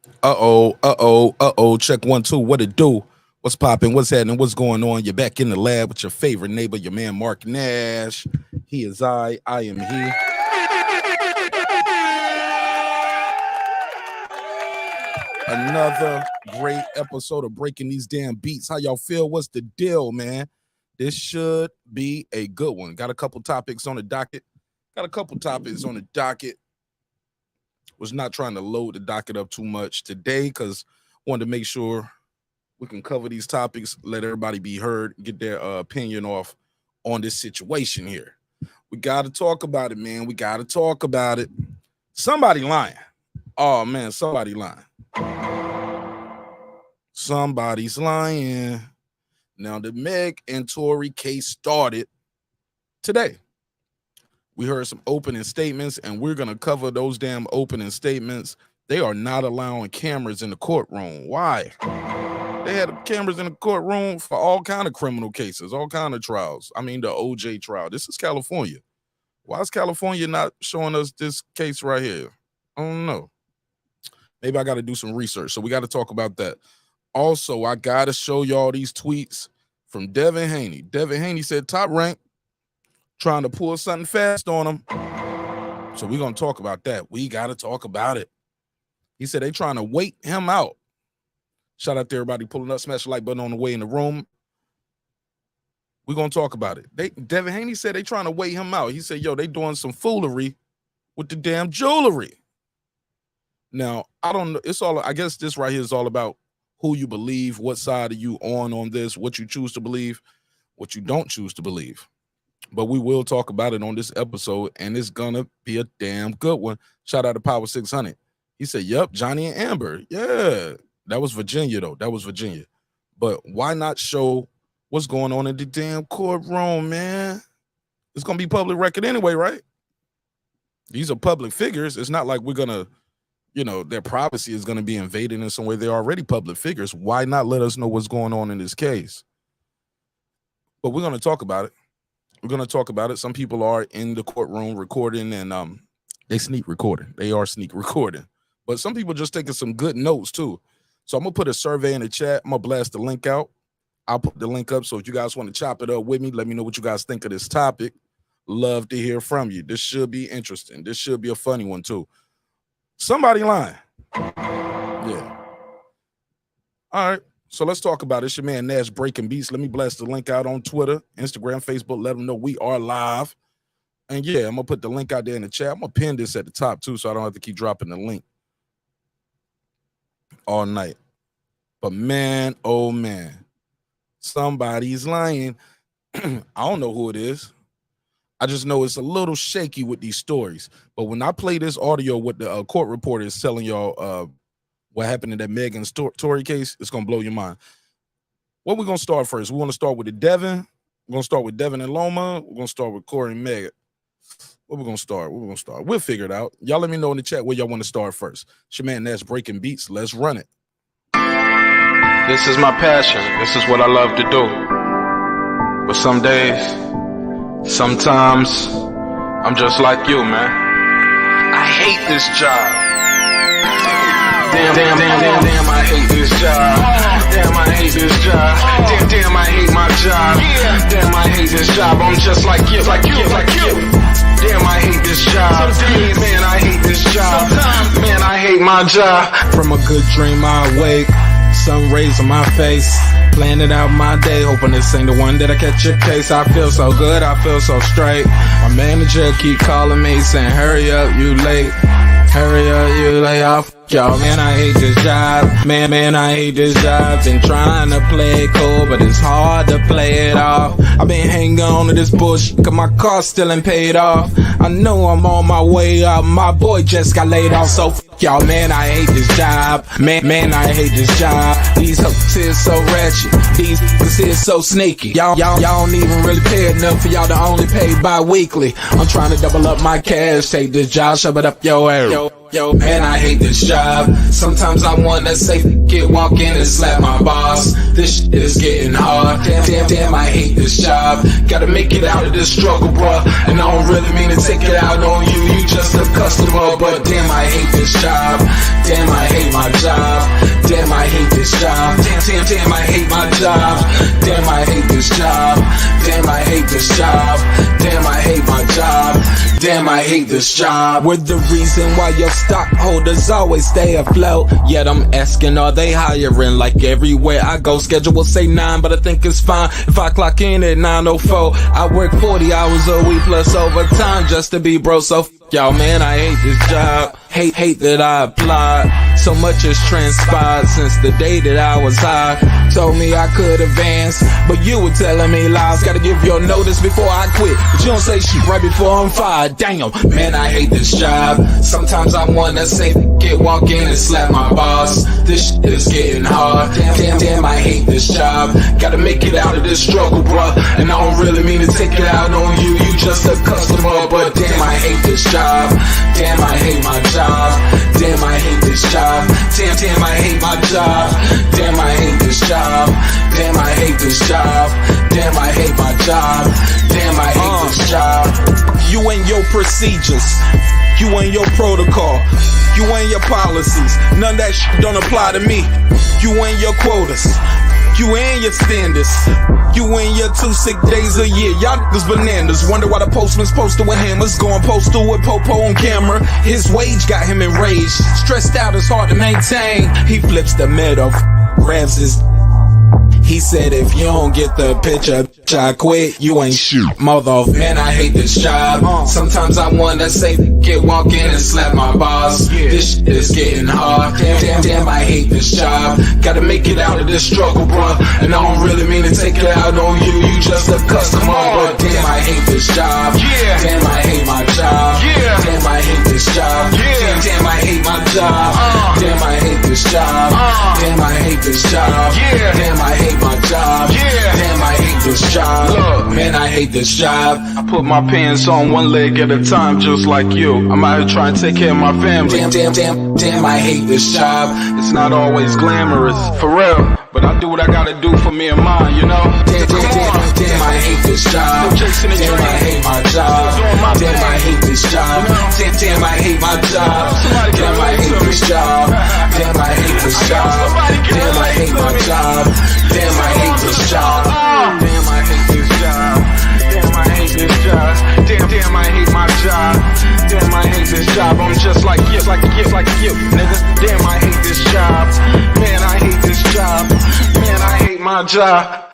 Check 1 2. What it do? What's popping? What's happening? What's going on? You're back in the lab with your favorite neighbor, your man Mark Nash. He is I am he. Another great episode of Breaking These Damn Beats. How y'all feel? What's the deal, man? This should be a good one. Got a couple topics on the docket. Was not trying to load the docket up too much today because wanted to make sure we can cover these topics, let everybody be heard, get their opinion off on this situation here. We got to talk about it, man. We got to talk about it. Somebody lying. Oh, man, somebody lying. Somebody's lying. Now, the Meg and Tory case started today. We heard some opening statements, and we're going to cover those damn opening statements. They are not allowing cameras in the courtroom. Why? They had cameras in the courtroom for all kind of criminal cases, all kind of trials. I mean, the OJ trial. This is California. Why is California not showing us this case right here? I don't know. Maybe I got to do some research. So we got to talk about that. Also, I got to show y'all these tweets from Devin Haney. Devin Haney said top rank, trying to pull something fast on him. So we're going to talk about that. We got to talk about it. He said they trying to wait him out. Shout out to everybody pulling up. Smash the like button on the way in the room. We're going to talk about it. Devin Haney said they trying to wait him out. He said, yo, they doing some foolery with the damn jewelry. Now, I don't know. It's all, I guess this right here is all about who you believe, what side are you on this, what you choose to believe, what you don't choose to believe. But we will talk about it on this episode, and it's gonna be a damn good one. Shout out to Power 600. He said, yep, Johnny and Amber. Yeah, that was Virginia, though. That was Virginia. But why not show what's going on in the damn courtroom, man? It's gonna be public record anyway, right? These are public figures. It's not like we're gonna, their privacy is gonna be invaded in some way. They're already public figures. Why not let us know what's going on in this case? But we're gonna talk about it. We're going to talk about it. Some people are in the courtroom recording, and they sneak recording. They are sneak recording. But some people just taking some good notes, too. So I'm going to put a survey in the chat. I'm going to blast the link out. I'll put the link up. So if you guys want to chop it up with me, let me know what you guys think of this topic. Love to hear from you. This should be interesting. This should be a funny one, too. Somebody lying. Yeah. All right. So let's talk about it. It's your man Nash Breaking Beats. Let me blast the link out on Twitter, Instagram, Facebook. Let them know we are live. And yeah, I'm going to put the link out there in the chat. I'm going to pin this at the top too, so I don't have to keep dropping the link all night. But man, oh man, somebody's lying. I don't know who it is. I just know it's a little shaky with these stories. But when I play this audio with the court reporter is telling y'all what happened in that Meg and Tory case, it's going to blow your mind. What we're going to start first? We want to start with the Devin. We're going to start with Devin and Loma. We're going to start with Corey and Meg. What we're going to start? We'll figure it out. Y'all let me know in the chat where y'all want to start first. It's your man Nash Breaking Beats. Let's run it. This is my passion. This is what I love to do. But some days, sometimes, I'm just like you, man. I hate this job. Damn, I hate this job. Damn, I hate this job. Damn, I hate my job. Damn, I hate this job. I'm just like you. Damn, I hate this job. Man, I hate this job. Man, I hate my job. From a good dream I wake, sun rays on my face, planning out my day, hoping this ain't the one that I catch your case. I feel so good, I feel so straight. My manager keep calling me saying, hurry up, you late. Hurry up, you lay off. Y'all, man, I hate this job. Man, I hate this job. Been trying to play it cool, but it's hard to play it off. I've been hanging on to this bullshit, cause my car still ain't paid off. I know I'm on my way up. My boy just got laid off, so f y'all, man, I hate this job. Man, I hate this job. These hoes is so ratchet. These hoes is so sneaky. Y'all don't even really pay enough for y'all to only pay bi-weekly. I'm trying to double up my cash. Take this job, shove it up your ass. Yo, man, I hate this job. Sometimes I wanna say, walk in and slap my boss. This shit is getting hard. Damn, I hate this job. Gotta make it out of this struggle, bruh. And I don't really mean to take it out on you. You just a customer, but damn, I hate this job. Damn, I hate my job. Damn, I hate this job. Damn, I hate my job. Damn, I hate this job. Damn, I hate this job. Damn, I hate my job. Damn, I hate this job. We're the reason why your stockholders always stay afloat. Yet I'm asking, are they hiring? Like everywhere I go, schedule will say 9, but I think it's fine if I clock in at 9:04. I work 40 hours a week plus overtime just to be bro. So y'all, man, I hate this job. Hate that I applied. So much has transpired since the day that I was high. Told me I could advance, but you were telling me lies. Gotta give your notice before I quit, but you don't say shit right before I'm fired. Damn, man, I hate this job. Sometimes I wanna say, walk in and slap my boss. This shit is getting hard. Damn, I hate this job. Gotta make it out of this struggle, bruh. And I don't really mean to take it out on you. You just a customer, but damn, I hate this job. Damn, I hate my job. Damn, I hate this job. Damn, I hate my job. Damn, I hate this job. Damn, I hate this job. Damn, I hate my job. Damn, I hate this job. You and your procedures. You and your protocol. You and your policies. None of that shit don't apply to me. You and your quotas. You and your standards. You and your 2 sick days a year. Y'all niggas bananas. Wonder why the postman's posted with hammers. Going postal with Popo on camera. His wage got him enraged. Stressed out, it's hard to maintain. He flips the middle, grabs his. He said, if you don't get the picture, I quit, you ain't shoot. Mother, man, I hate this job. Sometimes I wanna say, walk in and slap my boss. This shit is getting hard. Damn, I hate this job. Gotta make it out of this struggle, bruh. And I don't really mean to take it out on you. You just a customer, but damn, I hate this job. Damn, I hate my job. Damn, I hate this job. Damn, I hate my job. Damn, I hate this job. Damn, I hate this job. Damn, I hate my job. Damn, I hate this job. Look, man, I hate this job. I put my pants on one leg at a time, just like you. I'm out here trying to take care of my family. Damn, I hate this job. It's not always glamorous, for real. But I do what I gotta do for me and mine, you know? Damn, I hate this job. Damn, I hate my job. Damn, I hate this job. Damn, I hate my job. Damn, I hate this job. Damn, I hate this job. Damn, I hate my job. Damn, I hate this job. Damn, I hate this job. Damn, I hate this job. Damn, I hate my job. Damn, I hate this job. I'm just like you, nigga. Damn, I hate this job. Man, I hate this job. Man, I hate my job.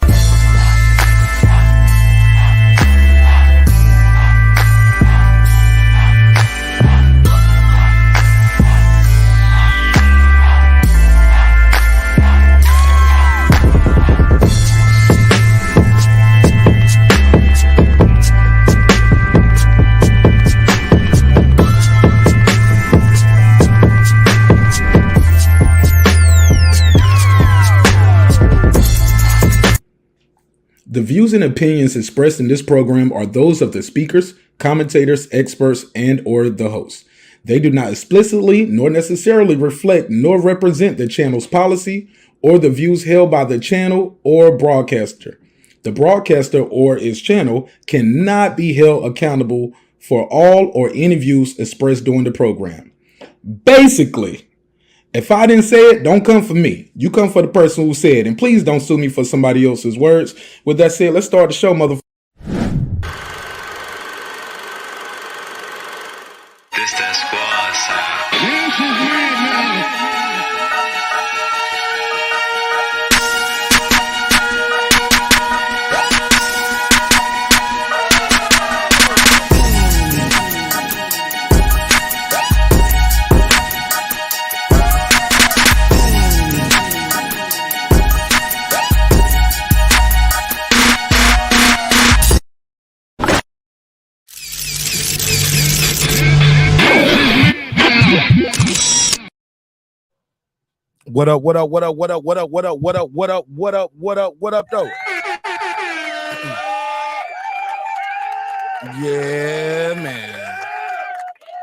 The views and opinions expressed in this program are those of the speakers, commentators, experts, and or the host. They do not explicitly nor necessarily reflect nor represent the channel's policy or the views held by the channel or broadcaster. The broadcaster or its channel cannot be held accountable for all or any views expressed during the program. Basically, if I didn't say it, don't come for me. You come for the person who said it. And please don't sue me for somebody else's words. With that said, let's start the show, motherfucker. This that squad sound. What up, what up, what up, what up, what up, what up, what up, what up, what up, what up, what up, though? Yeah, man.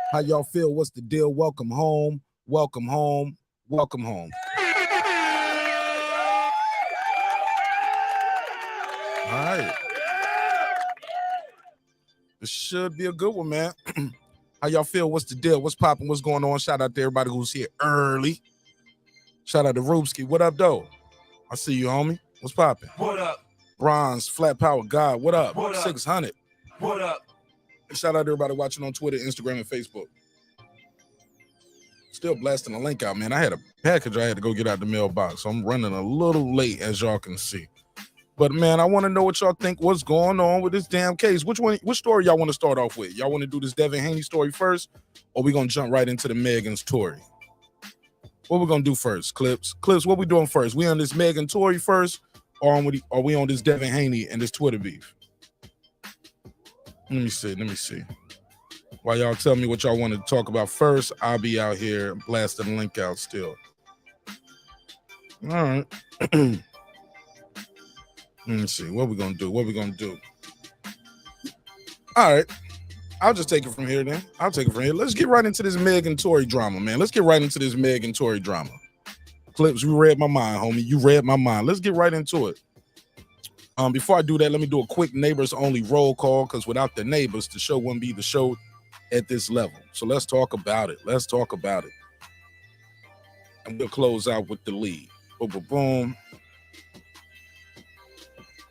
How y'all feel? What's the deal? Welcome home. Welcome home. Welcome home. All right. This should be a good one, man. How y'all feel? What's the deal? What's popping? What's going on? Shout out to everybody who's here early. Shout out to Rubski. What up, though? I see you, homie. What's popping? What up? Bronze, Flat Power God. What up? What up? 600. What up? Shout out to everybody watching on Twitter, Instagram, and Facebook. Still blasting the link out, man. I had a package I had to go get out the mailbox, so I'm running a little late, as y'all can see. But, man, I want to know what y'all think what's going on with this damn case. Which story y'all want to start off with? Y'all want to do this Devin Haney story first, or we going to jump right into the Megan's Tory? What we going to do first, Clips? Clips, what we doing first? We on this Megan Tory first, or are we on this Devin Haney and this Twitter beef? Let me see. While y'all tell me what y'all want to talk about first, I'll be out here blasting the link out still. All right. Let me see. What we gonna do? All right. I'll just take it from here then. Let's get right into this Meg and Tory drama, man. Let's get right into this Meg and Tory drama. Clips, you read my mind, homie. You read my mind. Let's get right into it. Before I do that, let me do a quick neighbors only roll call, because without the neighbors, the show wouldn't be the show at this level. So let's talk about it. And we'll close out with the lead. Boom, boom, boom.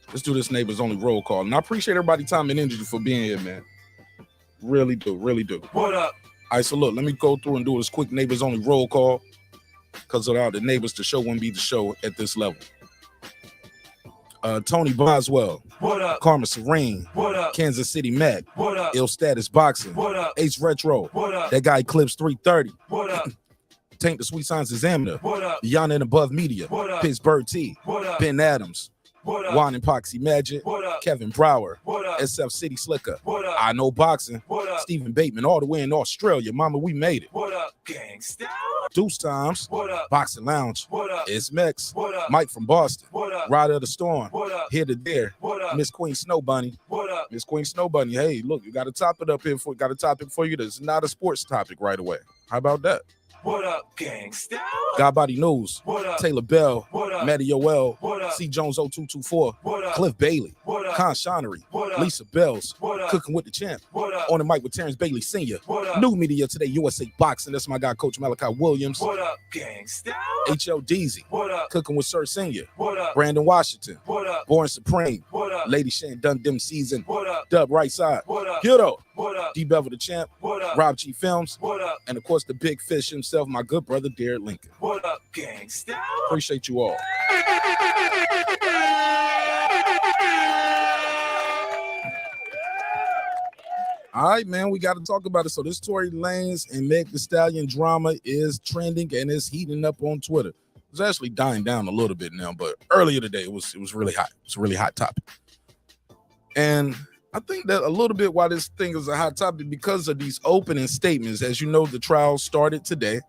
Let's do this neighbors only roll call. And I appreciate everybody's time and energy for being here, man. Really do. What up? All right, so look, let me go through and do this quick neighbors only roll call, because without the neighbors, the show wouldn't be the show at this level. Tony Boswell. What up? Karma Serene. What up? Kansas City Mac. What up? Ill Status Boxing. What up? Ace Retro. What up? That guy Clips 330. What up? Tank the Sweet Science Examiner. What up? Beyond and Above Media. What up? Pittsburgh T. What up? Ben Adams. What up? Juan and Poxy Magic. What up? Kevin Brower. What up? SF City Slicker. What up? I Know Boxing. What up? Stephen Bateman, all the way in Australia. Mama, we made it. What up, gangsta? Deuce Times. What up? Boxing Lounge. What up? It's Mex. What up? Mike from Boston. What up? Rider of the Storm. What up? Here to there. What up? Miss Queen Snow Bunny. What up? Miss Queen Snow Bunny. Hey, look, you got a topic up here got a topic for you that's not a sports topic right away. How about that? What up, gangsta? God Body News. What up? Taylor Bell. What up? Matty Yoel. What up? C. Jones 0224. What up? Cliff Bailey. What up? Con Shonery. What up? Lisa Bells. What up? Cooking with the Champ. What up? On the mic with Terrence Bailey Sr. What up? New Media Today, USA Boxing. That's my guy, Coach Malachi Williams. What up, gangsta? H.L. Deasy. What up? Cooking with Sir Senior. What up? Brandon Washington. What up? Born Supreme. What up? Lady Shane Dundem Season. What up? Dub Rightside. What up? Hero. What up? D. Bevel the Champ. What up? Rob G Films. What up? And of course, the big fish himself, my good brother, Derek Lincoln. What up, gangsta? Appreciate you all. All right, man, we got to talk about it. So this Tory Lanez and Meg Thee Stallion drama is trending and it's heating up on Twitter. It's actually dying down a little bit now, but earlier today it was really hot. It's a really hot topic. And I think that a little bit why this thing is a hot topic because of these opening statements. As you know, the trial started today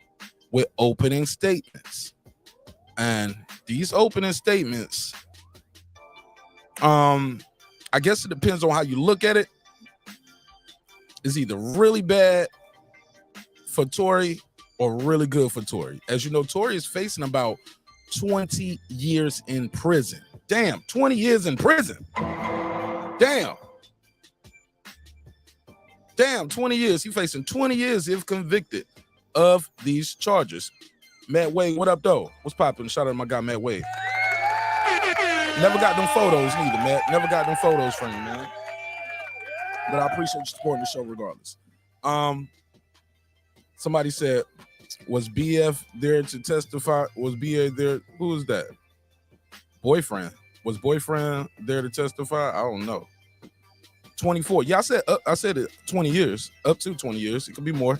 with opening statements. And these opening statements, I guess it depends on how you look at it. It's either really bad for Tory or really good for Tory. As you know, Tory is facing about 20 years in prison. Damn, 20 years in prison. Damn, 20 years. He's facing 20 years if convicted of these charges. Matt Wade, what up, though? What's popping? Shout out to my guy, Matt Wade. Never got them photos neither, Matt. Never got them photos from you, man. But I appreciate you supporting the show regardless. Somebody said, was BF there to testify? Was BA there? Who is that? Boyfriend. Was boyfriend there to testify? I don't know. 24. Yeah, I said it 20 years. Up to 20 years. It could be more.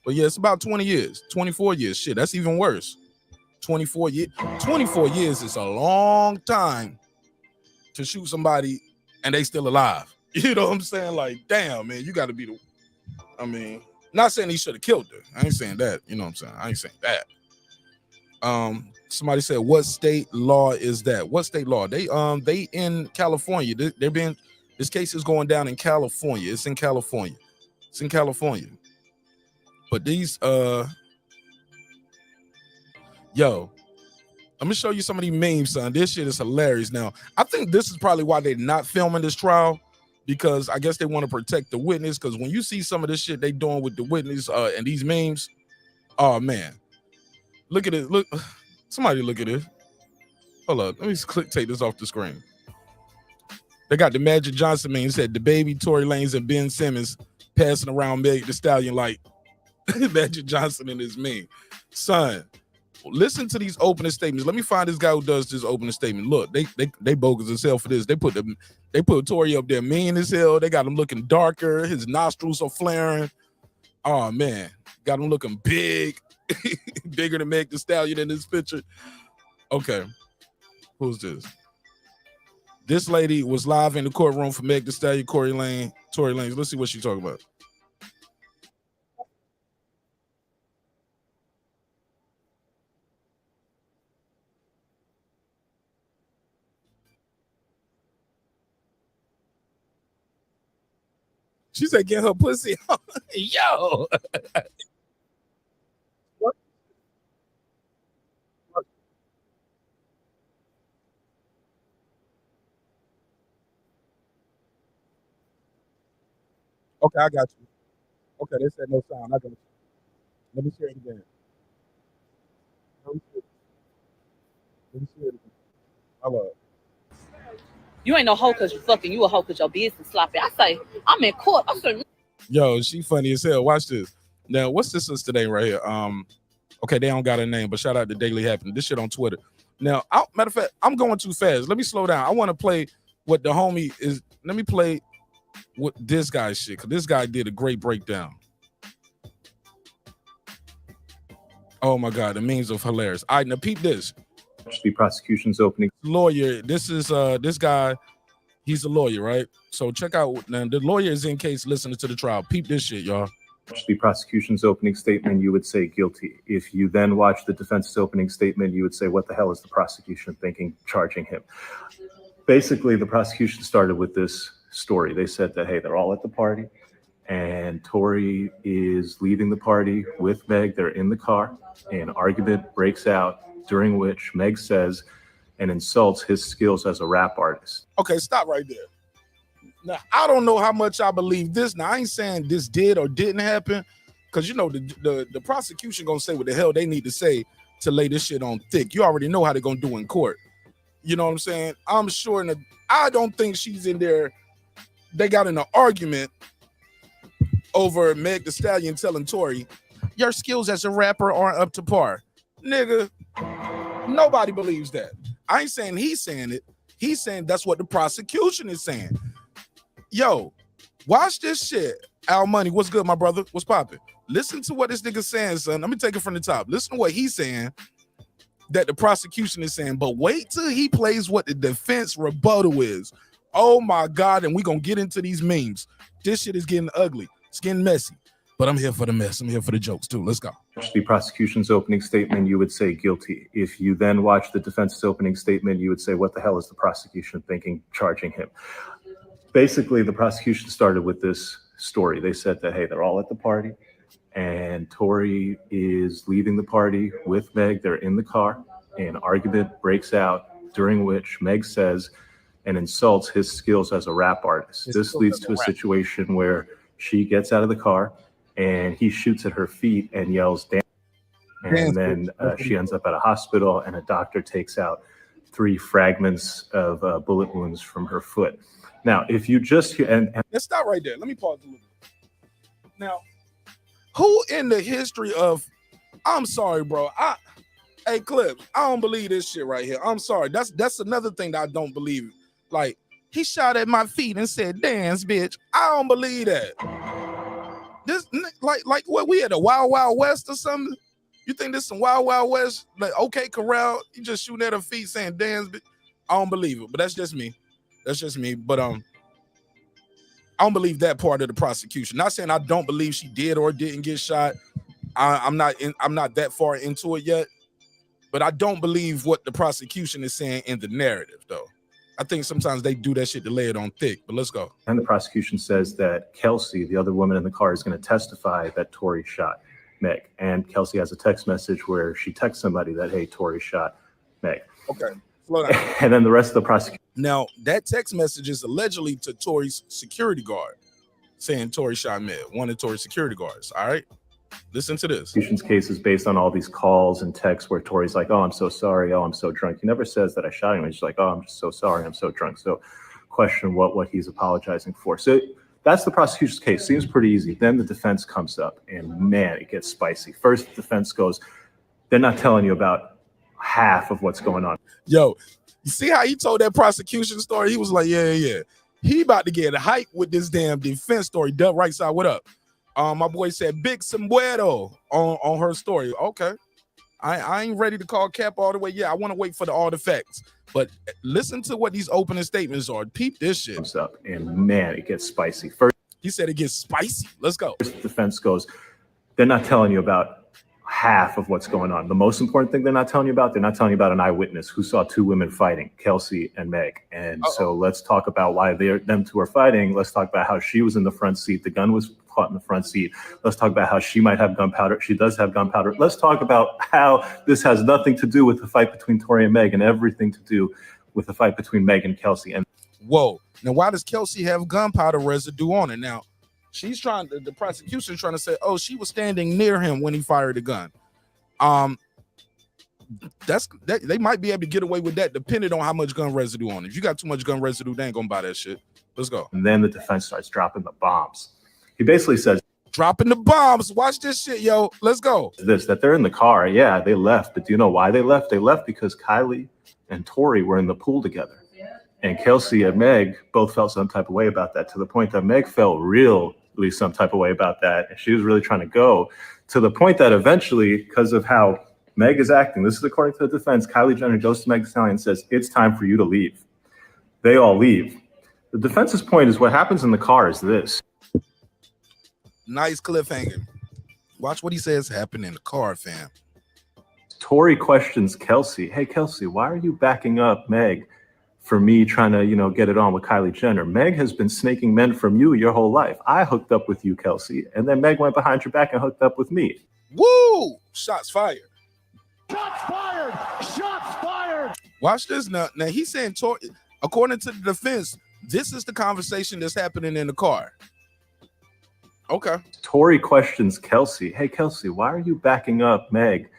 But yeah, it's about 20 years. 24 years. Shit, that's even worse. 24 years. 24 years is a long time to shoot somebody and they still alive. You know what I'm saying? Like, damn, man, you got to be the... I mean, not saying he should have killed her. I ain't saying that. You know what I'm saying? I ain't saying that. Somebody said, what state law is that? What state law? They in California. They're being... This case is going down in California. It's in California. But these yo, I'm gonna show you some of these memes, son. This shit is hilarious. Now, I think this is probably why they're not filming this trial, because I guess they want to protect the witness. Because when you see some of this shit they doing with the witness and these memes, oh man, look at it. Look, somebody look at it. Hold up, let me just take this off the screen. They got the Magic Johnson meme. Said the baby Tory Lanez and Ben Simmons passing around Meg Thee Stallion like Magic Johnson in his meme. Son, listen to these opening statements. Let me find this guy who does this opening statement. Look, they bogus as hell for this. They put Tory up there mean as hell. They got him looking darker. His nostrils are flaring. Oh man, got him looking big, bigger than Meg Thee Stallion in this picture. Okay, who's this? This lady was live in the courtroom for Meg Thee Stallion, Tory Lanez. Let's see what she's talking about. She said, "Get her pussy." Yo. Okay, I got you. Okay, they said no sound. I got you. Let me share it again. Let me see it again. Hello. You ain't no hoe because you fucking. You a hoe because your business sloppy. I say, I'm in court. I say, yo, she funny as hell. Watch this. Now, what's this today right here? Okay, they don't got a name, but shout out to Daily Happening. This shit on Twitter. Now, matter of fact, I'm going too fast. Let me slow down. I want to play what the homie is. Let me play what this guy's shit, because this guy did a great breakdown. Oh my God, the memes of hilarious. All right, now peep this. The prosecution's opening. Lawyer, this is this guy, he's a lawyer, right? So check out, now the lawyer is in case listening to the trial. Peep this shit, y'all. The prosecution's opening statement, you would say guilty. If you then watch the defense's opening statement, you would say, what the hell is the prosecution thinking, charging him? Basically, the prosecution started with this story. They said that, hey, they're all at the party, and Tory is leaving the party with Meg. They're in the car. An argument breaks out, during which Meg says and insults his skills as a rap artist. Okay, stop right there. Now, I don't know how much I believe this. Now, I ain't saying this did or didn't happen, because, you know, the prosecution going to say what the hell they need to say to lay this shit on thick. You already know how they're going to do in court. You know what I'm saying? I'm sure I don't think she's in there. They got in an argument over Meg Thee Stallion telling Tory, your skills as a rapper aren't up to par. Nigga, nobody believes that. I ain't saying he's saying it. He's saying that's what the prosecution is saying. Yo, watch this shit. Al Money, what's good, my brother? What's popping? Listen to what this nigga's saying, son. Let me take it from the top. Listen to what he's saying that the prosecution is saying, but wait till he plays what the defense rebuttal is. Oh my God, and we're going to get into these memes. This shit is getting ugly. It's getting messy. But I'm here for the mess. I'm here for the jokes too. Let's go. The prosecution's opening statement, you would say guilty. If you then watch the defense's opening statement, you would say, what the hell is the prosecution thinking, charging him? Basically, the prosecution started with this story. They said that, hey, they're all at the party, and Tory is leaving the party with Meg. They're in the car. An argument breaks out, during which Meg says and insults his skills as a rap artist. This leads to a situation where she gets out of the car and he shoots at her feet and yells, damn. And then she ends up at a hospital, and a doctor takes out 3 fragments of bullet wounds from her foot. Now, if you just hear, and let's stop right there. Let me pause a little bit. Now, who in the history of, I'm sorry, bro. Hey, Clips, I don't believe this shit right here. I'm sorry. That's another thing that I don't believe. Like, he shot at my feet and said, dance, bitch. I don't believe that. This, like what, we at a Wild Wild West or something? You think this some Wild Wild West? Like, okay, Corral, you just shooting at her feet saying, dance, bitch. I don't believe it, but that's just me. That's just me. But I don't believe that part of the prosecution. Not saying I don't believe she did or didn't get shot. I'm not that far into it yet. But I don't believe what the prosecution is saying in the narrative, though. I think sometimes they do that shit to lay it on thick. But let's go. And the prosecution says that Kelsey, the other woman in the car, is going to testify that Tory shot. Meg. And Kelsey has a text message where she texts somebody that, hey, Tory shot Meg. Okay, slow down. And then the rest of the prosecution. Now, that text message is allegedly to Tory's security guard saying Tory shot Meg, one of Tory's security guards. All right, listen to this. Prosecution's case is based on all these calls and texts where Tory's like, oh, I'm so sorry. Oh, I'm so drunk. He never says that I shot him. He's like, oh, I'm just so sorry. I'm so drunk. So question what he's apologizing for. So that's the prosecution's case. Seems pretty easy. Then the defense comes up and man, it gets spicy. First, the defense goes, they're not telling you about half of what's going on. Yo, you see how he told that prosecution story? He was like, yeah. He about to get hyped with this damn defense story. Dub Rightside, what up? My boy said big sombrero on her story. Okay. I ain't ready to call cap all the way. Yeah, I want to wait for all the facts. But listen to what these opening statements are. Peep this shit. Comes up and man, it gets spicy. First, he said it gets spicy. Let's go. The defense goes, they're not telling you about half of what's going on. The most important thing they're not telling you about an eyewitness who saw two women fighting, Kelsey and Meg. And so let's talk about why them two are fighting. Let's talk about how she was in the front seat. The gun was caught in the front seat. Let's talk about how she might have gunpowder. She does have gunpowder. Let's talk about how this has nothing to do with the fight between Tory and Meg and everything to do with the fight between Meg and Kelsey. And whoa, now why does Kelsey have gunpowder residue on it? Now, she's trying to, the prosecution trying to say, oh, she was standing near him when he fired the gun. They might be able to get away with that depending on how much gun residue on it. If you got too much gun residue, they ain't gonna buy that shit. Let's go. And then the defense starts dropping the bombs. He basically says, dropping the bombs. Watch this shit, yo. Let's go. That they're in the car. Yeah, they left. But do you know why they left? They left because Kylie and Tory were in the pool together. And Kelsey and Meg both felt some type of way about that, to the point that Meg felt really some type of way about that. And she was really trying to go, to the point that eventually, because of how Meg is acting, this is according to the defense, Kylie Jenner goes to Meg Thee Stallion and says, it's time for you to leave. They all leave. The defense's point is what happens in the car is this. Nice cliffhanger. Watch what he says happen in the car, fam. Tory questions Kelsey. Hey, Kelsey, why are you backing up Meg for me trying to, get it on with Kylie Jenner? Meg has been snaking men from you your whole life. I hooked up with you, Kelsey, and then Meg went behind your back and hooked up with me. Woo! Shots fired. Shots fired! Shots fired! Watch this now. Now he's saying, according to the defense, this is the conversation that's happening in the car. Okay. Tory questions Kelsey. Hey, Kelsey, why are you backing up Meg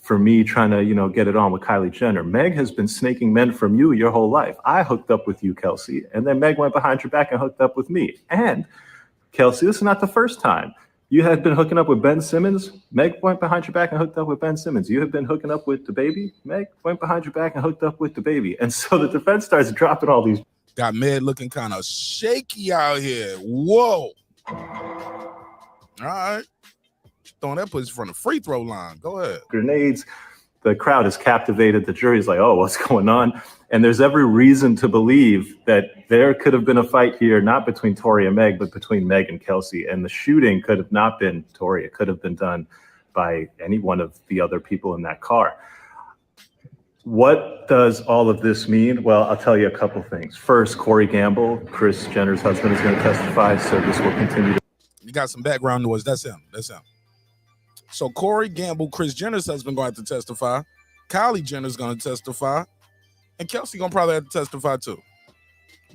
for me trying to, get it on with Kylie Jenner? Meg has been snaking men from you your whole life. I hooked up with you, Kelsey, and then Meg went behind your back and hooked up with me. And Kelsey, this is not the first time. You had been hooking up with Ben Simmons. Meg went behind your back and hooked up with Ben Simmons. You have been hooking up with the baby. Meg went behind your back and hooked up with the baby. And so the defense starts dropping all these. Got Meg looking kind of shaky out here. Whoa. All right. Throwing that pussy from the free throw line. Go ahead. Grenades. The crowd is captivated. The jury's like, oh, what's going on? And there's every reason to believe that there could have been a fight here, not between Tory and Meg, but between Meg and Kelsey. And the shooting could have not been Tory. It could have been done by any one of the other people in that car. What does all of this mean? Well, I'll tell you a couple things. First, Corey Gamble, Kris Jenner's husband, is going to testify, so this will continue. You got some background noise. That's him. That's him. So Corey Gamble, Kris Jenner's husband, going to have to testify. Kylie Jenner's going to testify. And Kelsey going to probably have to testify too.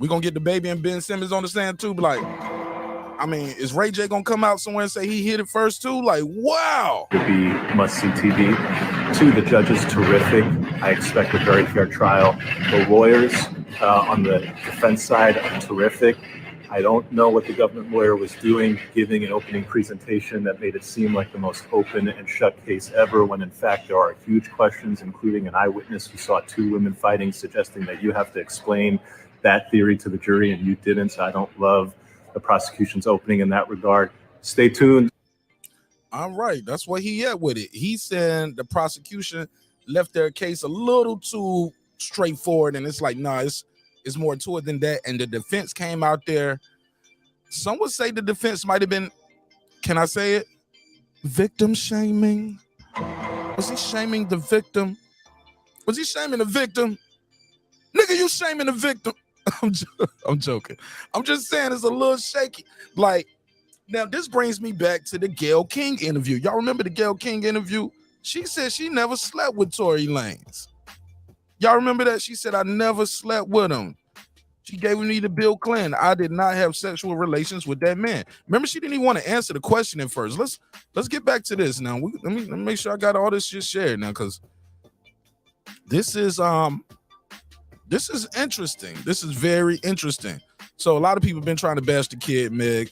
We're going to get the baby and Ben Simmons on the stand too. But is Ray J going to come out somewhere and say he hit it first too? Like, wow. To be must-see TV. Two, the judges, terrific. I expect a very fair trial. The lawyers on the defense side are terrific. I don't know what the government lawyer was doing, giving an opening presentation that made it seem like the most open and shut case ever, when in fact there are huge questions, including an eyewitness who saw two women fighting, suggesting that you have to explain that theory to the jury, and you didn't. So I don't love the prosecution's opening in that regard. Stay tuned. All right, that's what he at with it. He said the prosecution left their case a little too straightforward, and it's like, nah, it's more to it than that. And the defense came out there. Some would say the defense might have been, can I say it? Victim shaming. Was he shaming the victim? Was he shaming the victim? Nigga, you shaming the victim. I'm joking. I'm just saying it's a little shaky. Like, Now, this brings me back to the Gayle King interview. Y'all remember the Gayle King interview? She said she never slept with Tory Lanez. Y'all remember that? She said, I never slept with him. She gave me the Bill Clinton. I did not have sexual relations with that man. Remember, she didn't even want to answer the question at first. Let's get back to this now. Let me make sure I got all this shit shared now, because this is interesting. This is very interesting. So a lot of people been trying to bash the kid, Meg.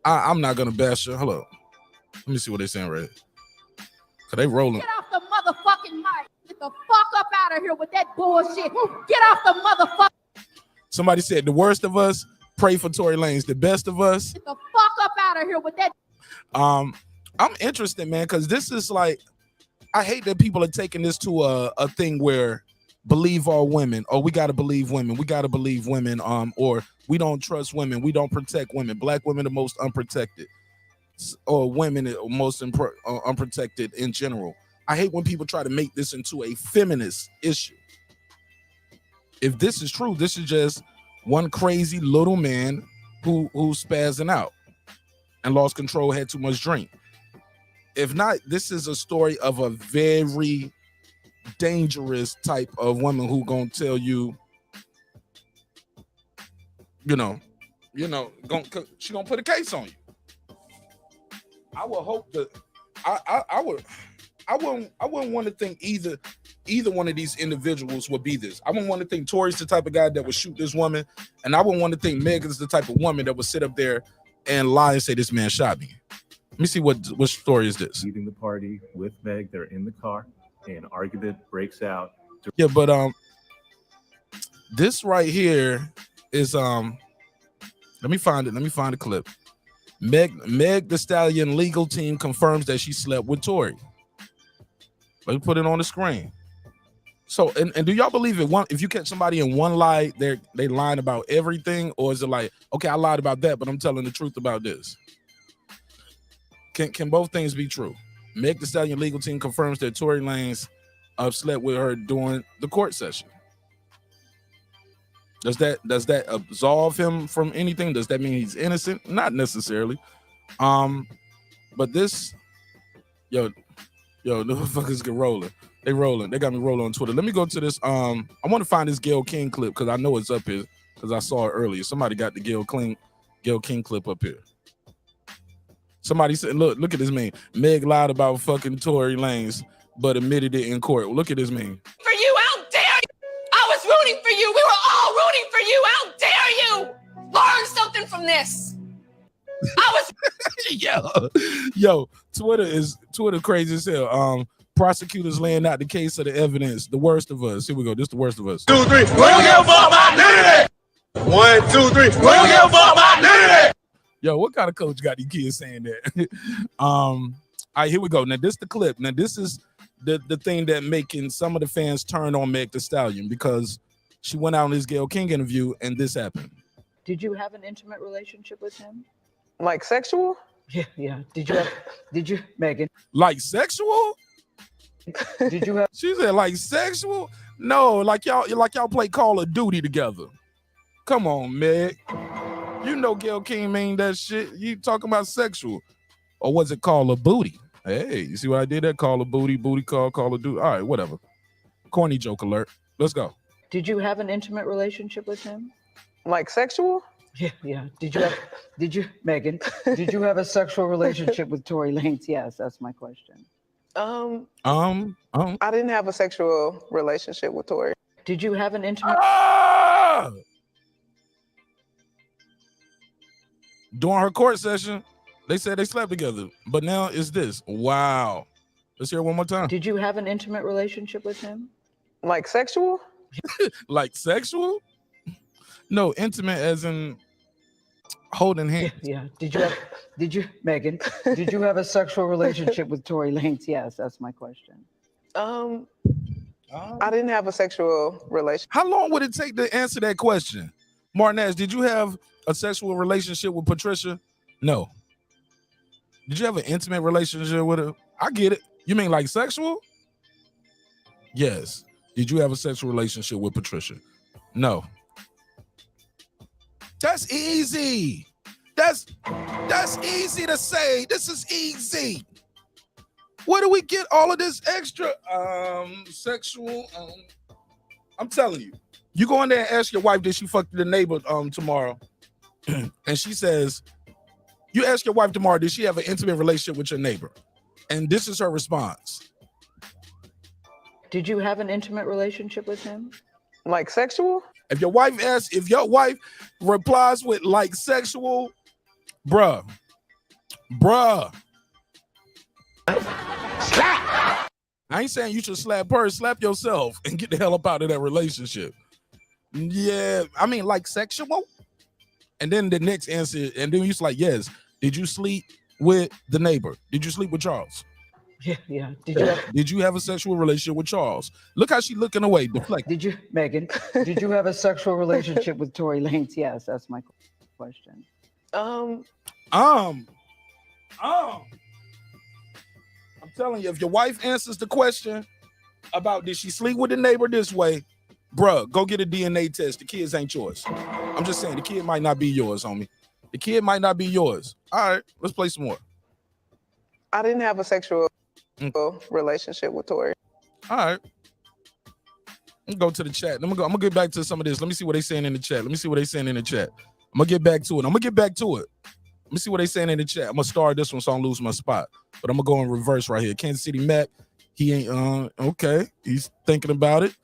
I'm not gonna bash her. Hello. Let me see what they're saying right. Cause they rolling. Get off the motherfucking mic. Get the fuck up out of here with that bullshit. Get off the motherfucking. Somebody said the worst of us, pray for Tory Lanez. The best of us. Get the fuck up out of here with that. I'm interested, man, because this is like, I hate that people are taking this to a thing where believe all women. Oh, we gotta believe women. We gotta believe women. Or we don't trust women. We don't protect women. Black women are most unprotected, or women are most unprotected in general. I hate when people try to make this into a feminist issue. If this is true, this is just one crazy little man who's spazzing out and lost control, had too much drink. If not, this is a story of a very dangerous type of woman who gonna tell you, she gonna put a case on you. I would hope that I wouldn't want to think either one of these individuals would be this. I wouldn't want to think Tory's the type of guy that would shoot this woman, and I wouldn't want to think Megan's the type of woman that would sit up there and lie and say this man shot me. Let me see what story is this. Leaving the party with Meg, they're in the car, and an argument breaks out. Yeah, but this right here is let me find it. Let me find the clip. Meg Thee Stallion legal team confirms that she slept with Tory. Let me put it on the screen. So, and do y'all believe it? If you catch somebody in one lie, they lying about everything, or is it like, okay, I lied about that, but I'm telling the truth about this? Can both things be true? Meg Thee Stallion legal team confirms that Tory Lanez slept with her during the court session. Does that absolve him from anything? Does that mean he's innocent? Not necessarily. But this, the motherfuckers get rolling. They rolling. They got me rolling on Twitter. Let me go to this. I want to find this Gayle King clip because I know it's up here because I saw it earlier. Somebody got the Gayle King clip up here. Somebody said, look at this man. Meg lied about fucking Tory Lanez, but admitted it in court. Look at this man. For you, how dare you? I was rooting for you. We were all rooting for you. How dare you? Learn something from this. I was yo, Twitter crazy as hell. Prosecutors laying out the case of the evidence. The worst of us. Here we go. This is the worst of us. 2, 3. We don't give a fuck about none of that. 1, 2, 3. We don't give a fuck about none of that. Yo, what kind of coach got these kids saying that? All right, here we go. Now, this is the clip. Now, this is the thing that making some of the fans turn on Meg Thee Stallion because she went out on this Gayle King interview and this happened. Did you have an intimate relationship with him? Like sexual? Yeah. Did you, Megan? Like sexual? Did you have? She said like sexual? No, like y'all play Call of Duty together. Come on, Meg. You know Gayle King mean that shit. You talking about sexual. Or was it Call of Booty? Hey, you see what I did there? Call of Booty, booty call of Duty. All right, whatever. Corny joke alert. Let's go. Did you have an intimate relationship with him? Like sexual? Yeah. Did you, Megan? Did you have a sexual relationship with Tory Lanez? Yes, that's my question. I didn't have a sexual relationship with Tory. Did you have an intimate? During her court session, they said they slept together, but now it's this. Wow. Let's hear it one more time. Did you have an intimate relationship with him? Like sexual? Like sexual? No, intimate as in holding hands. Yeah. Did you, Megan? Did you have a sexual relationship with Tory Lanez? Yes, that's my question. I didn't have a sexual relationship. How long would it take to answer that question? Martinez, did you have a sexual relationship with Patricia? No. Did you have an intimate relationship with her? I get it. You mean like sexual? Yes. Did you have a sexual relationship with Patricia? No. That's easy. That's easy to say. This is easy. Where do we get all of this extra sexual? I'm telling you, you go in there and ask your wife, did she fuck the neighbor tomorrow? And she says, you ask your wife tomorrow, did she have an intimate relationship with your neighbor? And this is her response. Did you have an intimate relationship with him? Like sexual? If your wife replies with like sexual, bruh. Slap. I ain't saying you should slap her, slap yourself and get the hell up out of that relationship. Yeah, I mean like sexual. And then the next answer, and then you're like, yes. Did you sleep with the neighbor? Did you sleep with Charles? Yeah. Did you have a sexual relationship with Charles? Look how she looking away, deflecting. Did you, Megan? Did you have a sexual relationship with Tory Lanez? Yes, that's my question. I'm telling you, if your wife answers the question about did she sleep with the neighbor this way, bruh, go get a DNA test. The kids ain't yours. I'm just saying, the kid might not be yours, homie. The kid might not be yours. All right, let's play some more. I didn't have a sexual relationship with Tory. All right. Let me go to the chat. I'm gonna get back to some of this. Let me see what they saying in the chat. I'm gonna get back to it. Let me see what they saying in the chat. I'm gonna start this one so I don't lose my spot. But I'm gonna go in reverse right here. Kansas City Mac, he ain't okay. He's thinking about it.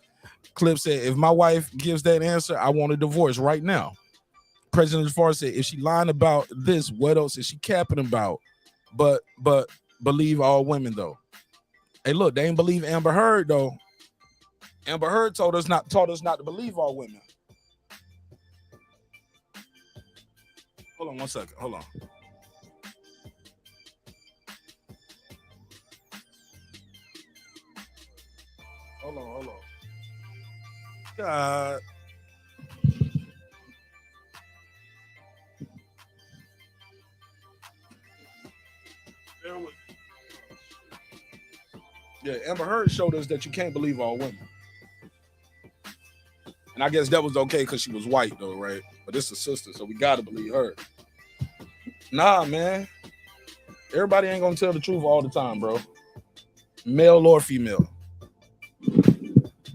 Clip said, if my wife gives that answer, I want a divorce right now. President Farr said, if she lying about this, what else is she capping about? But believe all women though. Hey, look, they ain't believe Amber Heard though. Amber Heard taught us not to believe all women. Hold on one second. Hold on. God. Yeah, Amber Heard showed us that you can't believe all women. And I guess that was okay because she was white though, right? But this is a sister, so we gotta believe her. Nah, man. Everybody ain't gonna tell the truth all the time, bro. Male or female.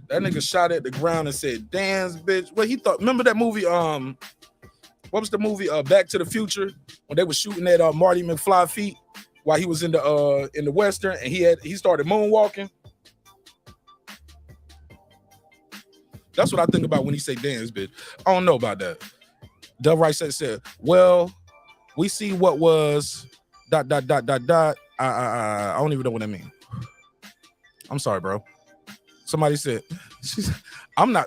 That nigga shot at the ground and said, dance, bitch. What he thought, remember that movie, what was the movie, Back to the Future? When they were shooting at Marty McFly feet while he was in the Western and he started moonwalking. That's what I think about when he say dance, bitch. I don't know about that. Dub Rightside said, well, we see what was ... I don't even know what that means. I'm sorry, bro. Somebody said, I'm not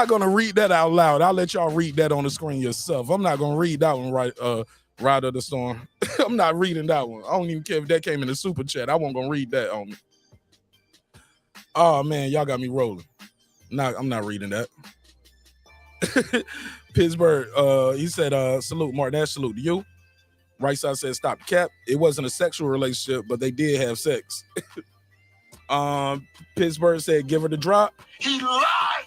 gonna read that out loud. I'll let y'all read that on the screen yourself. I'm not gonna read that one Ride of the Storm. I'm not reading that one. I don't even care if that came in the super chat. I wasn't gonna read that on me. Oh man, y'all got me rolling. I'm not reading that. Pittsburgh, he said, salute, Martin Nash, salute to you. Rightside said, stop cap. It wasn't a sexual relationship, but they did have sex. Pittsburgh said, give her the drop. He lied.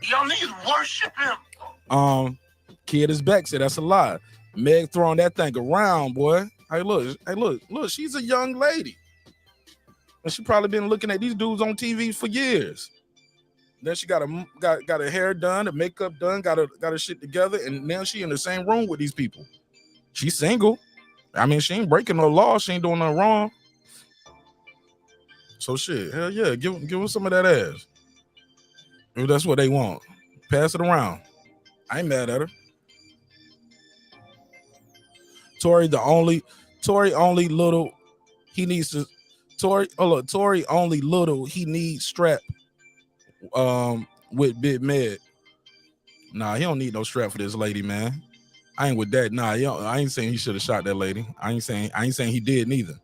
Y'all need to worship him. Kid is back, said that's a lie. Meg throwing that thing around, boy. Hey, look, she's a young lady. And she probably been looking at these dudes on TV for years. Then she got her hair done, her makeup done, got her shit together, and now she in the same room with these people. She's single. I mean, she ain't breaking no law. She ain't doing nothing wrong. So shit, hell yeah, give them some of that ass. If that's what they want, pass it around. I ain't mad at her. Tory only little he needs to. Tory only little he needs strap. With Big Med. Nah, he don't need no strap for this lady, man. I ain't with that. Nah, I ain't saying he should have shot that lady. I ain't saying he did neither.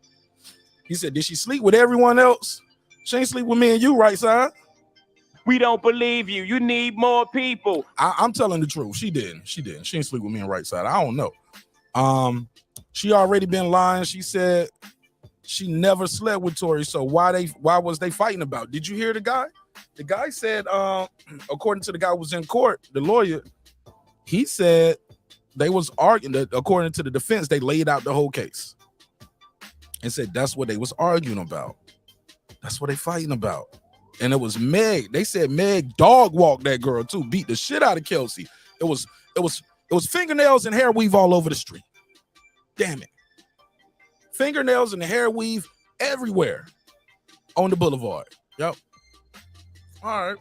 He said, did she sleep with everyone else? She ain't sleep with me and you, Rightside. We don't believe you. You need more people. I'm telling the truth. She didn't. She ain't sleep with me and Rightside. I don't know. She already been lying. She said she never slept with Tory. So why was they fighting about? Did you hear the guy? The guy said, according to the guy who was in court, the lawyer, he said they was arguing that, according to the defense, they laid out the whole case and said that's what they was arguing about. That's what they fighting about. And it was Meg. They said Meg dog walked that girl too, beat the shit out of Kelsey. It was fingernails and hair weave all over the street. Damn it. Fingernails and hair weave everywhere on the boulevard. Yep. All right.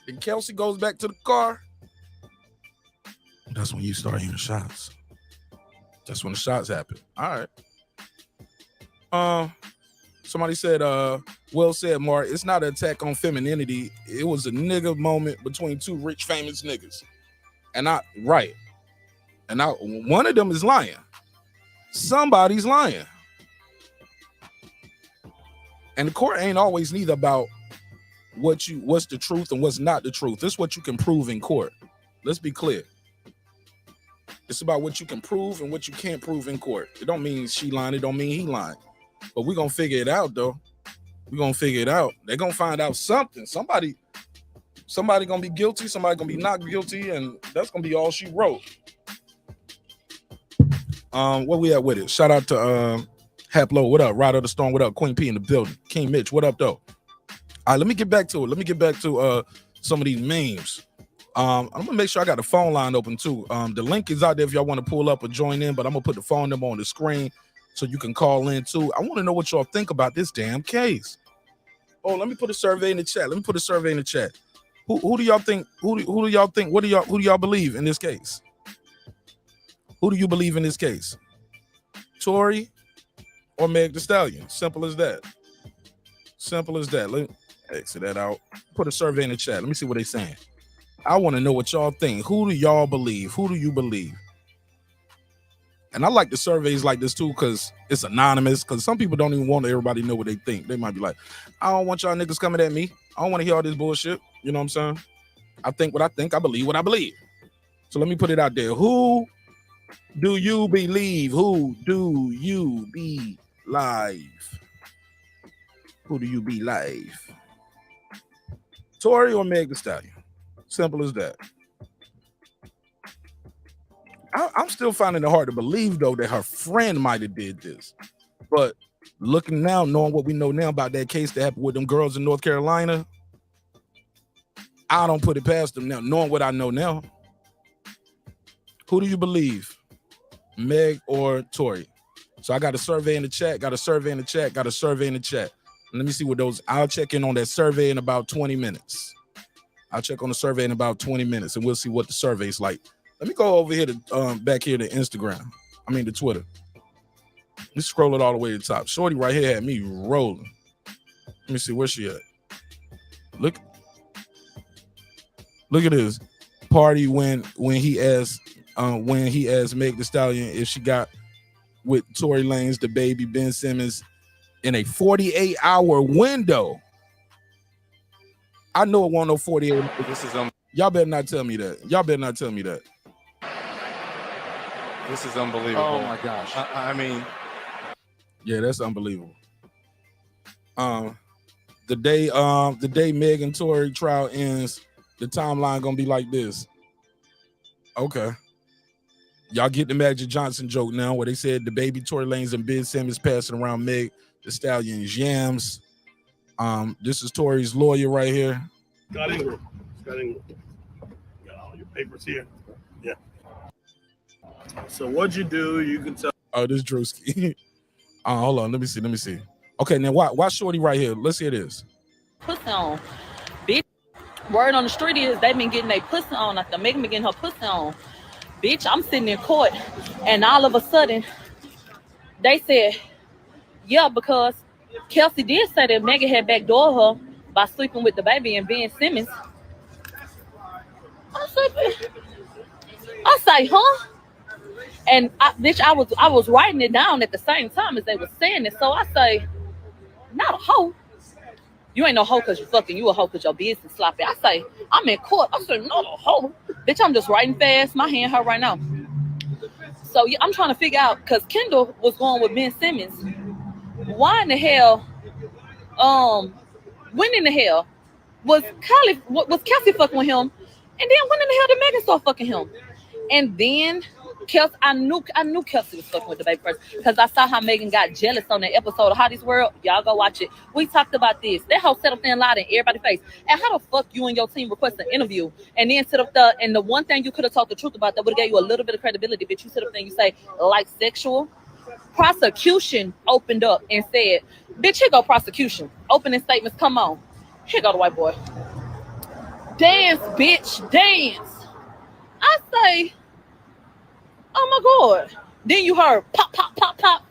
Then Kelsey goes back to the car. That's when you start hearing shots. That's when the shots happen. All right. Somebody said, Will said, Mark, it's not an attack on femininity. It was a nigga moment between two rich, famous niggas. And one of them is lying. Somebody's lying. And the court ain't always neither about what's the truth and what's not the truth. It's what you can prove in court. Let's be clear. It's about what you can prove and what you can't prove in court. It don't mean she lying. It don't mean he lying. But we're going to figure it out, though. We're going to figure it out. They're going to find out something. Somebody going to be guilty. Somebody going to be not guilty. And that's going to be all she wrote. What we at with it? Shout out to Haplo. What up? Rider of the Storm. What up? Queen P in the building. King Mitch. What up, though? All right, let me get back to it. Let me get back to some of these memes. I'm going to make sure I got the phone line open, too. The link is out there if y'all want to pull up or join in, but I'm going to put the phone number on the screen so you can call in, too. I want to know what y'all think about this damn case. Oh, let me put a survey in the chat. Who do y'all think? Who do y'all think? Who do y'all believe in this case? Who do you believe in this case? Tory or Meg Thee Stallion? Simple as that. Simple as that. Let me exit that out. Put a survey in the chat. Let me see what they're saying. I want to know what y'all think. Who do y'all believe? Who do you believe? And I like the surveys like this too, because it's anonymous, because some people don't even want everybody to know what they think. They might be like, I don't want y'all niggas coming at me. I don't want to hear all this bullshit. You know what I'm saying? I think what I think. I believe what I believe. So let me put it out there. Who do you believe? Who do you be live? Who do you be live? Tory or Meg Thee Stallion? Simple as that. I'm still finding it hard to believe, though, that her friend might have did this. But looking now, knowing what we know now about that case that happened with them girls in North Carolina, I don't put it past them now, knowing what I know now. Who do you believe? Meg or Tory? So I got a survey in the chat, got a survey in the chat. Let me see what those, I'll check in on that survey in about 20 minutes. I'll check on the survey in about 20 minutes and we'll see what the survey's like. Let me go over here to back here to Instagram. I mean to Twitter. Let's scroll it all the way to the top. Shorty right here had me rolling. Let me see where she at. Look at this party when he asked Meg Thee Stallion if she got with Tory Lanez, the baby Ben Simmons in a 48-hour window. I know it wasn't no 48. This is y'all better not tell me that. This is unbelievable. Oh my gosh. I mean, yeah, that's unbelievable. The day Meg and Tory trial ends, the timeline gonna be like this. Okay. Y'all get the Magic Johnson joke now, where they said the baby Tory Lanez and Ben Simmons passing around Meg Thee Stallion's yams. This is Tory's lawyer right here. Scott Ingram. Got all your papers here. Yeah. So what you do, you can tell. Oh, this Drewski. Hold on, let me see. Okay, now why Shorty right here? Let's hear this. Pussy on, bitch. Word on the street is they been getting their pussy on. After Megan been getting her pussy on. Bitch, I'm sitting in court, and all of a sudden, they said, yeah, because Kelsey did say that Megan had backdoored her by sleeping with the baby and Ben Simmons. I say, huh? And I was writing it down at the same time as they were saying it. So I say, not a hoe. You ain't no hoe because you fucking, you a hoe because your business sloppy. I say, I'm in court. I said, not a hoe. Bitch, I'm just writing fast. My hand hurt right now. So yeah, I'm trying to figure out, because Kendall was going with Ben Simmons. Why in the hell, when in the hell was Kelsey fucking with him? And then when in the hell did Megan start fucking him? And then Kelsey, I knew Kelsey was fucking with the baby first because I saw how Megan got jealous on that episode of Hottie's World. Y'all go watch it. We talked about this. That hoe set up there and lied in everybody's face. And how the fuck you and your team request an interview and then sit up there and the one thing you could have told the truth about that would have gave you a little bit of credibility, but you sit up there and you say like sexual. Prosecution opened up and said, bitch, here go prosecution. Opening statements, come on. Here go the white boy. Dance, bitch, dance. I say, oh my God. Then you heard pop, pop, pop, pop.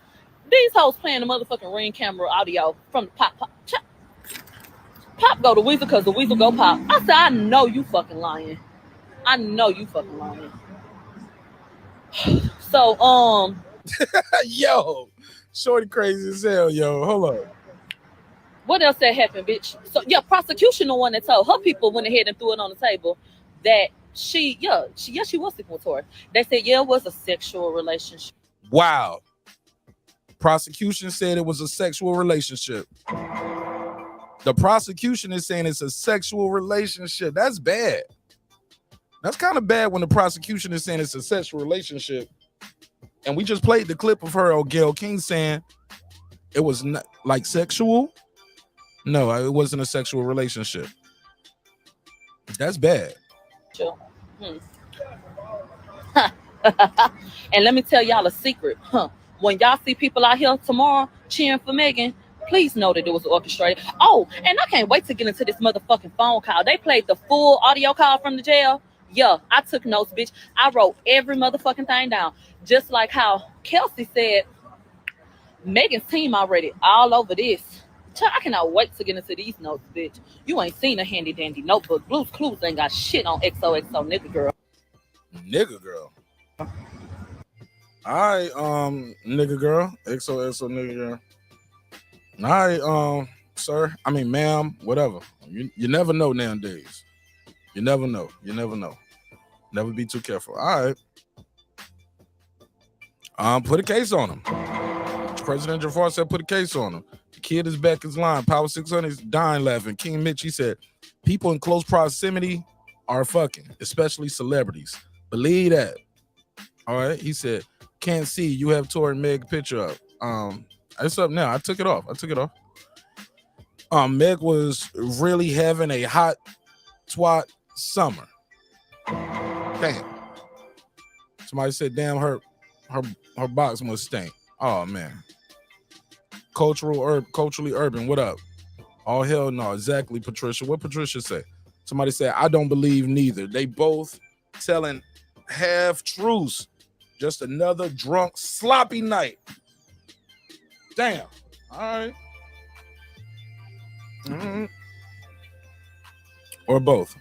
These hoes playing the motherfucking Ring camera audio from the pop, pop, chop. Pop go to Weasel because the Weasel go pop. I said, I know you fucking lying. I know you fucking lying. So, yo, shorty crazy as hell, yo. Hold on. What else that happened, bitch? So, yeah, prosecution the one that told her people went ahead and threw it on the table that she was sleeping with Tory. They said, yeah, it was a sexual relationship. Wow. Prosecution said it was a sexual relationship. The prosecution is saying it's a sexual relationship. That's bad. That's kind of bad when the prosecution is saying it's a sexual relationship. And we just played the clip of her or Gayle King saying it was not like sexual. No, it wasn't a sexual relationship. That's bad. And let me tell y'all a secret. When y'all see people out here tomorrow cheering for Megan, please know that it was orchestrated. Oh, and I can't wait to get into this motherfucking phone call. They played the full audio call from the jail. Yeah, I took notes, bitch. I wrote every motherfucking thing down. Just like how Kelsey said, Megan's team already all over this. I cannot wait to get into these notes, bitch. You ain't seen a handy dandy notebook. Blue's Clues ain't got shit on XOXO, nigga girl. Nigga girl. All right, nigga girl. XOXO, nigga girl. All right, sir. I mean, ma'am, whatever. You never know nowadays. You never know. You never know. Never be too careful. All right. Put a case on him. President Jafar said put a case on him. The kid is back is lying. Power 600 is dying laughing. King Mitch, he said, people in close proximity are fucking, especially celebrities. Believe that. All right. He said, can't see. You have Tory and Meg picture up. It's up now. I took it off. Meg was really having a hot twat summer. Damn. Somebody said, damn, her box must stink. Oh man. Culturally urban. What up? Oh hell no. Exactly, Patricia. What Patricia say? Somebody said, I don't believe neither. They both telling half truths. Just another drunk, sloppy night. Damn. All right. Or both.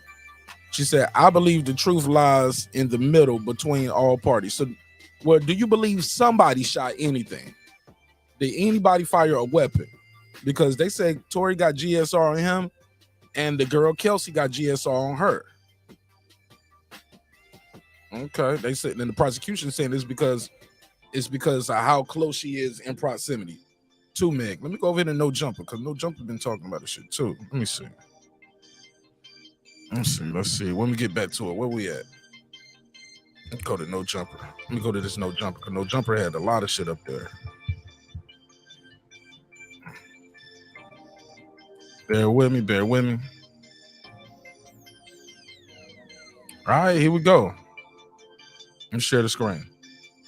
She said, I believe the truth lies in the middle between all parties. So, well, do you believe somebody shot anything? Did anybody fire a weapon? Because they say Tory got GSR on him and the girl Kelsey got GSR on her. Okay. They said, then the prosecution saying it's because of how close she is in proximity to Meg. Let me go over here to No Jumper, because No Jumper been talking about this shit too. Let me see. Let's see. When we get back to it, where we at? Let's go to No Jumper. Let me go to this No Jumper, because No Jumper had a lot of shit up there. Bear with me. All right, here we go. Let me share the screen.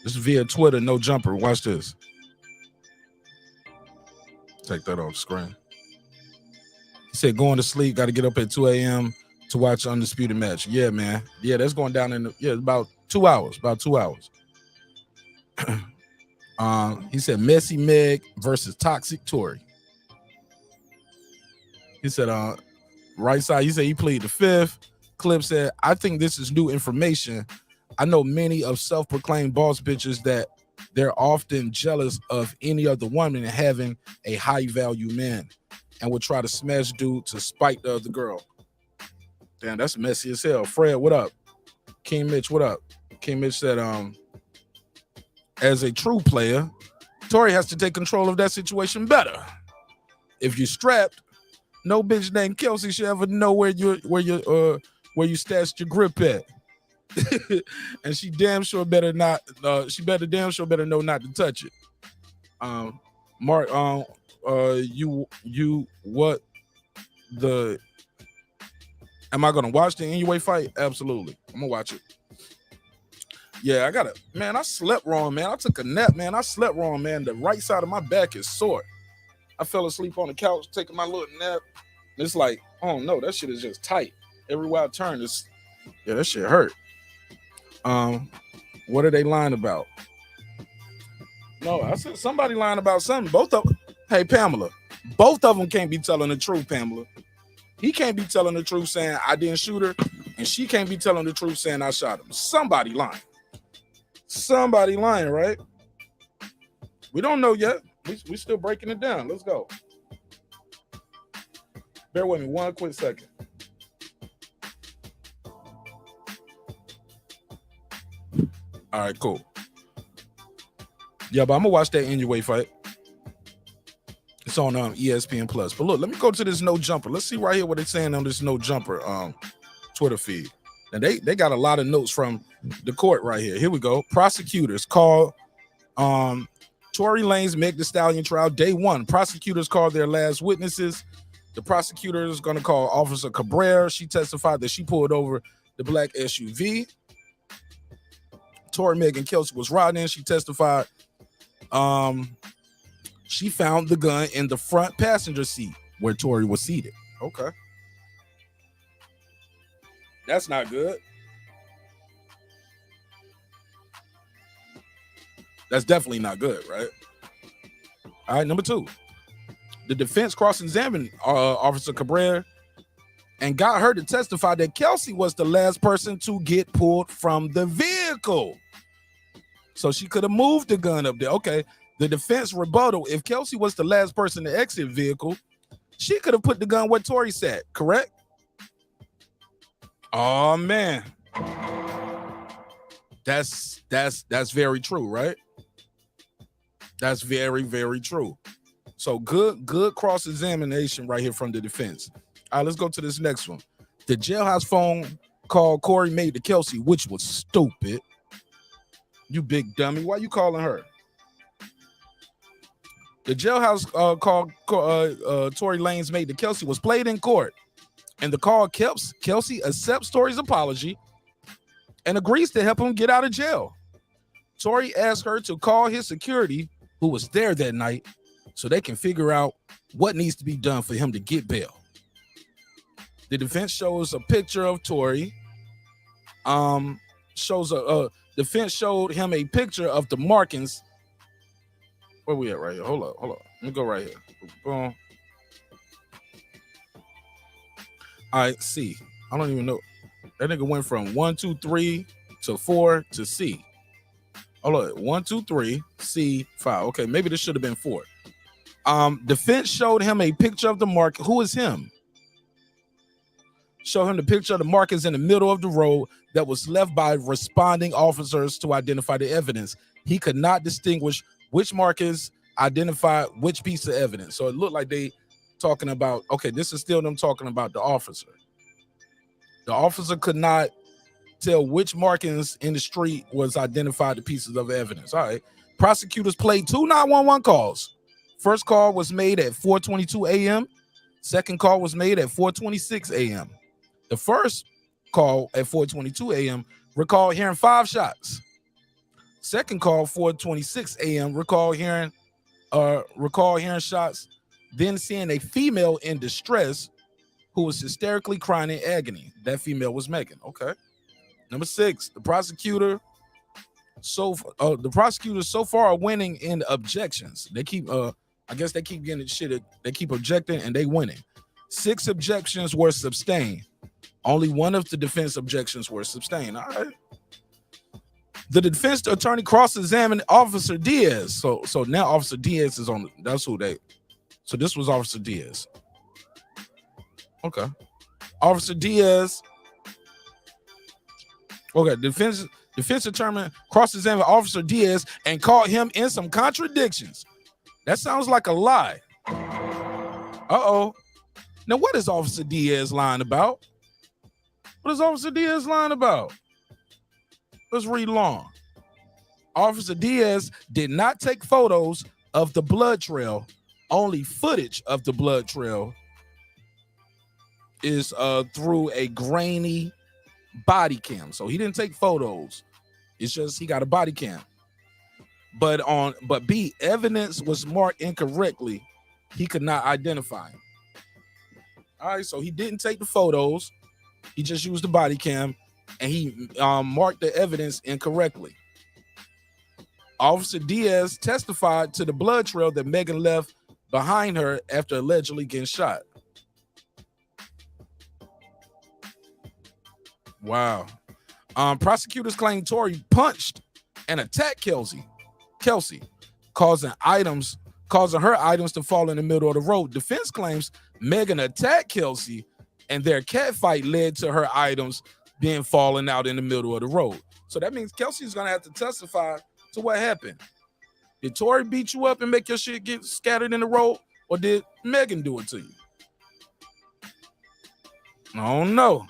This is via Twitter, No Jumper. Watch this. Take that off the screen. He said, going to sleep, got to get up at 2 a.m. to watch Undisputed match. Yeah, man. Yeah, that's going down in about 2 hours. He said, Messy Meg versus Toxic Tory. He said, right side, he said he pleaded the fifth. Clip said, I think this is new information. I know many of self-proclaimed boss bitches that they're often jealous of any other woman having a high-value man and would try to smash dude to spite the other girl. Damn, that's messy as hell. Fred, what up? King Mitch, what up? King Mitch said, as a true player, Tory has to take control of that situation better. If you're strapped, no bitch named Kelsey should ever know where you stashed your grip at. and she damn sure better not. Damn sure better know not to touch it. Mark, you what the? Am I gonna watch the NUA fight? Absolutely, I'm gonna watch it. Yeah, I gotta. Man, I slept wrong, man. I took a nap, man. I slept wrong, man. The right side of my back is sore. I fell asleep on the couch taking my little nap. It's like, oh no, that shit is just tight. Everywhere I turn, that shit hurt. What are they lying about? No, I said somebody lying about something. Both of them. Hey, Pamela, both of them can't be telling the truth, Pamela. He can't be telling the truth saying I didn't shoot her, and she can't be telling the truth saying I shot him. Somebody lying. Somebody lying, right? We don't know yet. We still breaking it down. Let's go. Bear with me one quick second. All right, cool. Yeah, but I'm gonna watch that NUA fight. It's on ESPN Plus. But look, let me go to this no jumper. Let's see right here what they're saying on this no jumper Twitter feed. And they got a lot of notes from the court right here. Here we go. Prosecutors call Tory Lanez Thee Stallion trial day 1. Prosecutors called their last witnesses. The prosecutor is going to call Officer Cabrera. She testified that she pulled over the black SUV. Tory Megan Kelsey was riding in. She testified she found the gun in the front passenger seat where Tory was seated. Okay. That's not good. That's definitely not good, right? All right, number 2. The defense cross-examined Officer Cabrera and got her to testify that Kelsey was the last person to get pulled from the vehicle. So she could have moved the gun up there. Okay. The defense rebuttal, if Kelsey was the last person to exit vehicle, she could have put the gun where Tory sat, correct? Oh man. That's very true, right? That's very, very true. So good cross-examination right here from the defense. All right, let's go to this next one. The jailhouse phone call Corey made to Kelsey, which was stupid. You big dummy. Why you calling her? The jailhouse call Tory Lanez made to Kelsey was played in court. And the call Kelsey accepts Tory's apology and agrees to help him get out of jail. Tory asked her to call his security, who was there that night, so they can figure out what needs to be done for him to get bail. The defense shows a picture of Tory. Defense showed him a picture of the markings. Where we at right here? Hold up. Let me go right here. Boom. All right, C. I don't even know. That nigga went from 1, 2, 3 to 4 to C. Hold on. 1, 2, 3, C, 5. Okay, maybe this should have been 4. Defense showed him a picture of the mark. Who is him? Show him the picture of the markers in the middle of the road that was left by responding officers to identify the evidence. He could not distinguish which markers identified which piece of evidence. So it looked like they talking about, okay, this is still them talking about the officer. The officer could not tell which markings in the street was identified the pieces of evidence. All right. Prosecutors played 2 911 calls. First call was made at 4:22 a.m. Second call was made at 4:26 a.m. The first call at 4:22 a.m. recalled hearing 5 shots. Second call, 4:26 a.m. recall hearing shots, then seeing a female in distress who was hysterically crying in agony. That female was Megan. Okay. Number 6, the prosecutors so far are winning in objections. They keep I guess they keep getting shit. They keep objecting and they winning. 6 objections were sustained. Only one of the defense objections were sustained. All right. The defense attorney cross-examined Officer Diaz. So now Officer Diaz is on. That's who they. So this was Officer Diaz. Okay. Officer Diaz. Okay. Defense attorney cross-examined Officer Diaz and caught him in some contradictions. That sounds like a lie. Uh-oh. Now what is Officer Diaz lying about? What is Officer Diaz lying about? Let's read along. Officer Diaz did not take photos of the blood trail. Only footage of the blood trail is through a grainy body cam. So he didn't take photos. It's just he got a body cam. But B, evidence was marked incorrectly. He could not identify him. All right, so he didn't take the photos. He just used the body cam, and he marked the evidence incorrectly. Officer Diaz testified to the blood trail that Megan left behind her after allegedly getting shot. Wow. Prosecutors claim Tory punched and attacked Kelsey, causing her items to fall in the middle of the road. Defense claims Megan attacked Kelsey and their catfight led to her items being falling out in the middle of the road. So that means Kelsey's gonna have to testify to what happened. Did Tory beat you up and make your shit get scattered in the road, or did Megan do it to you? I don't know.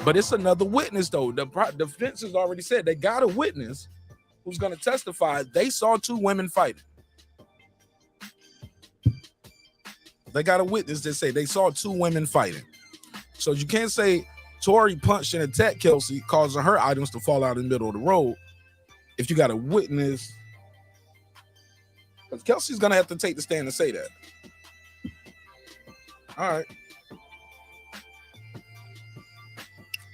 But it's another witness, though. The defense has already said they got a witness who's going to testify they saw two women fighting. They got a witness that say they saw two women fighting. So you can't say Tory punched and attacked Kelsey, causing her items to fall out in the middle of the road if you got a witness. Because Kelsey's going to have to take the stand and say that. All right.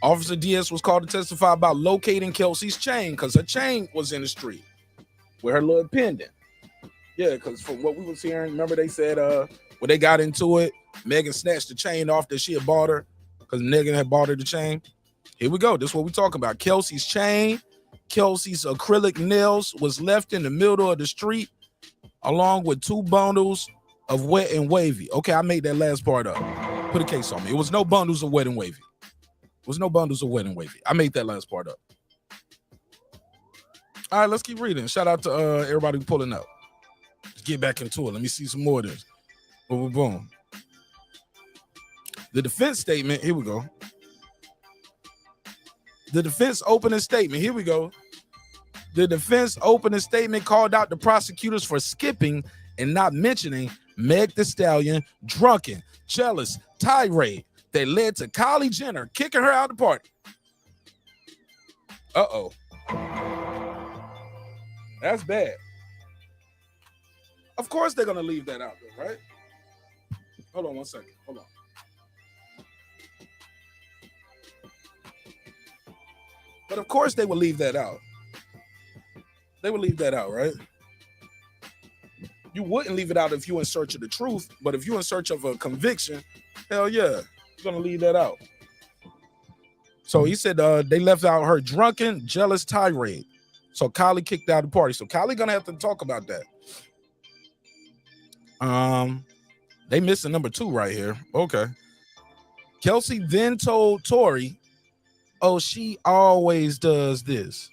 Officer Diaz was called to testify about locating Kelsey's chain because her chain was in the street with her little pendant. Yeah, because from what we was hearing, remember they said when they got into it, Megan snatched the chain off that she had bought her because Megan had bought her the chain. Here we go. This is what we're talking about. Kelsey's chain, Kelsey's acrylic nails was left in the middle of the street along with two bundles of wet and wavy. Okay, I made that last part up. Put a case on me. It was no bundles of wet and wavy. Was no bundles of wet and wavy. I made that last part up. All right, let's keep reading. Shout out to everybody pulling up. Let's get back into it. Let me see some more of this. Boom, boom, boom. The defense statement. Here we go. The defense opening statement. Here we go. The defense opening statement called out the prosecutors for skipping and not mentioning Meg Thee Stallion drunken, jealous tirade that led to Kylie Jenner kicking her out of the party. Uh-oh. That's bad. Of course they're going to leave that out, though, right? Hold on one second. Hold on. But of course they will leave that out. They would leave that out, right? You wouldn't leave it out if you're in search of the truth, but if you're in search of a conviction, hell yeah. Gonna leave that out. So he said they left out her drunken, jealous tirade. So Kylie kicked out the party. So Kylie gonna have to talk about that. They missing number 2 right here. Okay. Kelsey then told Tory, "Oh, she always does this."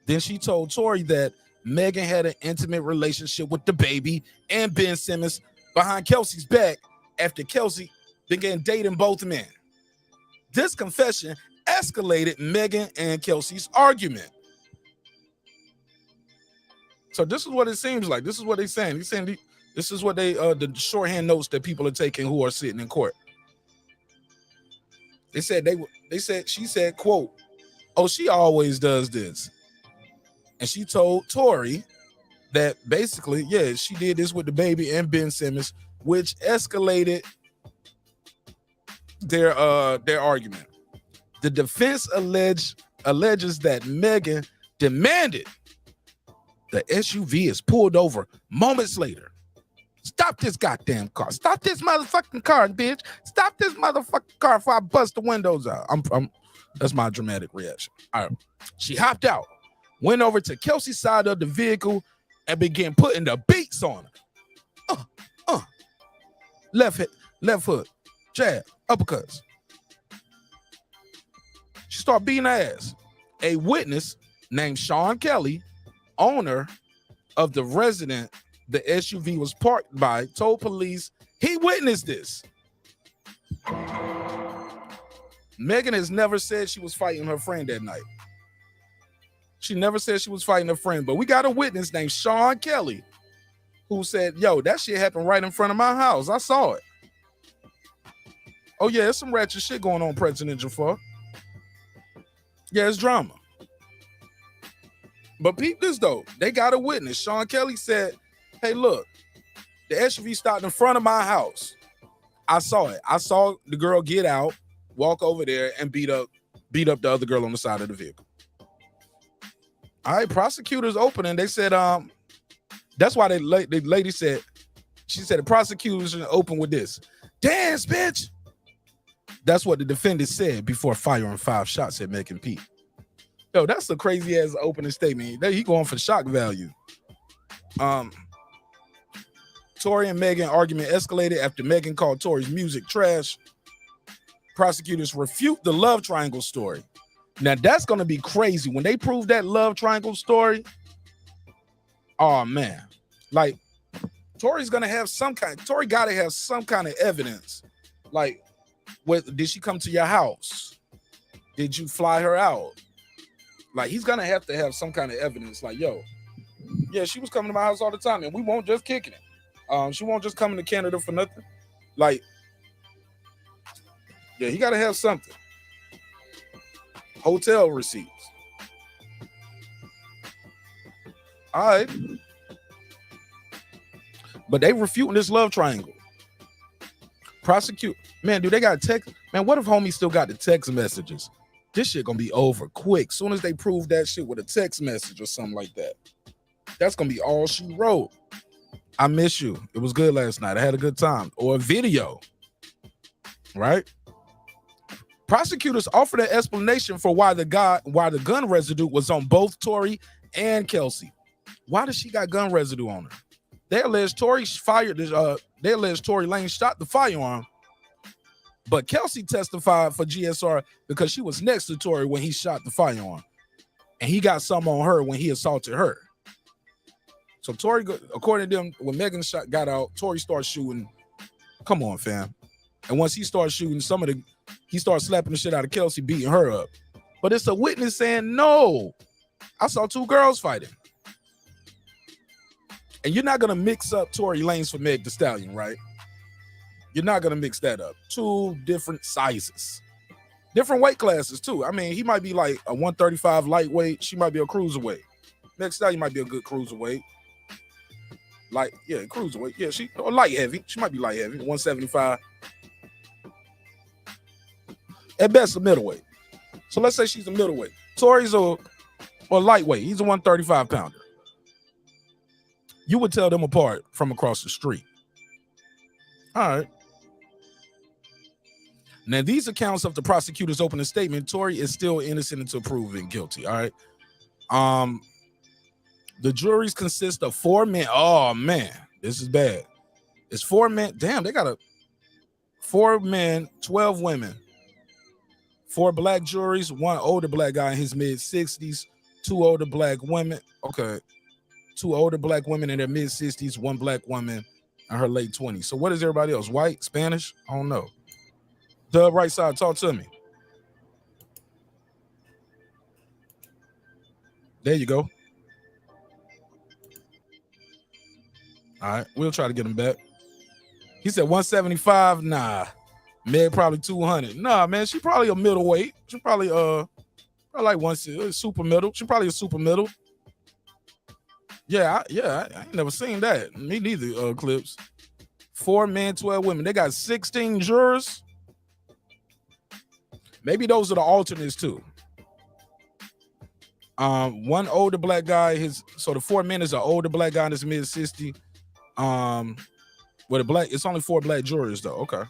Then she told Tory that Megan had an intimate relationship with the baby and Ben Simmons behind Kelsey's back after Kelsey began dating both men. This confession escalated Megan and Kelsey's argument. So this is what it seems like. This is what they're saying. He's saying this is what they the shorthand notes that people are taking who are sitting in court. They said she said, quote, "Oh, she always does this." And she told Tory that basically, yeah, she did this with the baby and Ben Simmons, which escalated their argument. The defense alleges that Megan demanded the SUV is pulled over moments later. "Stop this goddamn car. Stop this motherfucking car, bitch. Stop this motherfucking car before I bust the windows out." That's my dramatic reaction. All right. She hopped out, went over to Kelsey's side of the vehicle, and began putting the beats on her. Left hook, jab, uppercuts. She started beating her ass. A witness named Sean Kelly, owner of the resident the SUV was parked by, told police he witnessed this. Megan has never said she was fighting her friend that night. She never said she was fighting a friend, but we got a witness named Sean Kelly who said, yo, that shit happened right in front of my house. I saw it. Oh, yeah, there's some ratchet shit going on, President Jafar. Yeah, it's drama. But peep this, though. They got a witness. Sean Kelly said, hey, look, the SUV stopped in front of my house. I saw it. I saw the girl get out, walk over there, and beat up the other girl on the side of the vehicle. All right, prosecutors opening. They said, that's why the lady said, she said the prosecution open with this. Dance, bitch. That's what the defendant said before firing 5 shots at Meg and Pete. Yo, that's the crazy ass opening statement. He going for shock value. Tory and Megan argument escalated after Megan called Tory's music trash. Prosecutors refute the love triangle story. Now that's gonna be crazy when they prove that love triangle story. Oh man, like Tory's gonna have some kind. Tory gotta have some kind of evidence. Like, did she come to your house? Did you fly her out? Like, he's gonna have to have some kind of evidence. Like, yo, yeah, she was coming to my house all the time, and we won't just kicking it. She won't just come to Canada for nothing. Like, yeah, he gotta have something. Hotel receipts. All right. But they refuting this love triangle. Prosecute. Man, dude, they got text. Man, what if homie still got the text messages? This shit gonna be over quick. Soon as they prove that shit with a text message or something like that. That's gonna be all she wrote. I miss you. It was good last night. I had a good time. Or a video. Right? Prosecutors offered an explanation for why the gun residue was on both Tory and Kelsey. Why does she got gun residue on her? They allege Tory fired. They allege Tory Lanez shot the firearm, but Kelsey testified for GSR because she was next to Tory when he shot the firearm, and he got some on her when he assaulted her. So Tory, according to them, when Megan got out, Tory started shooting. Come on, fam. And once he started shooting, he started slapping the shit out of Kelsey, beating her up. But it's a witness saying, no, I saw 2 girls fighting. And you're not going to mix up Tory Lanez for Meg Thee Stallion, right? You're not going to mix that up. 2 different sizes. Different weight classes, too. I mean, he might be like a 135 lightweight. She might be a cruiserweight. Meg Thee Stallion might be a good cruiserweight. Cruiserweight. Yeah, or light heavy. She might be light heavy, 175. At best, a middleweight. So let's say she's a middleweight. Tory's a lightweight. He's a 135 pounder. You would tell them apart from across the street. All right. Now, these accounts of the prosecutor's opening statement, Tory is still innocent until proven guilty. All right. The juries consist of 4 men. Oh man, this is bad. It's 4 men. Damn, they got 4 men, 12 women. 4 black juries, 1 older black guy in his mid-60s, 2 older black women. Okay. 2 older black women in their mid-60s, 1 black woman in her late 20s. So what is everybody else? White, Spanish? I don't know. Dub Rightside, talk to me. There you go. All right, we'll try to get him back. He said 175. Nah. Meg probably 200. Nah, man, she probably a middleweight. She probably like super middle. She probably a super middle. Yeah, I ain't never seen that. Me neither, Clips. 4 men, 12 women. They got 16 jurors. Maybe those are the alternates too. 1 older black guy. So the 4 men is an older black guy in his mid-60s. It's only 4 black jurors though. Okay.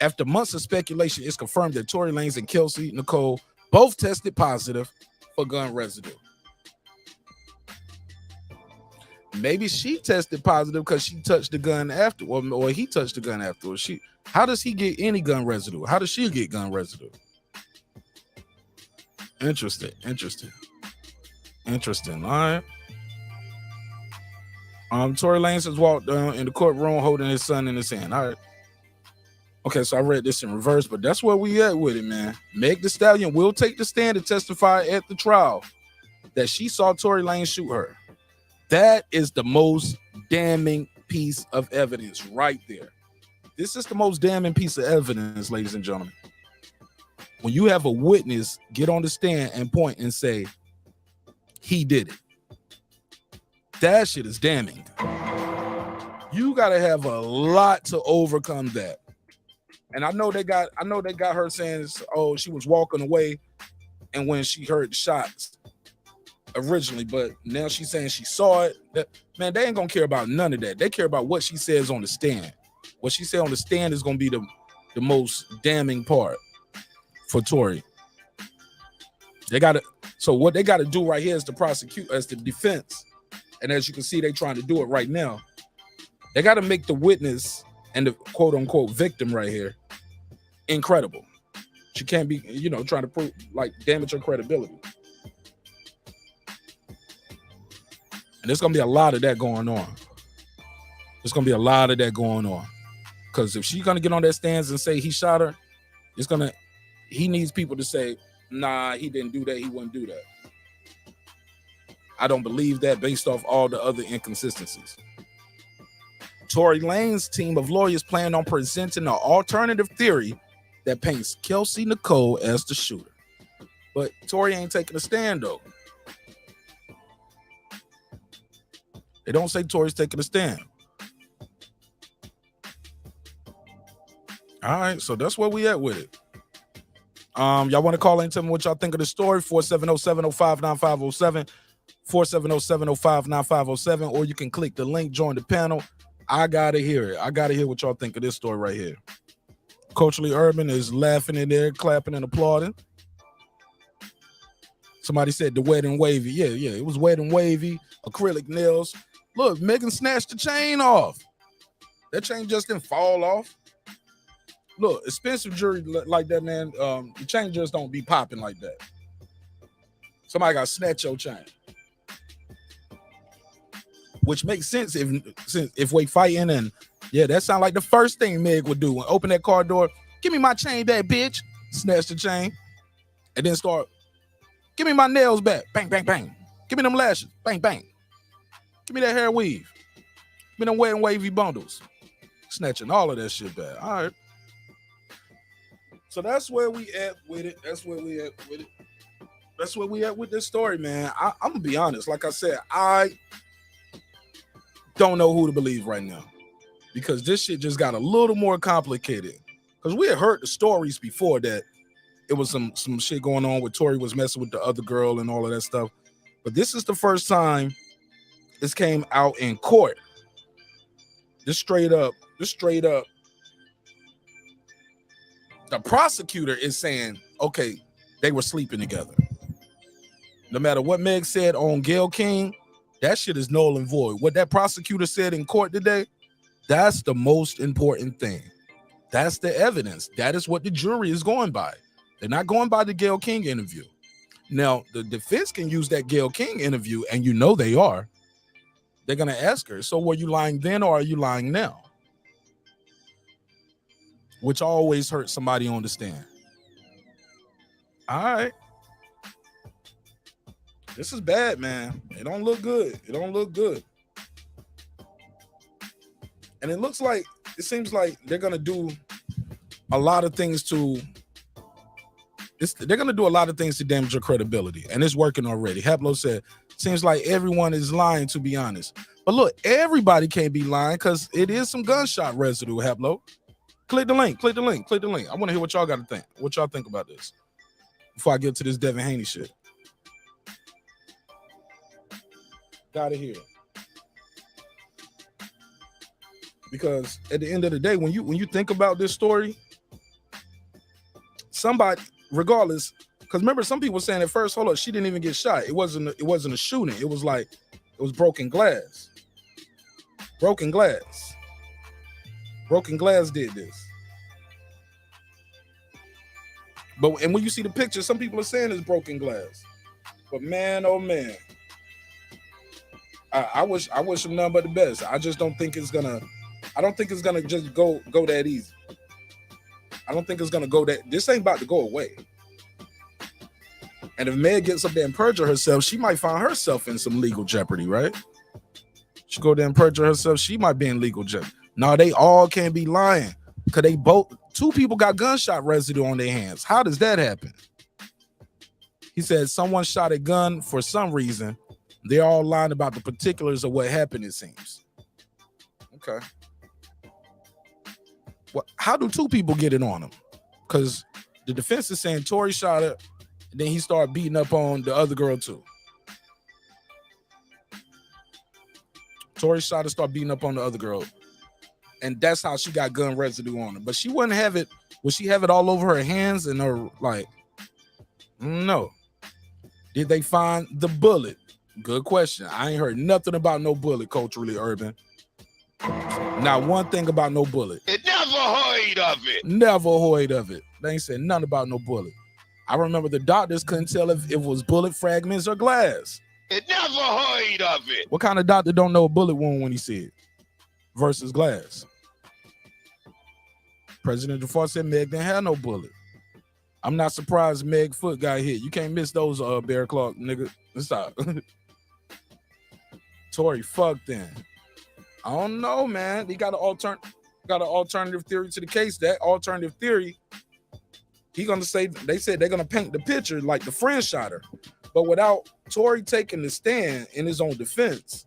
After months of speculation, it's confirmed that Tory Lanez and Kelsey Nicole both tested positive for gun residue. Maybe she tested positive because she touched the gun after, or he touched the gun afterwards. How does he get any gun residue? How does she get gun residue? Interesting. All right. Tory Lanez has walked down in the courtroom holding his son in his hand. All right. Okay, so I read this in reverse, but that's where we at with it, man. Meg Thee Stallion will take the stand to testify at the trial. that she saw Tory Lanez shoot her. That is the most damning piece of evidence right there. This is the most damning piece of evidence, ladies and gentlemen. When you have a witness get on the stand and point and say, he did it. That shit is damning. You gotta have a lot to overcome that. And I know they got her saying, oh, she was walking away and when she heard the shots originally, but now she's saying she saw it. Man, they ain't gonna care about none of that. They care about what she says on the stand. What she said on the stand is gonna be the most damning part for Tory. So what they gotta do right here is to prosecute as the defense. And as you can see, they trying to do it right now. They got to make the witness and the quote unquote victim right here incredible. She can't be, trying to prove damage her credibility. And there's going to be a lot of that going on. There's going to be a lot of that going on. Because if she's going to get on that stands and say he shot her, he needs people to say, nah, he didn't do that. He wouldn't do that. I don't believe that based off all the other inconsistencies. Tory Lanez's team of lawyers plan on presenting an alternative theory that paints Kelsey Nicole as the shooter. But Tory ain't taking a stand, though. They don't say Tory's taking a stand. All right, so that's where we at with it. Y'all want to call in and tell me what y'all think of the story? 470-705-9507. 470-705-9507, or you can click the link, join the panel. I gotta hear it. I gotta hear what y'all think of this story right here. Culturally Urban is laughing in there, clapping and applauding. Somebody said the wet and wavy. Yeah, it was wet and wavy, acrylic nails. Look, Megan snatched the chain off. That chain just didn't fall off. Look, expensive jewelry like that, man. The chain just don't be popping like that. Somebody got to snatch your chain. Which makes sense if we fighting, and that sounds like the first thing Meg would do when open that car door. Give me my chain back, bitch. Snatch the chain, and then start. Give me my nails back. Bang, bang, bang. Give me them lashes. Bang, bang. Give me that hair weave. Give me them wet and wavy bundles. Snatching all of that shit back. All right. So that's where we at with it. That's where we at with this story, man. I'm gonna be honest. Like I said, I don't know who to believe right now because this shit just got a little more complicated. Because we had heard the stories before that it was some shit going on where Tory was messing with the other girl and all of that stuff. But this is the first time this came out in court. This straight up. The prosecutor is saying, okay, they were sleeping together. No matter what Meg said on Gayle King, that shit is null and void. What that prosecutor said in court today, that's the most important thing. That's the evidence. That is what the jury is going by. They're not going by the Gayle King interview. Now, the defense can use that Gayle King interview, and they are. They're going to ask her, so were you lying then or are you lying now? Which always hurts somebody on the stand. All right. This is bad, man. It don't look good. And it seems like they're going to do a lot of things to damage your credibility. And it's working already. Haplo said, seems like everyone is lying, to be honest. But look, everybody can't be lying because it is some gunshot residue, Haplo. Click the link. I want to hear what y'all got to think. What y'all think about this before I get to this Devin Haney shit. Gotta hear it. Because at the end of the day, when you think about this story, somebody, regardless, because remember some people saying at first, hold up, she didn't even get shot. It wasn't a shooting. It was broken glass. Broken glass did this. And when you see the picture, some people are saying it's broken glass. But man, oh man. I wish him nothing but the best. I just don't think it's gonna just go that easy. I don't think it's gonna go that. This ain't about to go away. And if Meg gets up there and perjure herself, she might find herself in some legal jeopardy, right? She go there and perjure herself, she might be in legal jeopardy. No, they all can't be lying because they both, two people got gunshot residue on their hands. How does that happen? He said someone shot a gun for some reason. They're all lying about the particulars of what happened, it seems. Okay. Well, how do two people get it on them? Because the defense is saying Tory shot her, and then he started beating up on the other girl too. Tory shot her, started beating up on the other girl. And that's how she got gun residue on her. But she wouldn't have it. Would she have it all over her hands and her, like, no. Did they find the bullet? Good question. I ain't heard nothing about no bullet, culturally urban. Not one thing about no bullet. It never heard of it. Never heard of it. They ain't said nothing about no bullet. I remember the doctors couldn't tell if it was bullet fragments or glass. It never heard of it. What kind of doctor don't know a bullet wound when he see it versus glass? President Jafar said Meg didn't have no bullet. I'm not surprised Meg foot got hit. You can't miss those Bear Clark, nigga. Stop. Tory fucked then. I don't know, man. He got an alternative theory to the case. That alternative theory, he gonna say, they said they're gonna paint the picture like the friend shot her. But without Tory taking the stand in his own defense,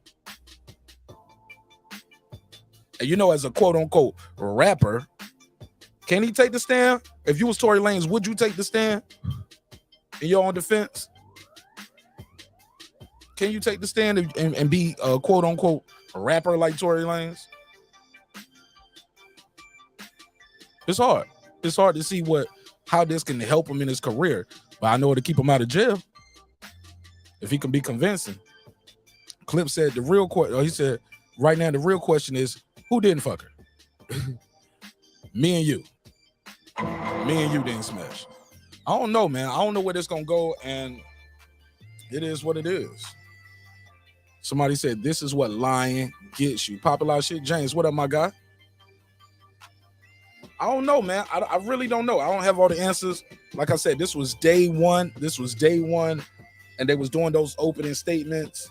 and you know, as a quote unquote rapper, can he take the stand? If you was Tory Lanez, would you take the stand in your own defense? Can you take the stand and be a quote unquote rapper like Tory Lanez? It's hard. It's hard to see how this can help him in his career. But I know it'll keep him out of jail if he can be convincing. Clip said the real question. He said right now the real question is who didn't fuck her? Me and you. Me and you didn't smash. I don't know, man. I don't know where this gonna go, and it is what it is. Somebody said this is what lying gets you. Popular shit. James, what up, my guy? I don't know, man. I really don't know. I don't have all the answers. Like I said, this was day one. And they was doing those opening statements,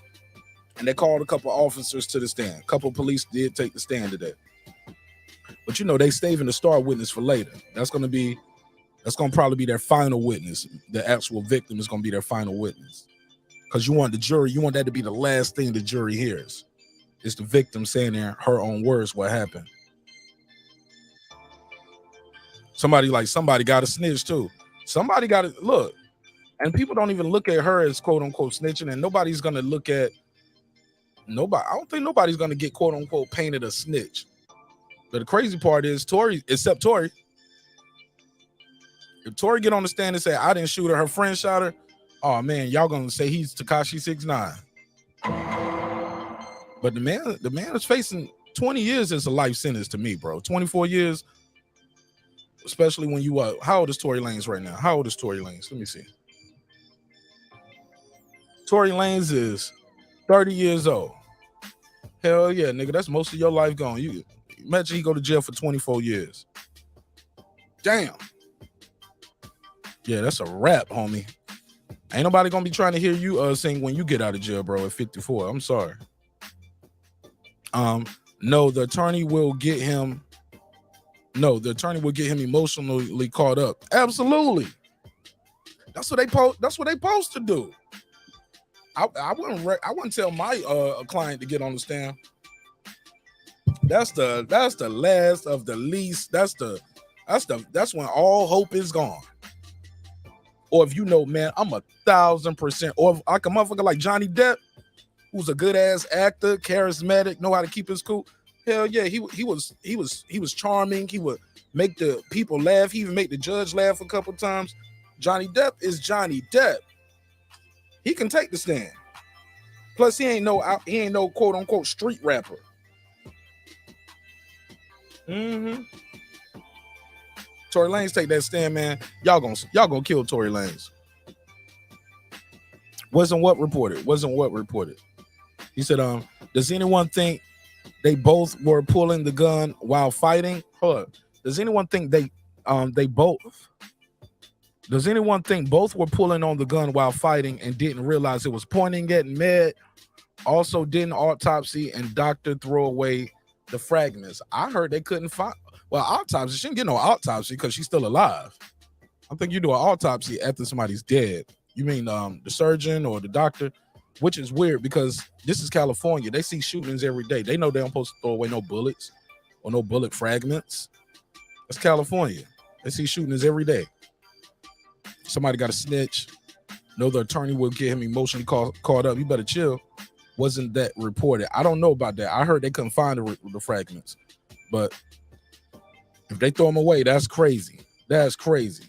and they called a couple officers to the stand. A couple police did take the stand today. But you know, they saving the star witness for later. That's gonna probably be their final witness. The actual victim is gonna be their final witness. Because you want the jury, you want that to be the last thing the jury hears. It's the victim saying in her own words what happened. Somebody got to snitch too. Somebody got to look. And people don't even look at her as quote unquote snitching, and nobody's gonna look at nobody. I don't think nobody's gonna get quote unquote painted a snitch. But the crazy part is Tory, except Tory. If Tory get on the stand and say, I didn't shoot her friend shot her, oh man, y'all gonna say he's Tekashi 6ix9ine. But the man is facing 20 years as a life sentence to me, bro. 24 years, especially when you how old is Tory Lanez right now? How old is Tory Lanez? Let me see. Tory Lanez is 30 years old. Hell yeah, nigga, that's most of your life gone. You imagine he go to jail for 24 years. Damn. Yeah, that's a wrap, homie. Ain't nobody gonna be trying to hear you sing when you get out of jail, bro, at 54. I'm sorry. No, the attorney will get him emotionally caught up. Absolutely. That's what they supposed to do. I wouldn't tell my client to get on the stand. That's the last of the least. That's when all hope is gone. Or if you know, man, I'm 1,000%. Or if like a motherfucker like Johnny Depp, who's a good ass actor, charismatic, know how to keep his cool. Hell yeah, he was charming. He would make the people laugh. He even make the judge laugh a couple times. Johnny Depp is Johnny Depp. He can take the stand. Plus, he ain't no quote unquote street rapper. Tory Lanez take that stand, man. Y'all gonna kill Tory Lanez. Wasn't what reported. He said, does anyone think they both were pulling the gun while fighting? Hold up. Does anyone think they both Does anyone think both were pulling on the gun while fighting and didn't realize it was pointing at Med? Also, didn't autopsy and doctor throw away the fragments? I heard they couldn't find. Well, autopsy, she didn't get no autopsy because she's still alive. I think you do an autopsy after somebody's dead. You mean the surgeon or the doctor? Which is weird because this is California. They see shootings every day. They know they don't supposed to throw away no bullets or no bullet fragments. It's California. They see shootings every day. Somebody got a snitch. Know the attorney will get him emotionally caught up. You better chill. Wasn't that reported? I don't know about that. I heard they couldn't find the fragments. But if they throw them away, that's crazy. That's crazy.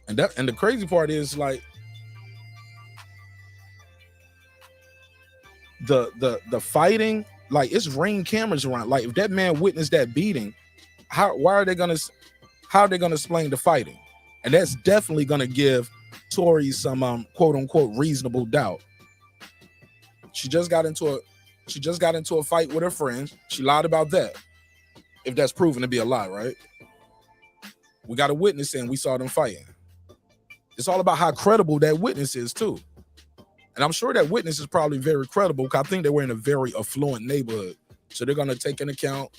And the crazy part is like the fighting, like it's ring cameras around. Like if that man witnessed that beating, how are they gonna explain the fighting? And that's definitely gonna give Tory some quote unquote reasonable doubt. She just got into a fight with her friend. She lied about that. If that's proven to be a lie, right? We got a witness and we saw them fighting. It's all about how credible that witness is too. And I'm sure that witness is probably very credible because I think they were in a very affluent neighborhood. So they're gonna take into account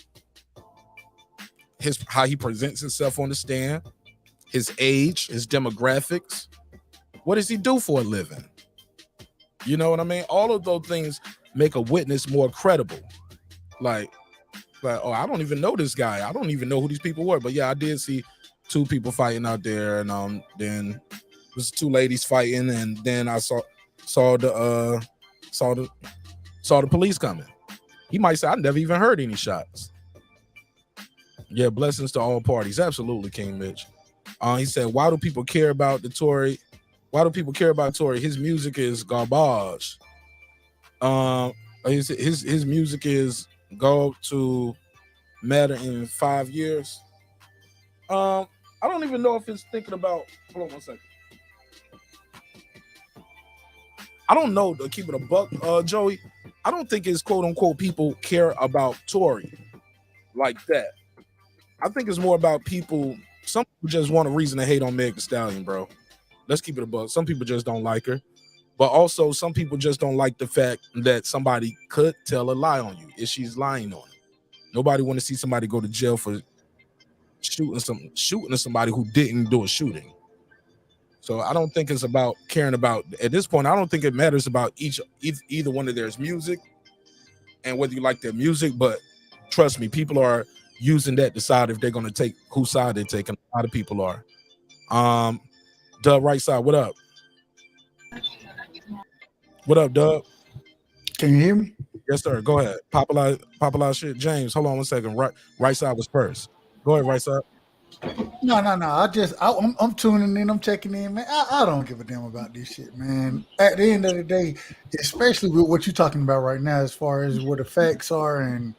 how he presents himself on the stand, his age, his demographics. What does he do for a living? You know what I mean? All of those things make a witness more credible. Like, oh, I don't even know this guy. I don't even know who these people were. But yeah, I did see two people fighting out there, and then it was two ladies fighting, and then I saw the police coming. He might say, I never even heard any shots. Yeah, blessings to all parties. Absolutely, King Mitch. He said, why do people care about Tory? Why do people care about Tory? His music is garbage. His music is go to matter in 5 years. I don't even know if it's thinking about. Hold on one second. I don't know, to keep it a buck, Joey. I don't think it's quote unquote people care about Tory like that. I think it's more about people. Some people just want a reason to hate on Meg Thee Stallion, bro. Let's keep it a buck. Some people just don't like her, but also some people just don't like the fact that somebody could tell a lie on you if she's lying on it. Nobody want to see somebody go to jail for shooting somebody who didn't do a shooting. So I don't think it's about caring about, at this point, I don't think it matters about either one of theirs music and whether you like their music, but trust me, people are using that to decide if they're going to take whose side they're taking. A lot of people are. Dub Rightside, what up? What up, Dub? Can you hear me? Yes, sir. Go ahead. Popular shit. James, hold on one second. Rightside was first. Go ahead, Rightside. No. I'm tuning in. I'm checking in, man. I don't give a damn about this shit, man. At the end of the day, especially with what you're talking about right now, as far as what the facts are, and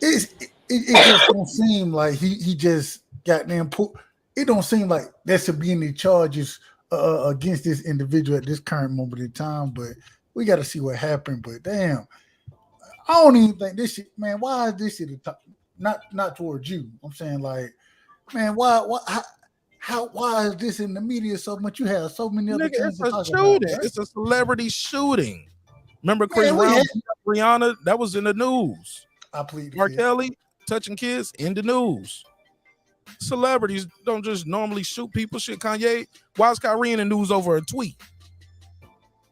it just don't seem like he just goddamn put. It don't seem like there should be any charges against this individual at this current moment in time. But we got to see what happened. But damn, I don't even think this shit, man. Why is this shit not towards you? I'm saying, like, man, why is this in the media so much? You have so many other things to talk about. Right? It's a celebrity shooting. Remember Chris Brown, Rihanna? That was in the news. I plead. R. Kelly touching kids in the news. Celebrities don't just normally shoot people. Shit, Kanye. Why is Kyrie in the news over a tweet?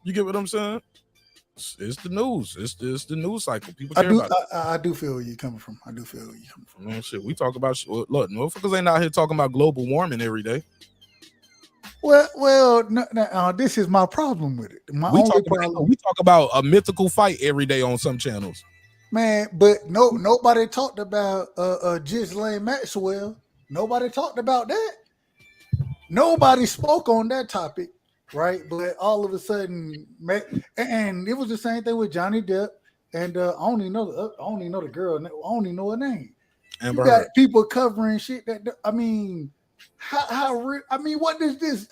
You get what I'm saying? It's the news. It's the news cycle. People care about it. I do feel where you're coming from. Man, shit, we talk about shit. Look, motherfuckers ain't out here talking about global warming every day. Well, no, this is my problem with it. We talk about a mythical fight every day on some channels. Man, but nobody talked about Ghislaine Maxwell. Nobody talked about that. Nobody spoke on that topic, right? But all of a sudden, and it was the same thing with Johnny Depp. And I only know the girl. I only know her name. You got people covering shit that, I mean, what is this?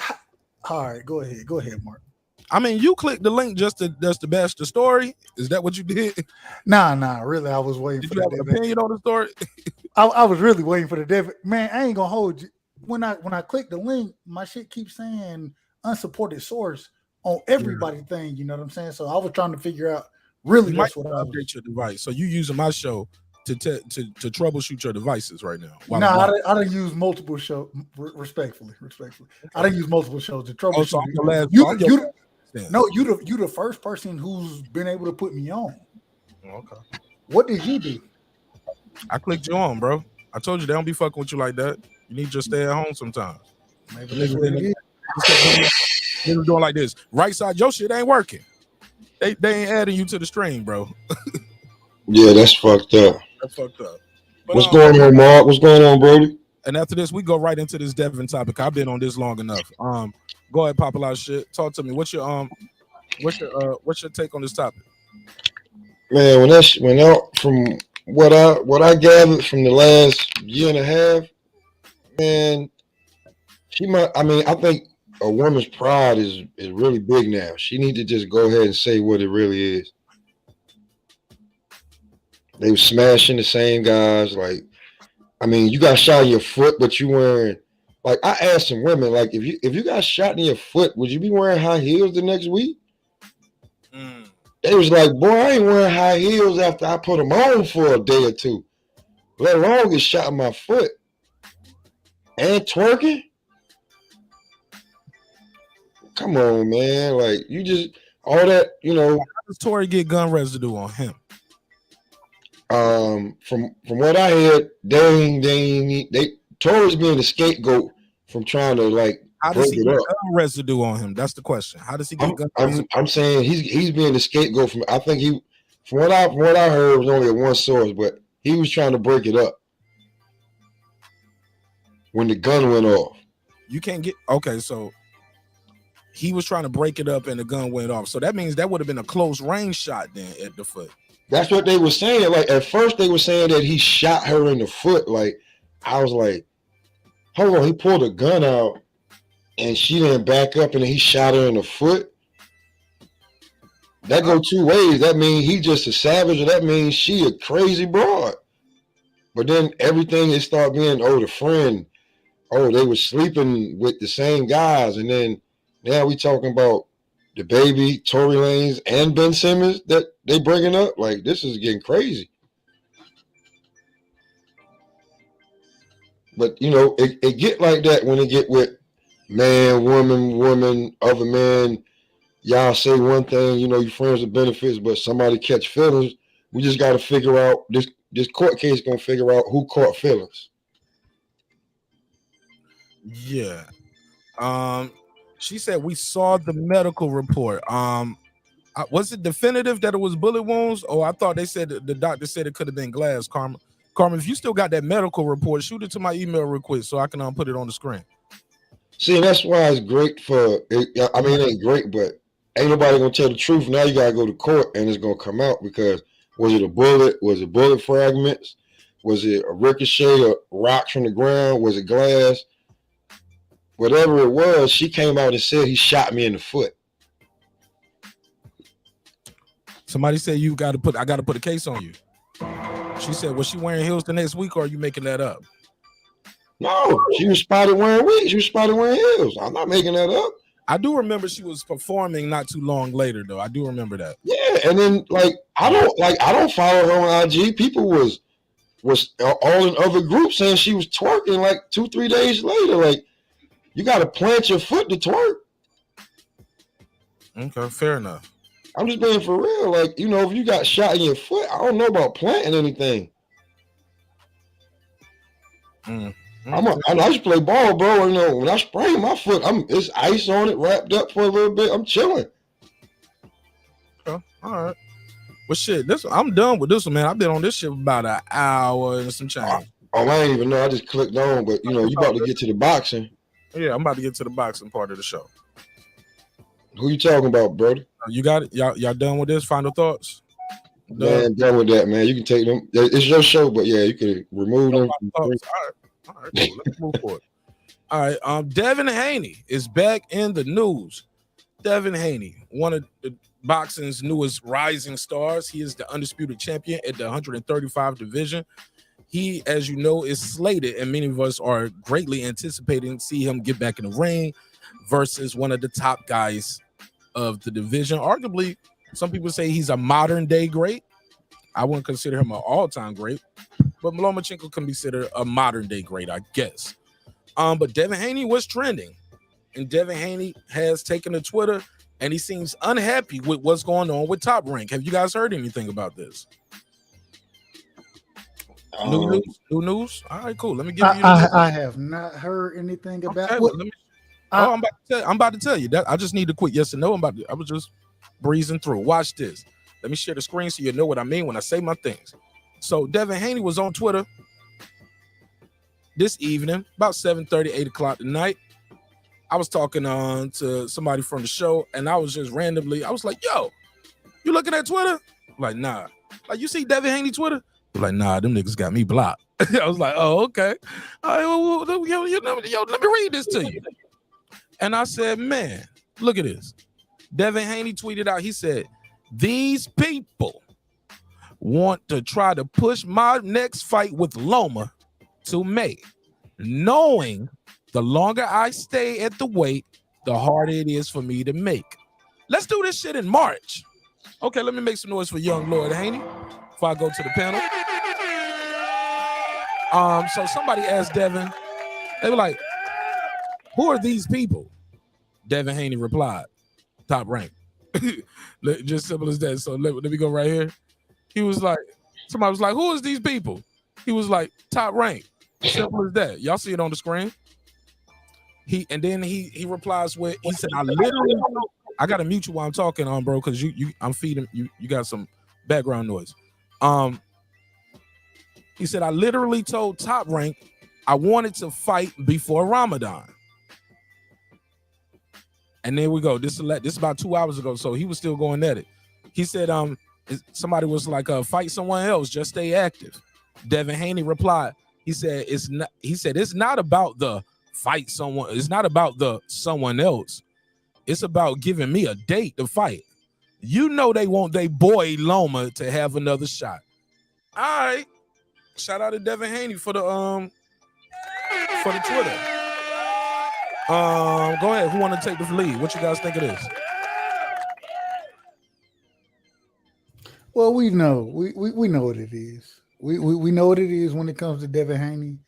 All right, go ahead, Mark. I mean, you clicked the link just to bash the story. Is that what you did? Nah. Really, I was waiting. Did you have an opinion on the story? I was really waiting for the Devin. Man, I ain't gonna hold you. when I click the link, my shit keeps saying unsupported source on everybody thing. You know what I'm saying? So I was trying to figure out. Really, that's what I was. Update your device. So you using my show to troubleshoot your devices right now? No, I didn't use multiple shows. Respectfully, I didn't use multiple shows to troubleshoot. So you the first person who's been able to put me on. Okay. What did you do? I clicked you on, bro. I told you they don't be fucking with you like that. You need to just stay at home sometimes. Maybe that's what it is. They were doing like this. Right side, your shit ain't working. They ain't adding you to the stream, bro. Yeah, that's fucked up. That's fucked up. But, what's going on, Mark? What's going on, Brody? And after this, we go right into this Devin topic. I've been on this long enough. Go ahead, pop a lot of shit. Talk to me. What's your take on this topic? Man, from what I gathered from the last year and a half, man, I think a woman's pride is really big now. She need to just go ahead and say what it really is. They were smashing the same guys. Like, I mean, you got shot in your foot, but you wearing, like, I asked some women, like, if you got shot in your foot, would you be wearing high heels the next week? They was like, boy, I ain't wearing high heels after I put them on for a day or two. Let alone get shot in my foot. And twerking? Come on, man. Like, you just, all that, you know. How does Tory get gun residue on him? From what I heard, Tory's being the scapegoat from trying to, like, how does he get gun residue on him? That's the question. How does he get gun residue? I'm saying he's being the scapegoat from, I think from what I heard, was only at one source, but he was trying to break it up when the gun went off. You can't get, okay, so he was trying to break it up and the gun went off. So that means that would have been a close range shot then at the foot. That's what they were saying. Like, at first they were saying that he shot her in the foot. Like, I was like, hold on, he pulled a gun out and she didn't back up and then he shot her in the foot. That go two ways. That means he just a savage, or that means she a crazy broad. But then everything it started being, the friend, they were sleeping with the same guys. And then now we talking about the baby, Tory Lanez, and Ben Simmons that they bringing up. Like, this is getting crazy. But, you know, it get like that when it get with man, woman, other man. Y'all say one thing, you know, your friends with benefits, but somebody catch feelings. We just got to figure out, this court case going to figure out who caught feelings. Yeah. She said we saw the medical report. Was it definitive that it was bullet wounds? Oh, I thought they said the doctor said it could have been glass. Carmen, if you still got that medical report, shoot it to my email real quick so I can put it on the screen. See, that's why it's great for. I mean, it ain't great, but ain't nobody gonna tell the truth. Now you gotta go to court, and it's gonna come out because was it a bullet? Was it bullet fragments? Was it a ricochet or rocks from the ground? Was it glass? Whatever it was, she came out and said he shot me in the foot. Somebody said I got to put a case on you. She said, was she wearing heels the next week, or are you making that up? No, she was spotted wearing wigs. She was spotted wearing heels. I'm not making that up. I do remember she was performing not too long later, though. I do remember that. Yeah, and then I don't follow her on IG. People was all in other groups saying she was twerking like 2-3 days later. Like, you got to plant your foot to twerk. Okay, fair enough. I'm just being for real. Like, you know, if you got shot in your foot, I don't know about planting anything. I just play ball, bro. You know, when I sprain my foot, it's ice on it, wrapped up for a little bit. I'm chilling. Okay, all right. Well, shit, I'm done with this one, man. I've been on this shit about an hour and some change. I ain't even know. I just clicked on, but you know, you about to get to the boxing. Yeah, I'm about to get to the boxing part of the show. Who you talking about, brother? You got it? Y'all done with this? Final thoughts? Man, done with that, man. You can take them. It's your show, but yeah, you can remove them. All right, cool. Let's move forward. All right, Devin Haney is back in the news. Devin Haney, one of the boxing's newest rising stars. He is the undisputed champion at the 135 division. He, as you know, is slated, and many of us are greatly anticipating to see him get back in the ring versus one of the top guys of the division. Arguably, some people say he's a modern day great. I wouldn't consider him an all-time great, but Lomachenko can be considered a modern day great, I guess. But Devin Haney was trending, and Devin Haney has taken to Twitter, and he seems unhappy with what's going on with Top Rank. Have you guys heard anything about this? New news. All right, cool. Let me give you. I have not heard anything about. Okay, well, I'm about to tell you that. I just need a quick yes or no. I was just breezing through. Watch this. Let me share the screen so you know what I mean when I say my things. So Devin Haney was on Twitter this evening, about 7:30, 8 o'clock tonight. I was talking to somebody from the show, and I was just randomly, I was like, yo, you looking at Twitter? I'm like, nah. Like, you see Devin Haney Twitter? I'm like, nah, them niggas got me blocked. I was like, oh, okay. All right, well, let me read this to you. And I said, man, look at this. Devin Haney tweeted out, he said, these people want to try to push my next fight with Loma to May, knowing the longer I stay at the weight, the harder it is for me to make. Let's do this shit in March. Okay, let me make some noise for young Lord Haney before I go to the panel. So somebody asked Devin, they were like, who are these people? Devin Haney replied, Top Rank. Just simple as that. So let me go right here. He was like, somebody was like, who is these people? He was like, Top Rank. Simple as that. Y'all see it on the screen. He replies with, he said, I gotta mute you while I'm talking on, bro, because I'm feeding you got some background noise. He said, I literally told Top Rank I wanted to fight before Ramadan. And there we go. This is about 2 hours ago, so he was still going at it. He said, somebody was like, fight someone else, just stay active. Devin Haney replied, he said, it's not about the fight someone, it's not about the someone else. It's about giving me a date to fight. You know they want their boy Loma to have another shot. All right. Shout out to Devin Haney for the Twitter. Go ahead. Who want to take the lead? What you guys think of this? Well, we know what it is. We know what it is when it comes to Devin Haney.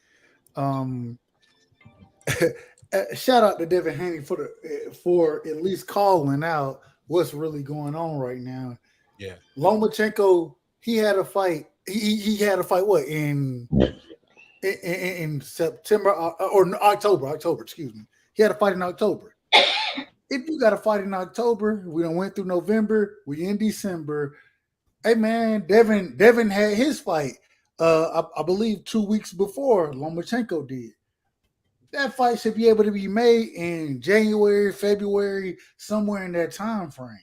Shout out to Devin Haney for at least calling out what's really going on right now. Yeah, Lomachenko, he had a fight. He had a fight what in September or October? Excuse me. He had a fight in October. If you got a fight in October, we done went through November. We in December. Hey man, Devin had his fight. I believe 2 weeks before Lomachenko did. That fight should be able to be made in January, February, somewhere in that time frame.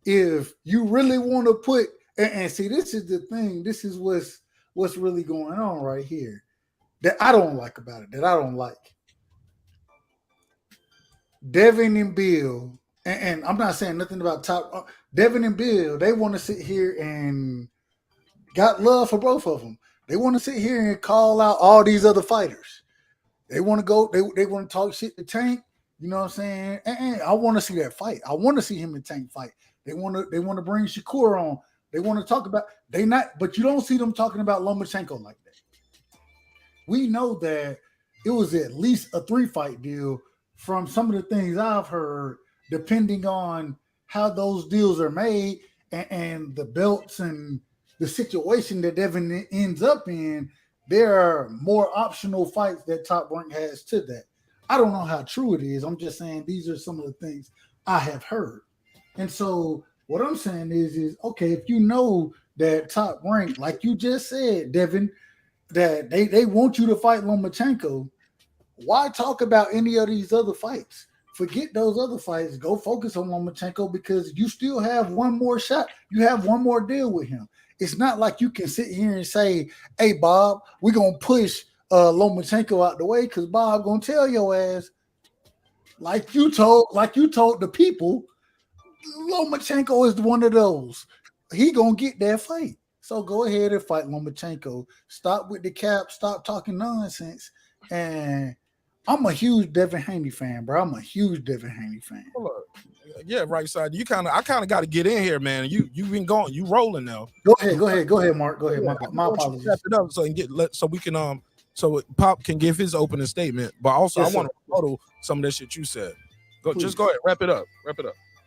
If you really want to put and see, this is the thing. This is what's really going on right here that I don't like about it. That I don't like. Devin and Bill, and I'm not saying nothing about Top. Devin and Bill, they want to sit here and got love for both of them. They want to sit here and call out all these other fighters. They want to go. They want to talk shit to Tank. You know what I'm saying? And I want to see that fight. I want to see him and Tank fight. They want to bring Shakur on. They want to talk about but you don't see them talking about Lomachenko like that. We know that it was at least a 3-fight deal from some of the things I've heard, depending on how those deals are made and the belts and the situation that Devin ends up in. There are more optional fights that Top Rank has to that. I don't know how true it is. I'm just saying these are some of the things I have heard. And so what I'm saying is okay, if you know that Top Rank, like you just said, Devin, that they want you to fight Lomachenko, why talk about any of these other fights? Forget those other fights. Go focus on Lomachenko because you still have one more shot. You have one more deal with him. It's not like you can sit here and say, hey, Bob, we're going to push Lomachenko out the way because Bob going to tell your ass, like you told the people, Lomachenko is one of those. He going to get that fight. So go ahead and fight Lomachenko. Stop with the cap. Stop talking nonsense. And I'm a huge Devin Haney fan, bro. I'm a huge Devin Haney fan. Yeah, right side. I kind of got to get in here, man. You've been going. You rolling now. Go ahead, Mark. Go ahead. My apologies. Wrap it up so we can so Pop can give his opening statement. But also, Yes, I want to photo some of that shit you said. Just go ahead. Wrap it up.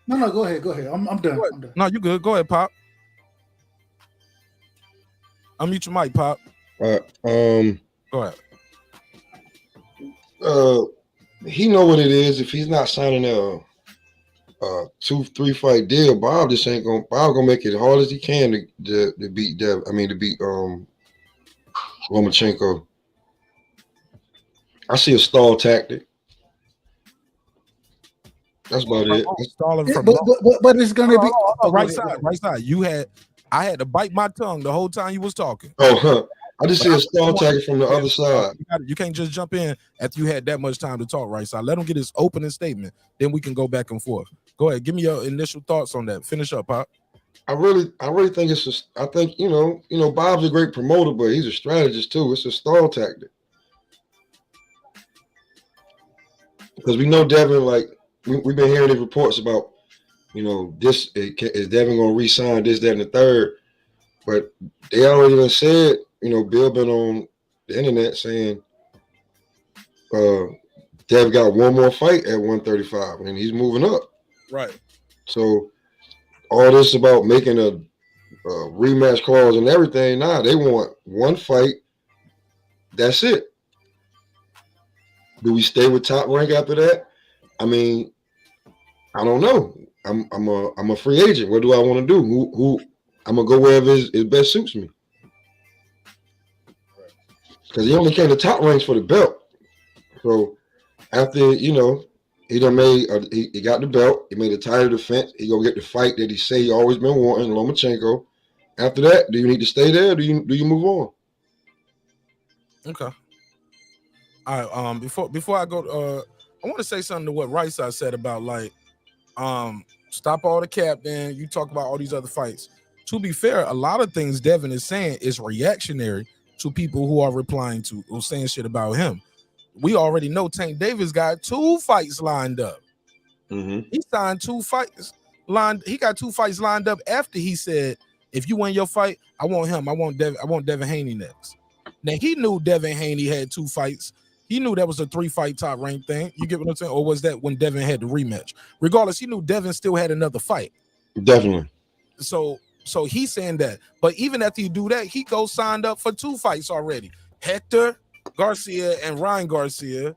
No, go ahead. I'm done. I'm done. No, you good. Go ahead, Pop. Unmute your mic, Pop. Go ahead. He know what it is. If he's not signing a 2-3 fight deal, Bob gonna make it as hard as he can to beat Lomachenko. I see a stall tactic. That's about it. Stalling from but it's gonna be right side. I had to bite my tongue the whole time you was talking. I just see a stall tactic from the other side. You can't just jump in after you had that much time to talk, right side. Let him get his opening statement, then we can go back and forth. Go ahead, give me your initial thoughts on that. Finish up, Pop. I really think it's just. I think you know Bob's a great promoter, but he's a strategist too. It's a stall tactic because we know Devin. Like we've been hearing these reports about, this is Devin gonna re-sign this, that, and the third, but they already done said. Bill been on the internet saying Dev got one more fight at 135 and he's moving up. Right. So all this about making a rematch clause and everything, they want one fight. That's it. Do we stay with Top Rank after that? I mean, I don't know. I'm a free agent. What do I want to do? Who I'm gonna go wherever it best suits me. Because he only came to Top Ranks for the belt. So after, he done made, he got the belt. He made a title defense. He gonna get the fight that he say he always been wanting, Lomachenko. After that, do you need to stay there? Or do you move on? Okay. All right. Before I go, I want to say something to what Rightside said about stop all the cap. Then you talk about all these other fights. To be fair, a lot of things Devin is saying is reactionary to people who are replying to or saying shit about him. We already know Tank Davis got 2 fights lined up. Mm-hmm. He signed 2 fights lined. He got 2 fights lined up after he said, "If you win your fight, I want him. I want Devin Haney next." Now he knew Devin Haney had 2 fights. He knew that was a 3-fight Top Rank thing. You get what I'm saying? Or was that when Devin had the rematch? Regardless, he knew Devin still had another fight. Definitely. So he's saying that. But even after you do that, he goes signed up for 2 fights already. Hector Garcia and Ryan Garcia.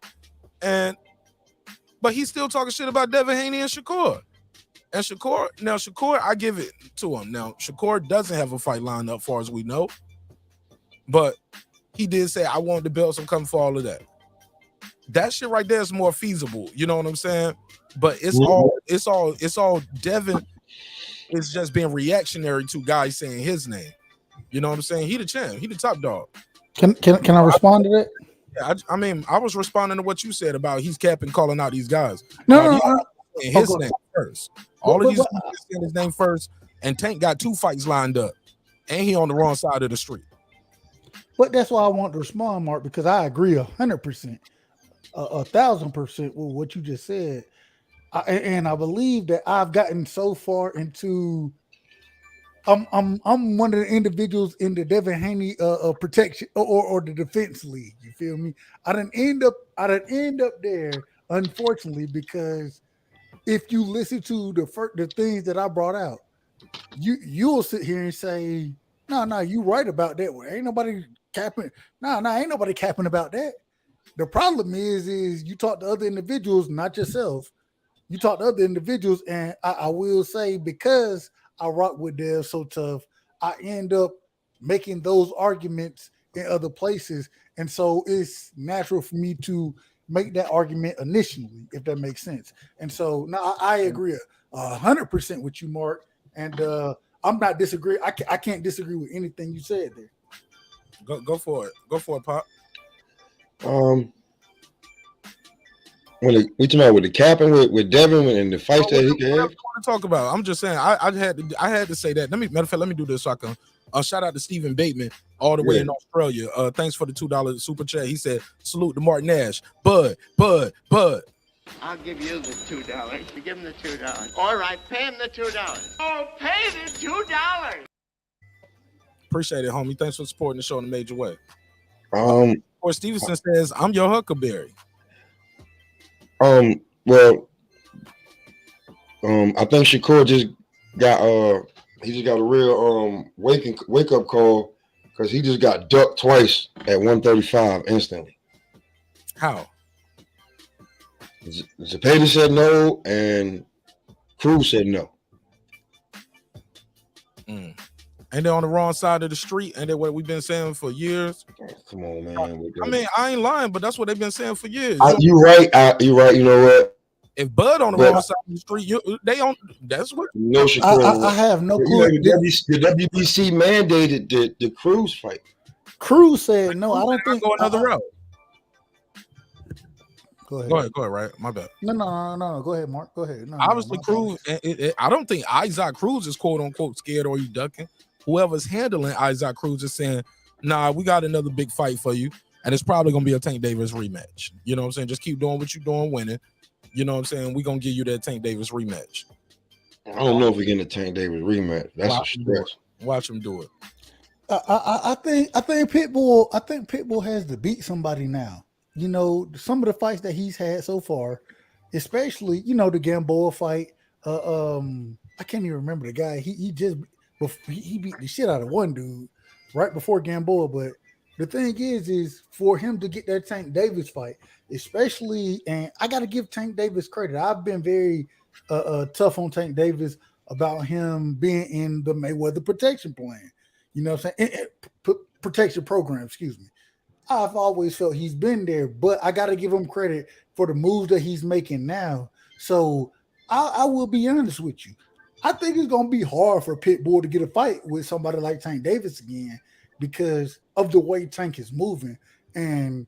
But he's still talking shit about Devin Haney and Shakur. And Shakur, I give it to him. Now, Shakur doesn't have a fight lined up, far as we know. But he did say, I want the belt, so I'm coming for all of that. That shit right there is more feasible. You know what I'm saying? But it's all Devin is just being reactionary to guys saying his name. You know what I'm saying? He the champ. He the top dog. Can I respond to that? Yeah, I mean, I was responding to what you said about he's capping, calling out these guys. No. His name first. All of these guys saying his name first, and Tank got 2 fights lined up, and he on the wrong side of the street. But that's why I want to respond, Mark, because I agree 100%, 1,000% with what you just said. And I believe that I've gotten so far into I'm one of the individuals in the Devin Haney protection or the defense league. You feel me? I didn't end up there, unfortunately, because if you listen to the things that I brought out, you'll sit here and say, no, you right about that. Well, ain't nobody capping. No, ain't nobody capping about that. The problem is you talk to other individuals, not yourself. You talk to other individuals, and I will say, because I rock with Dev so tough, I end up making those arguments in other places. And so it's natural for me to make that argument initially, if that makes sense. And so now I agree 100% with you, Mark. And I'm not disagreeing. I can't disagree with anything you said there. Go for it. Go for it, Pop. When we talking about with the capping with Devin and the fights that he can have. To talk about. I'm just saying I had to say that. Matter of fact, let me do this so I can Shout out to Stephen Bateman, all the way in Australia. Thanks for the $2 super chat. He said, salute to Mark Nash. Bud. I'll give you the $2. You give him the $2. All right, pay him the $2. Oh, pay the $2. Appreciate it, homie. Thanks for supporting the show in a major way. Or Stevenson says, I'm your Huckleberry. I think Shakur just got a real wake up call because he just got ducked twice at 135 instantly. How? Zepeda said no and Cruz said no. And they're on the wrong side of the street, and they're what we've been saying for years. Come on, man. I mean, I ain't lying, but that's what they've been saying for years. You're right. You're right. You know what? If Bud on the wrong side of the street, they on. That's what. No, I have no clue. The WBC mandated the Cruz fight. Cruz said no. I don't think go another route. Go ahead. Go ahead. Right, my bad. No. Go ahead, Mark. Go ahead. Obviously, Cruz. I don't think Isaac Cruz is quote unquote scared or he ducking. Whoever's handling Isaac Cruz is saying, "Nah, we got another big fight for you, and it's probably gonna be a Tank Davis rematch." You know what I'm saying? Just keep doing what you're doing, winning. You know what I'm saying? We're gonna give you that Tank Davis rematch. I don't know if we're getting a Tank Davis rematch. That's a stretch. Watch him do it. I think Pitbull has to beat somebody now. You know, some of the fights that he's had so far, especially, you know, the Gamboa fight. I can't even remember the guy. He beat the shit out of one dude right before Gamboa. But the thing is for him to get that Tank Davis fight, especially, and I got to give Tank Davis credit. I've been very tough on Tank Davis about him being in the Mayweather protection plan. You know what I'm saying? Protection program, excuse me. I've always felt he's been there, but I got to give him credit for the moves that he's making now. So I will be honest with you. I think it's going to be hard for Pitbull to get a fight with somebody like Tank Davis again because of the way Tank is moving. And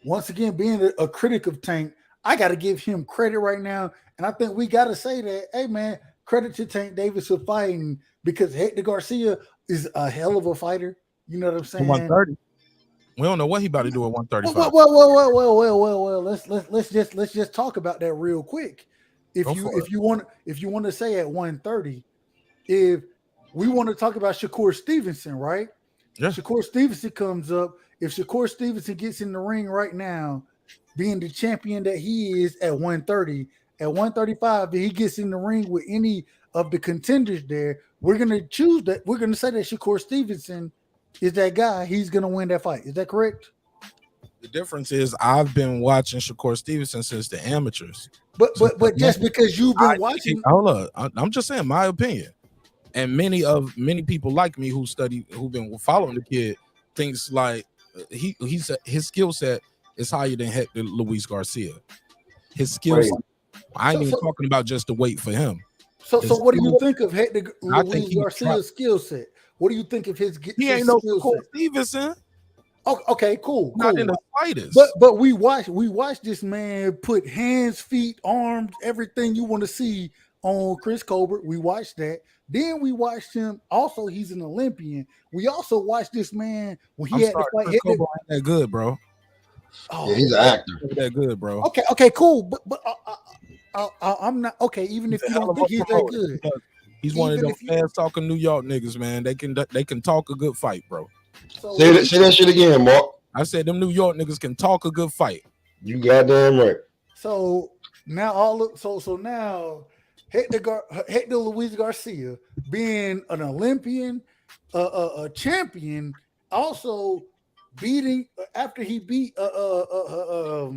once again, being a critic of Tank, I got to give him credit right now. And I think we got to say that, hey, man, credit to Tank Davis for fighting because Hector Garcia is a hell of a fighter. You know what I'm saying? 130. We don't know what he about to do at 135. Well. Let's just talk about that real quick. If you want to say at 130, if we want to talk about Shakur Stevenson, right? Yeah. Shakur Stevenson comes up. If Shakur Stevenson gets in the ring right now, being the champion that he is at 130, at 135, if he gets in the ring with any of the contenders there, we're gonna choose that. We're gonna say that Shakur Stevenson is that guy. He's gonna win that fight. Is that correct? The difference is I've been watching Shakur Stevenson since the amateurs. But just because you've been watching, hold up, I'm just saying my opinion. And many people like me who've been following the kid thinks like his skill set is higher than Hector Luis Garcia. His skill set. I ain't even talking about just the weight for him. So what do you think of Hector Luis Garcia's skill set? What do you think of his? He ain't no Shakur Stevenson. Oh, okay, cool. Not in the slightest. But we watched this man put hands, feet, arms, everything you want to see on Chris Colbert. We watched that. Then we watched him. Also, he's an Olympian. We also watched this man when he had to fight. Chris Colbert ain't that good, bro. Oh, yeah, he's an actor. That good, bro. Okay, cool. But I'm not okay. Even if you don't think he's that good, he's one of them fast talking New York niggas, man. They can talk a good fight, bro. So say that shit again, Mark. I said them New York niggas can talk a good fight. You goddamn right. So now now Hector Luis Garcia being an Olympian, a champion, also beating after he beat the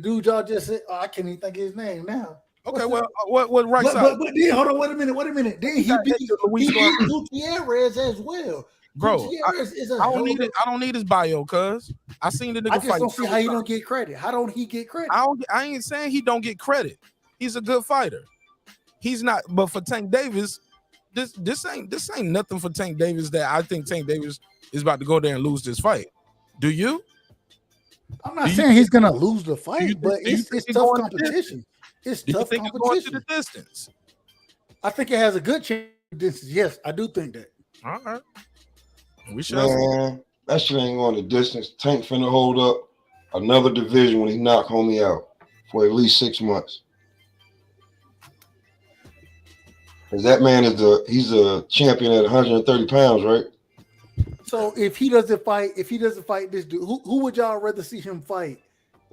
dude y'all just said. I can't even think of his name now. Okay, what right side? But then hold on, wait a minute. Then he beat Gutierrez as well. Bro, I don't need his bio, cuz I seen the nigga I just fight. don't see how he don't get credit. How don't he get credit? I ain't saying he don't get credit. He's a good fighter. He's not, but for Tank Davis, this ain't nothing for Tank Davis that I think Tank Davis is about to go there and lose this fight. Do you? I'm not saying he's gonna lose the fight, but it's tough competition. It's tough competition. Going to the distance? I think it has a good chance of distance. Yes, I do think that. All right. We shall see. Man, that shit ain't going the distance. Tank finna hold up another division when he knock homie out for at least 6 months. Cause that man he's a champion at 130 pounds, right? So if he doesn't fight this dude, who would y'all rather see him fight?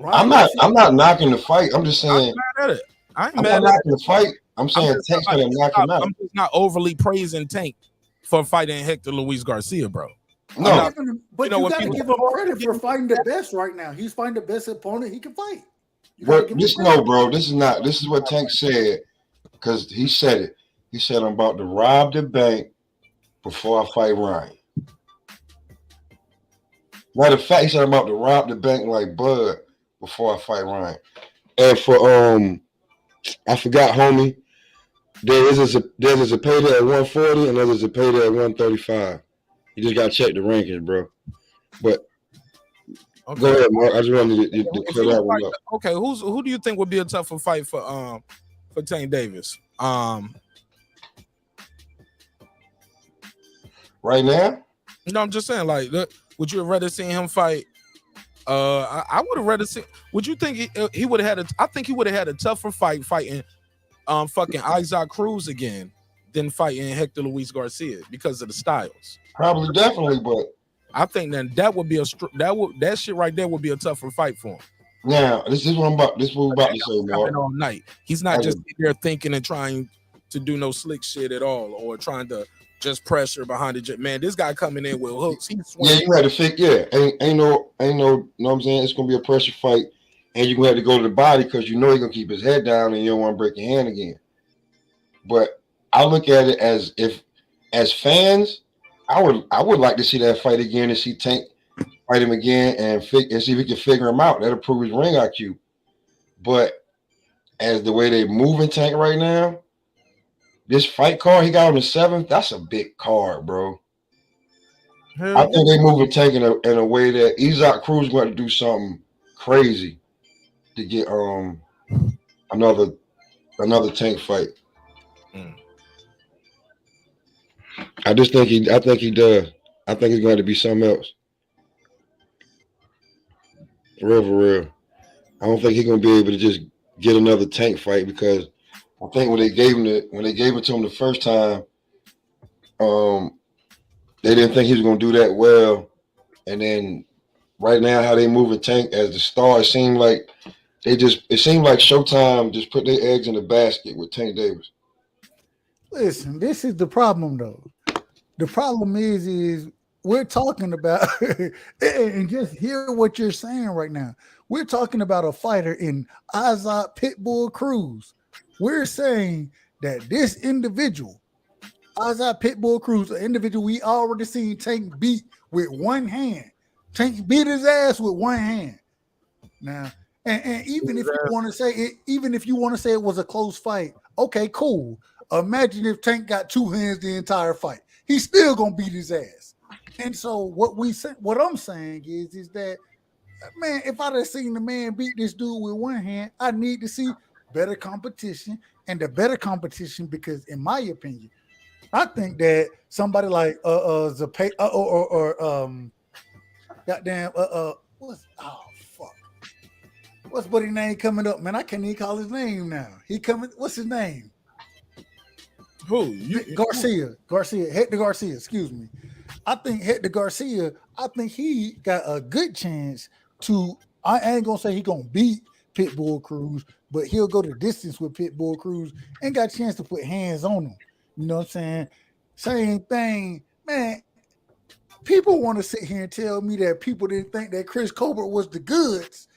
I'm not knocking the fight. I'm just saying. I'm mad at it. I'm not knocking the fight. I'm saying Tank's gonna knock him out. I'm just not overly praising Tank for fighting Hector Luis Garcia, bro. No, but you gotta give him credit for fighting the best right now. He's fighting the best opponent he can fight. But bro, this is what Tank said, because he said it. He said, I'm about to rob the bank before I fight Ryan. Matter of fact, he said I'm about to rob the bank like Bud before I fight Ryan. And for I forgot, homie. There's a payday at 140 and there's a payday at 135. You just gotta check the rankings, bro. But okay. Go ahead, Mark. I just wanted to clear that one up. Okay, who do you think would be a tougher fight for Tank Davis? Right now? No, I'm just saying, like, would you have rather seen him fight? I would have rather seen. Would you think he would have had I think he would have had a tougher fight fighting fucking Isaac Cruz again than fighting Hector Luis Garcia because of the styles. Probably, definitely, but I think that would be that shit right there would be a tougher fight for him. Now, this is what we're about to say, Mark. All night. He's not just there thinking and trying to do no slick shit at all, or trying to just pressure behind the man. This guy coming in with hooks. Yeah, you had to fix. Yeah, ain't no. You know what I'm saying? It's gonna be a pressure fight, and you're gonna have to go to the body because you know he's gonna keep his head down, and you don't want to break your hand again. But I look at it as fans, I would like to see that fight again and see Tank fight him again and see if we can figure him out. That'll prove his ring IQ. But as the way they moving Tank right now, this fight card he got on the 7th, that's a big card, bro. I think they moving Tank in a way that Isaac Cruz going to do something crazy to get another Tank fight. I think he does. I think it's going to be something else. For real. I don't think he's going to be able to just get another Tank fight because I think when they gave it to him the first time, they didn't think he was going to do that well. And then right now, how they moving Tank as the star, it seemed like Showtime just put their eggs in the basket with Tank Davis. Listen, this is the problem, though. The problem is we're talking about, and just hear what you're saying right now. We're talking about a fighter in Isaac Pitbull Cruz. We're saying that this individual, Isaac Pitbull Cruz, an individual we already seen Tank beat with one hand. Tank beat his ass with one hand. Now, and even if you want to say it, it was a close fight, okay, cool. Imagine if Tank got two hands the entire fight. He's still gonna beat his ass. And so what I'm saying is that, man, if I'd have seen the man beat this dude with one hand, I need to see better competition, and the better competition, because in my opinion, I think that somebody like Zapata what's buddy name coming up, man? I can't even call his name now. What's his name? Who? Garcia, Hector Garcia, excuse me. I think Hector Garcia, he got a good chance to, I ain't gonna say he gonna beat Pitbull Cruz, but he'll go the distance with Pitbull Cruz and got a chance to put hands on him. You know what I'm saying? Same thing, man. People want to sit here and tell me that people didn't think that Chris Colbert was the goods.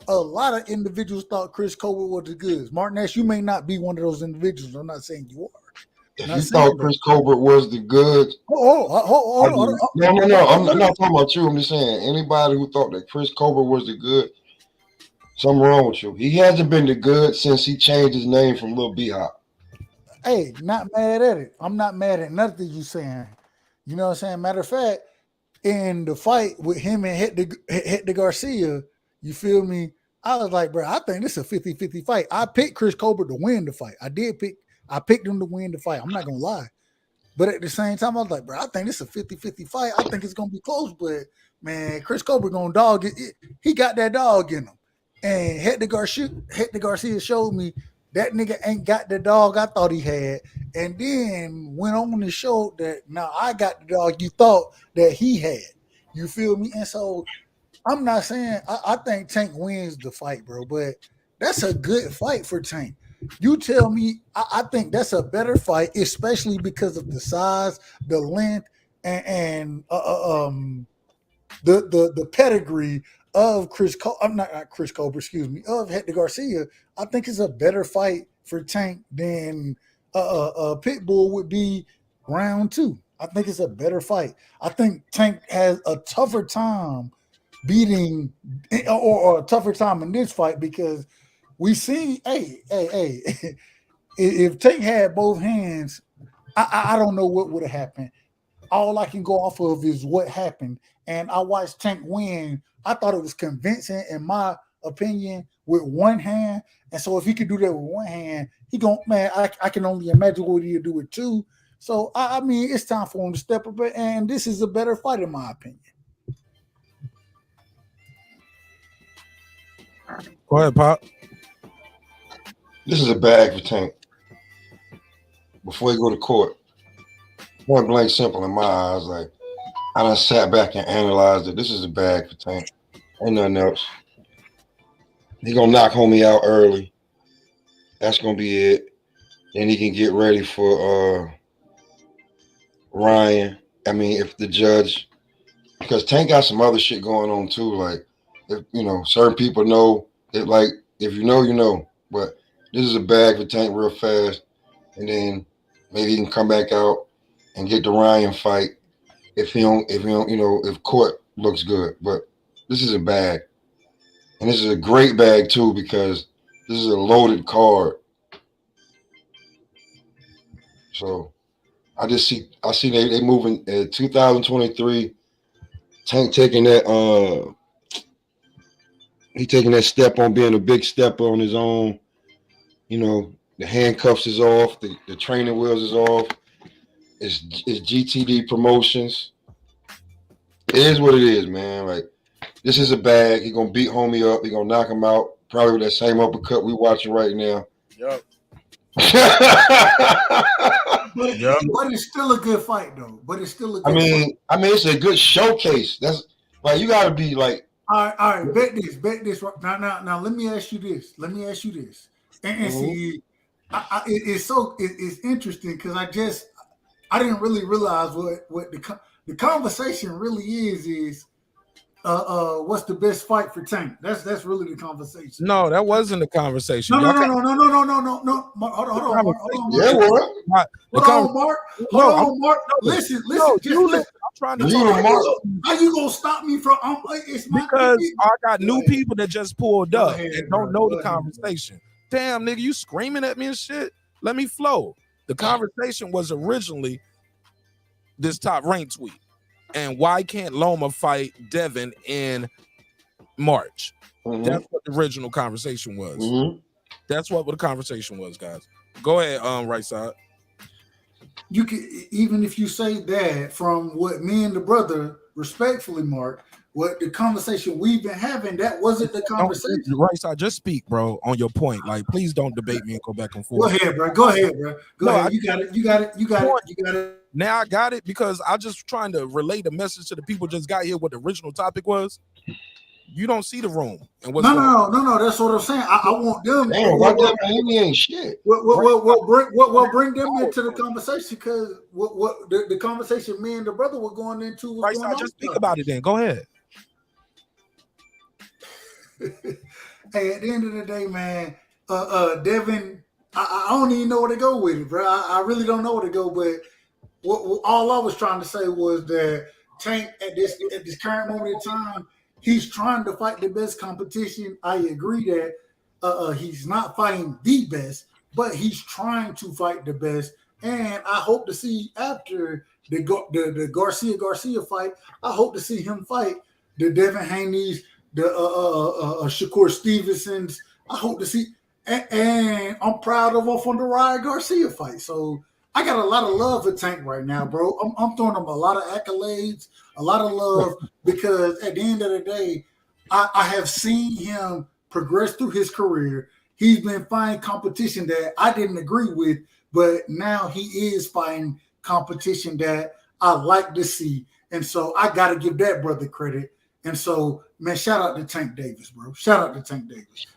A lot of individuals thought Chris Colbert was the goods. Martin Nash, you may not be one of those individuals. I'm not saying you are. If you thought Chris Colbert was the goods, no, I'm not talking about you. I'm just saying anybody who thought that Chris Colbert was the good, something wrong with you. He hasn't been the good since he changed his name from Lil B-Hop. Hey, not mad at it. I'm not mad at nothing you saying. You know what I'm saying? Matter of fact, in the fight with him and Hector Garcia, you feel me? I was like, bro, I think this is a 50-50 fight. I picked Chris Colbert to win the fight. I picked him to win the fight. I'm not gonna lie. But at the same time, I was like, bro, I think this is a 50-50 fight. I think it's gonna be close, but man, Chris Cobra gonna dog it. He got that dog in him. And Hector Garcia showed me that nigga ain't got the dog I thought he had. And then went on and showed that now I got the dog you thought that he had. You feel me? And so I'm not saying I think Tank wins the fight, bro, but that's a good fight for Tank. You tell me, I think that's a better fight, especially because of the size, the length, and the pedigree of of Hector Garcia. I think it's a better fight for Tank than Pitbull would be round 2. I think it's a better fight. I think Tank has a tougher time beating or a tougher time in this fight because we see, if Tank had both hands, I don't know what would have happened. All I can go off of is what happened. And I watched Tank win. I thought it was convincing, in my opinion, with one hand. And so if he could do that with one hand, I can only imagine what he'll do with two. So, I mean, it's time for him to step up, and this is a better fight, in my opinion. Go ahead, Pop. This is a bag for Tank. Before he go to court, point blank simple in my eyes, like, I done sat back and analyzed it. This is a bag for Tank. Ain't nothing else. He gonna knock homie out early. That's gonna be it. Then he can get ready for Ryan. I mean, if the judge, because Tank got some other shit going on too. Like, if certain people know it. Like, if you know, you know. But this is a bag for Tank real fast, and then maybe he can come back out and get the Ryan fight if court looks good. But this is a bag, and this is a great bag too because this is a loaded card. So I see they moving 2023. Tank taking that he taking that step on being a big stepper on his own. The handcuffs is off, the training wheels is off. It's GTD Promotions. It is what it is, man. Like, this is a bag. He gonna beat homie up. He gonna knock him out. Probably with that same uppercut we watching right now. Yep. But it's still a good fight, though. But it's still a good fight. I mean, it's a good showcase. That's like, you gotta be like, all right. Bet this. Now. Let me ask you this. And see, it's interesting because I didn't really realize what the conversation really is what's the best fight for Tank? That's really the conversation. No, that wasn't the conversation. No. Hold on. Yeah, what? Hold on, Mark. Listen. I'm trying to talk. How you gonna stop me from? Because I got new people that just pulled up and don't know the conversation. Damn, nigga, you screaming at me and shit. Let me flow. The conversation was originally this top rank tweet. And why can't Loma fight Devin in March? Mm-hmm. That's what the original conversation was. Mm-hmm. That's what the conversation was, guys. Go ahead, right side. You can, even if you say that, from what me and the brother respectfully, Mark, what the conversation we've been having, that wasn't the conversation. Right side, just speak, bro, on your point. Like, please don't debate me and go back and forth. Go ahead, bro. Go ahead. You got it. Now I got it because I just trying to relay the message to the people just got here what the original topic was. You don't see the room. And what's no. That's what I'm saying. I want them. Damn, what Haney ain't shit. What bring them into the conversation? Because what the conversation me and the brother were going into was right side. Just speak about it then. Go ahead. Hey, at the end of the day, man, Devin, I don't even know where to go with it, bro. I really don't know where to go. But all I was trying to say was that Tank at this current moment in time, he's trying to fight the best competition. I agree that he's not fighting the best, but he's trying to fight the best. And I hope to see after the Garcia fight, I hope to see him fight the Devin Haney's, the Shakur Stevenson's. I hope to see, and I'm proud of him from the Ryan Garcia fight. So I got a lot of love for Tank right now, bro. I'm throwing him a lot of accolades, a lot of love, because at the end of the day, I have seen him progress through his career. He's been fighting competition that I didn't agree with, but now he is fighting competition that I like to see. And so I got to give that brother credit. And so, man, shout out to Tank Davis, bro. Shout out to Tank Davis.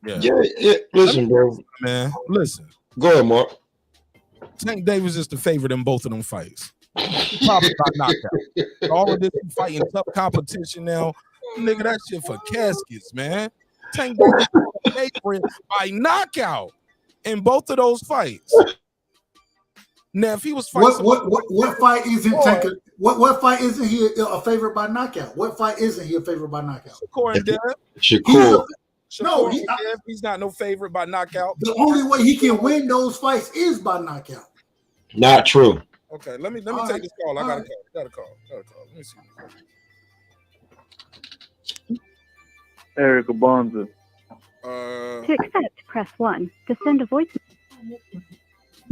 Yeah. Listen, bro. Man, listen. Go ahead, Mark. Tank Davis is the favorite in both of them fights. Probably by knockout. All of this fighting tough competition now. Nigga, that shit for caskets, man. Tank Davis is the favorite by knockout in both of those fights. Now, if he was fighting what fight isn't Tank? What fight isn't he a favorite by knockout? What fight isn't he a favorite by knockout? Shakur and Dev. Shakur. No, he's not no favorite by knockout. The only way he can win those fights is by knockout. Not true. Okay, let me take this call. I got a call. Let me see. Eric Bonza. To accept, press 1. To send a voice.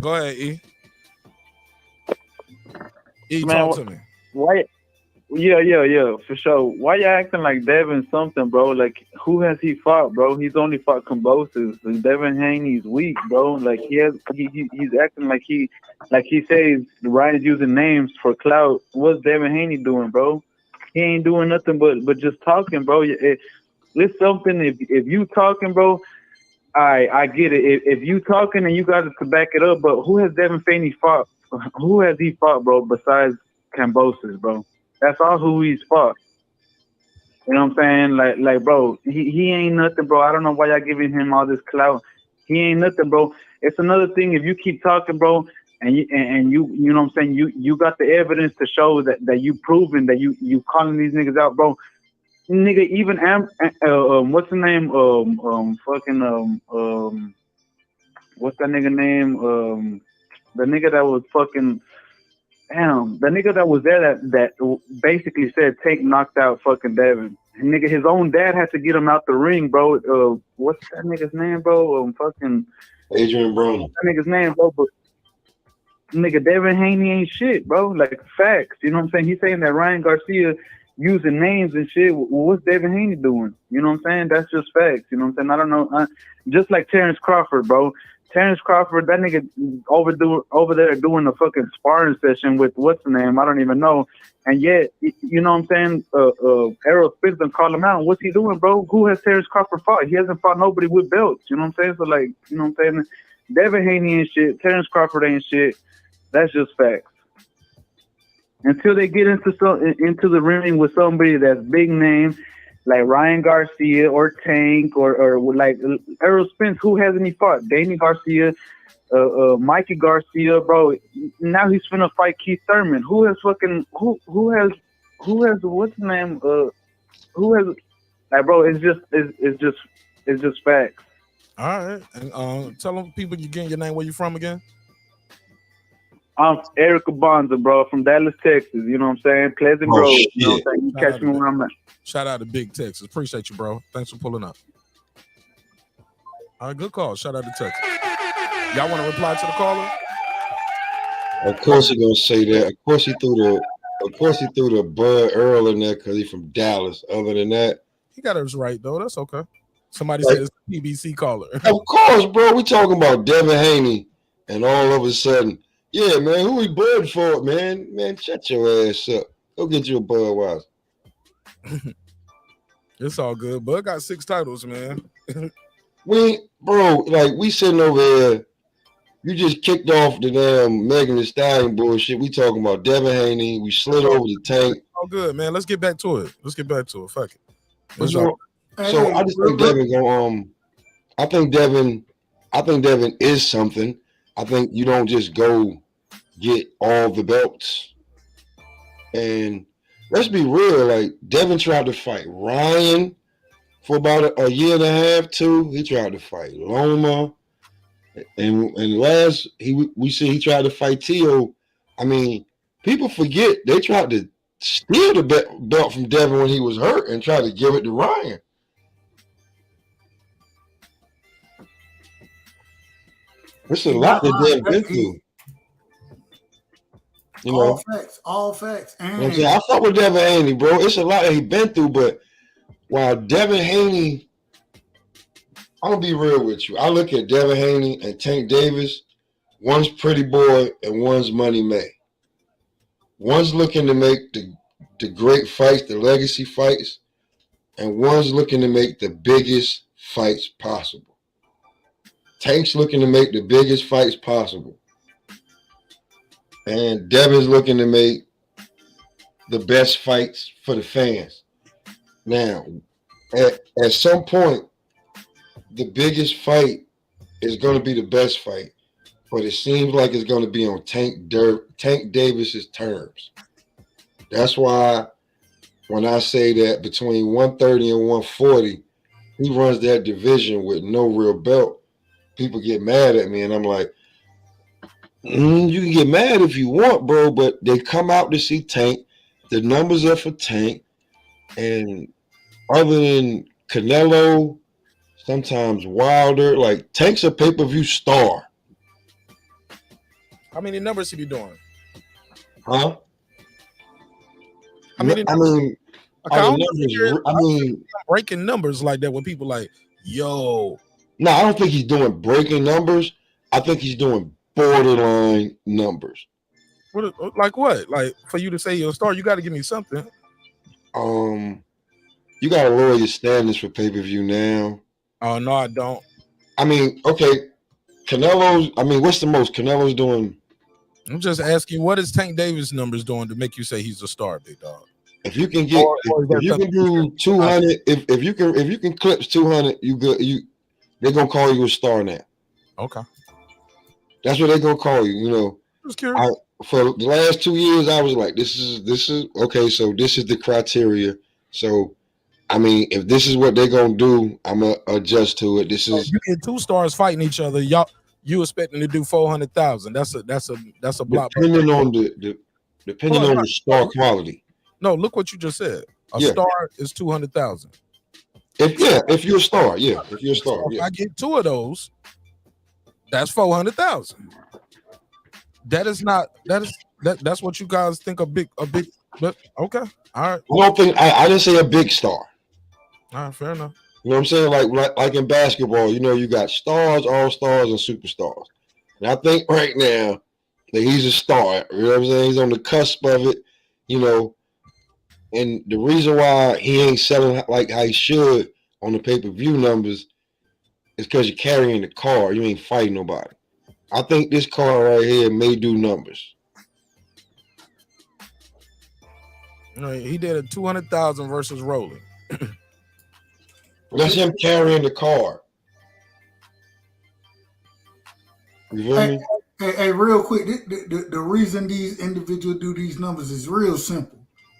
Go ahead, E. E, Man, talk to me. Why? Yeah, for sure. Why you acting like Devin something, bro? Like, who has he fought, bro? He's only fought Comboses. Devin Haney's weak, bro. Like, he's acting like he says Ryan's using names for clout. What's Devin Haney doing, bro? He ain't doing nothing but just talking, bro. It's something. If you talking, bro, I get it. If you talking and you got to back it up, but who has Devin Haney fought? Who has he fought, bro? Besides Cambosis, bro. That's all who he's fought. You know what I'm saying? Like, bro, he ain't nothing, bro. I don't know why y'all giving him all this clout. He ain't nothing, bro. It's another thing if you keep talking, bro, and you know what I'm saying, you got the evidence to show that you proven that you calling these niggas out, bro. Nigga, even what's the name? What's that nigga name? The nigga that was fucking. Damn, the nigga that was there that basically said Tank knocked out fucking Devin. Nigga, his own dad had to get him out the ring, bro. What's that nigga's name, bro? Fucking Adrian Broner. That nigga's name, bro. But nigga, Devin Haney ain't shit, bro. Like, facts. You know what I'm saying? He's saying that Ryan Garcia using names and shit. What's Devin Haney doing? You know what I'm saying? That's just facts. You know what I'm saying? I don't know. Just like Terrence Crawford, bro. Terrence Crawford, that nigga over there doing a fucking sparring session with what's the name? I don't even know. And yet, you know what I'm saying? Errol Spence done call him out. What's he doing, bro? Who has Terrence Crawford fought? He hasn't fought nobody with belts. You know what I'm saying? So, like, you know what I'm saying? Devin Haney ain't shit. Terrence Crawford ain't shit. That's just facts. Until they get into the ring with somebody that's big name, like Ryan Garcia or Tank or like Errol Spence, who hasn't he fought? Danny Garcia, Mikey Garcia, bro. Now he's finna fight Keith Thurman. Who has who has what's the name? Who has like, bro? It's just facts. All right, and tell them people again your name, where you from again. I'm Eric Bonza, bro, from Dallas, Texas. You know what I'm saying? Pleasant Grove. Shit. You know what I'm saying? You catch me where I'm at. Shout out to Big Texas. Appreciate you, bro. Thanks for pulling up. All right, good call. Shout out to Texas. Y'all want to reply to the caller? Of course he gonna say that. Of course he threw the Bud Earl in there because he's from Dallas. Other than that, he got us right though. That's okay. Somebody says PBC caller. Of course, bro. We talking about Devin Haney, and all of a sudden, yeah, man, who he Bud for, man? Man, shut your ass up. Go get you a Budweiser. It's all good. Bud got 6 titles, man. We sitting over here. You just kicked off the damn Megan Thee Stallion bullshit. We talking about Devin Haney. We slid over the Tank. All good, man. Let's get back to it. Fuck it. So I just think Devin go. I think Devin is something. I think you don't just go get all the belts. And let's be real, like Devin tried to fight Ryan for about a year and a half, too. He tried to fight Loma. And last we see he tried to fight Tio. I mean, people forget they tried to steal the belt from Devin when he was hurt and tried to give it to Ryan. It's a lot that Devin been through. You know, all facts. And I'm saying, I fuck with Devin Haney, bro. It's a lot that he been through, but while Devin Haney, I'm gonna be real with you. I look at Devin Haney and Tank Davis. One's Pretty Boy and one's Money May. One's looking to make the great fights, the legacy fights, and one's looking to make the biggest fights possible. Tank's looking to make the biggest fights possible. And Devin's looking to make the best fights for the fans. Now, at some point, the biggest fight is going to be the best fight, but it seems like it's going to be on Tank Davis's terms. That's why when I say that between 130 and 140, he runs that division with no real belt, people get mad at me, and I'm like, you can get mad if you want, bro, but they come out to see Tank. The numbers are for Tank, and other than Canelo, sometimes Wilder, like Tank's a pay-per-view star. How many numbers he be doing? Huh? I mean, numbers, breaking numbers like that when people like, yo. No, I don't think he's doing breaking numbers. I think he's doing borderline numbers. What? Like what? Like for you to say you're a star, you got to give me something. You got to lower your standards for pay-per-view now. Oh no, I don't. I mean, okay, Canelo's. I mean, what's the most Canelo's doing? I'm just asking, what is Tank Davis numbers doing to make you say he's a star, big dog? If you can get, if you can do 200, if you can clips 200, you good. They're gonna call you a star now. Okay, that's what they're gonna call you. You know, for the last 2 years, I was like, this is okay. So this is the criteria. So, I mean, if this is what they're gonna do, I'm gonna adjust to it. This is you get two stars fighting each other. You expecting to do 400,000? That's a block. Depending on the star quality. No, look what you just said. A star is 200,000. If you're a star, if you're a star, so if I get two of those, that's 400,000. That's what you guys think a big. But okay, all right. I don't think I didn't say a big star. All right, fair enough. You know what I'm saying? Like in basketball, you know, you got stars, all stars, and superstars. And I think right now that he's a star. You know what I'm saying? He's on the cusp of it, you know. And the reason why he ain't selling like how he should on the pay-per-view numbers is because you're carrying the car. You ain't fighting nobody. I think this car right here may do numbers. You know, he did a 200,000 versus Rolling. That's him carrying the car. You feel me? Hey, real quick, the reason these individuals do these numbers is real simple.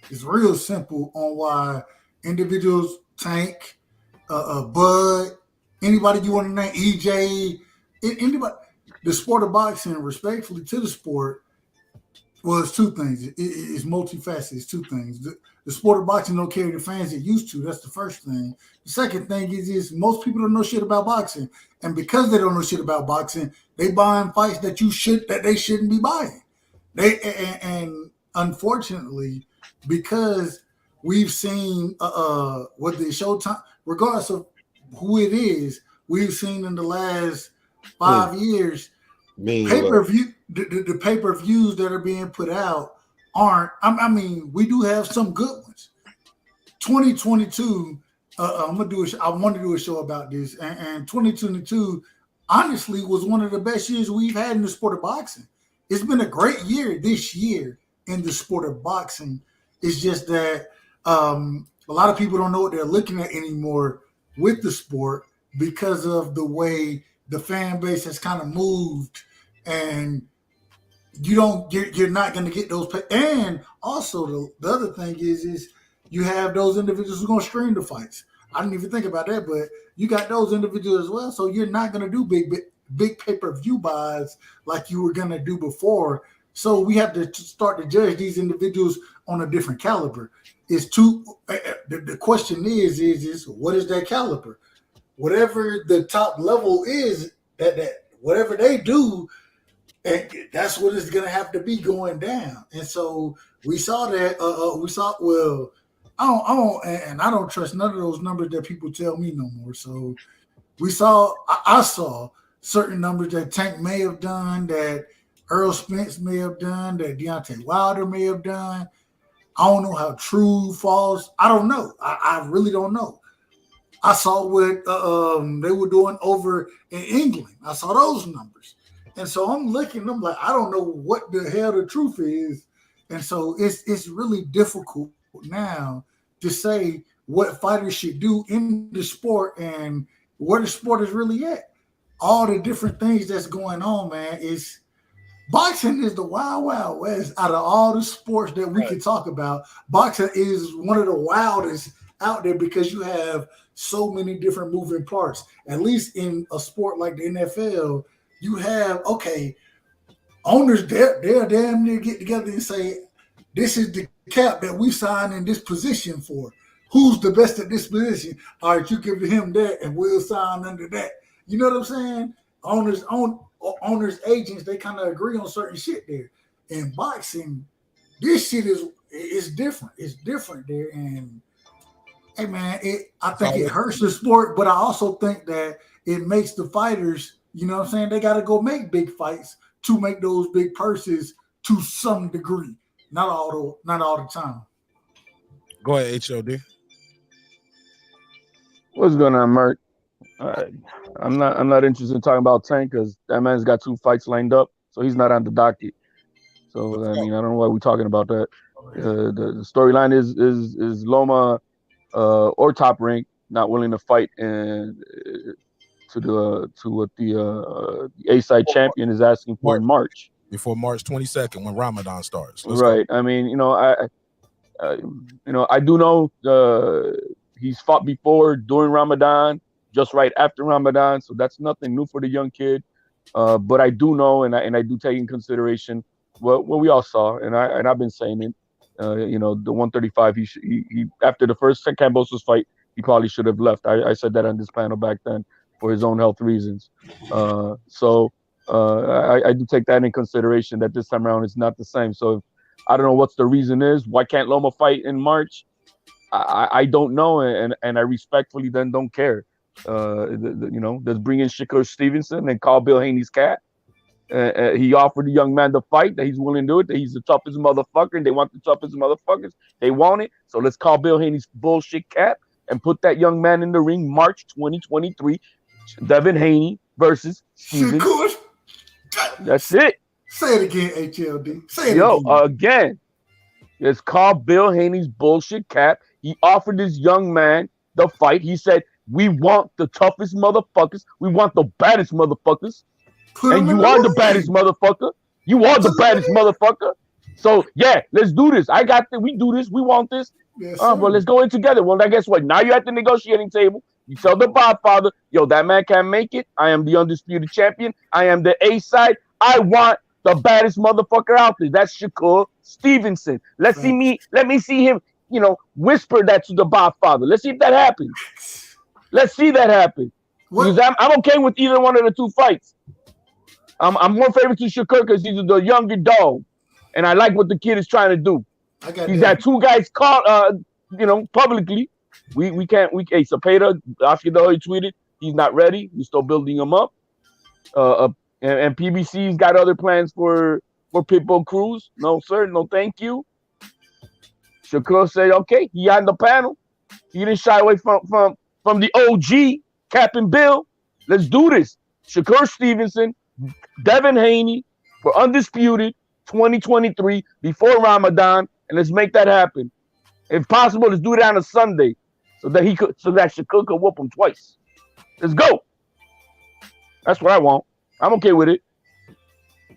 It's real simple on why individuals, Tank, Bud, anybody you want to name, EJ, anybody, the sport of boxing, respectfully to the sport, well, it's two things. It's multifaceted. It's two things. The sport of boxing don't carry the fans it used to. That's the first thing. The second thing is most people don't know shit about boxing, and because they don't know shit about boxing, they buying fights that they shouldn't be buying. And unfortunately, because we've seen what the Showtime, regardless of who it is, we've seen in the last 5 years pay-per-view. The pay-per-views that are being put out aren't. I mean, we do have some good ones. 2022. I want to do a show about this, and 2022 honestly was one of the best years we've had in the sport of boxing. It's been a great year this year in the sport of boxing. It's just that a lot of people don't know what they're looking at anymore with the sport because of the way the fan base has kind of moved, and you're not going to get those. And also the other thing is you have those individuals who are going to stream the fights. I didn't even think about that, but you got those individuals as well. So you're not going to do big pay-per-view buys like you were going to do before. So we have to start to judge these individuals on a different caliber. The question is what is that caliber? Whatever the top level is, that whatever they do, And that's what it's gonna have to be going down. And so we saw that. Well, I don't trust none of those numbers that people tell me no more. So I saw certain numbers that Tank may have done, that Earl Spence may have done, that Deontay Wilder may have done. I don't know how true, false. I don't know. I really don't know. I saw what they were doing over in England. I saw those numbers. And so I'm looking, I'm like, I don't know what the hell the truth is. And so it's really difficult now to say what fighters should do in the sport and where the sport is really at. All the different things that's going on, man, is boxing is the wild, wild west. Out of all the sports that we can talk about, boxing is one of the wildest out there because you have so many different moving parts. At least in a sport like the NFL, you have, owners, they'll damn near get together and say, this is the cap that we signed in this position for. Who's the best at this position? All right, you give him that and we'll sign under that. You know what I'm saying? Owners, agents, they kind of agree on certain shit there. In boxing, this shit is different. It's different there. And hey man, I think it hurts the sport, but I also think that it makes the fighters, you know what I'm saying, they got to go make big fights to make those big purses to some degree. Not all the time. Go ahead, HOD. What's going on, Merk? I'm not interested in talking about Tank because that man's got 2 fights lined up, so he's not on the docket. So I mean, I don't know why we're talking about that. The storyline is Loma or Top Rank not willing to fight and to what the A-side champion is asking for in March. Before March 22nd, when Ramadan starts. Right. I mean, I do know he's fought before during Ramadan, just right after Ramadan, so that's nothing new for the young kid. But I do know, and I do take in consideration what we all saw, and I've been saying it. The 135, he after the first Kambosos fight, he probably should have left. I said that on this panel back then for his own health reasons. I do take that in consideration that this time around it's not the same. So I don't know what's the reason is. Why can't Loma fight in March? I don't know, and I respectfully then don't care. Let's bring in Shakur Stevenson and call Bill Haney's cat. He offered the young man to fight, that he's willing to do it, that he's the toughest motherfucker, and they want the toughest motherfuckers. They want it. So let's call Bill Haney's bullshit cat and put that young man in the ring March 2023. Devin Haney versus Steven. That's it. Say it again, HLD. Say it again. Let's call Bill Haney's bullshit cap. He offered this young man the fight. He said, we want the toughest motherfuckers. We want the baddest motherfuckers. And you are the baddest motherfucker. You are the baddest motherfucker. So, yeah, let's do this. I got this. We do this. We want this. Yes, well, let's go in together. Well, now guess what? Now you're at the negotiating table. You tell the Godfather, yo, that man can't make it. I am the undisputed champion. I am the A-side. I want the baddest motherfucker out there. That's Shakur Stevenson. Let me see him, whisper that to the Godfather. Let's see if that happens. Let's see that happen. Because I'm okay with either one of the 2 fights. I'm more favorite to Shakur because he's the younger dog, and I like what the kid is trying to do. He's got 2 guys caught, publicly. We can't. Hey, Cepeda, after he tweeted, he's not ready. We're still building him up. And PBC's got other plans for Pitbull Cruz. No, sir. No, thank you. Shakur said, okay, he on the panel. He didn't shy away from the OG, Captain Bill. Let's do this. Shakur Stevenson, Devin Haney for Undisputed 2023 before Ramadan, and let's make that happen. If possible, let's do it on a Sunday so that Shakur could whoop him twice. Let's go. That's what I want. I'm okay with it.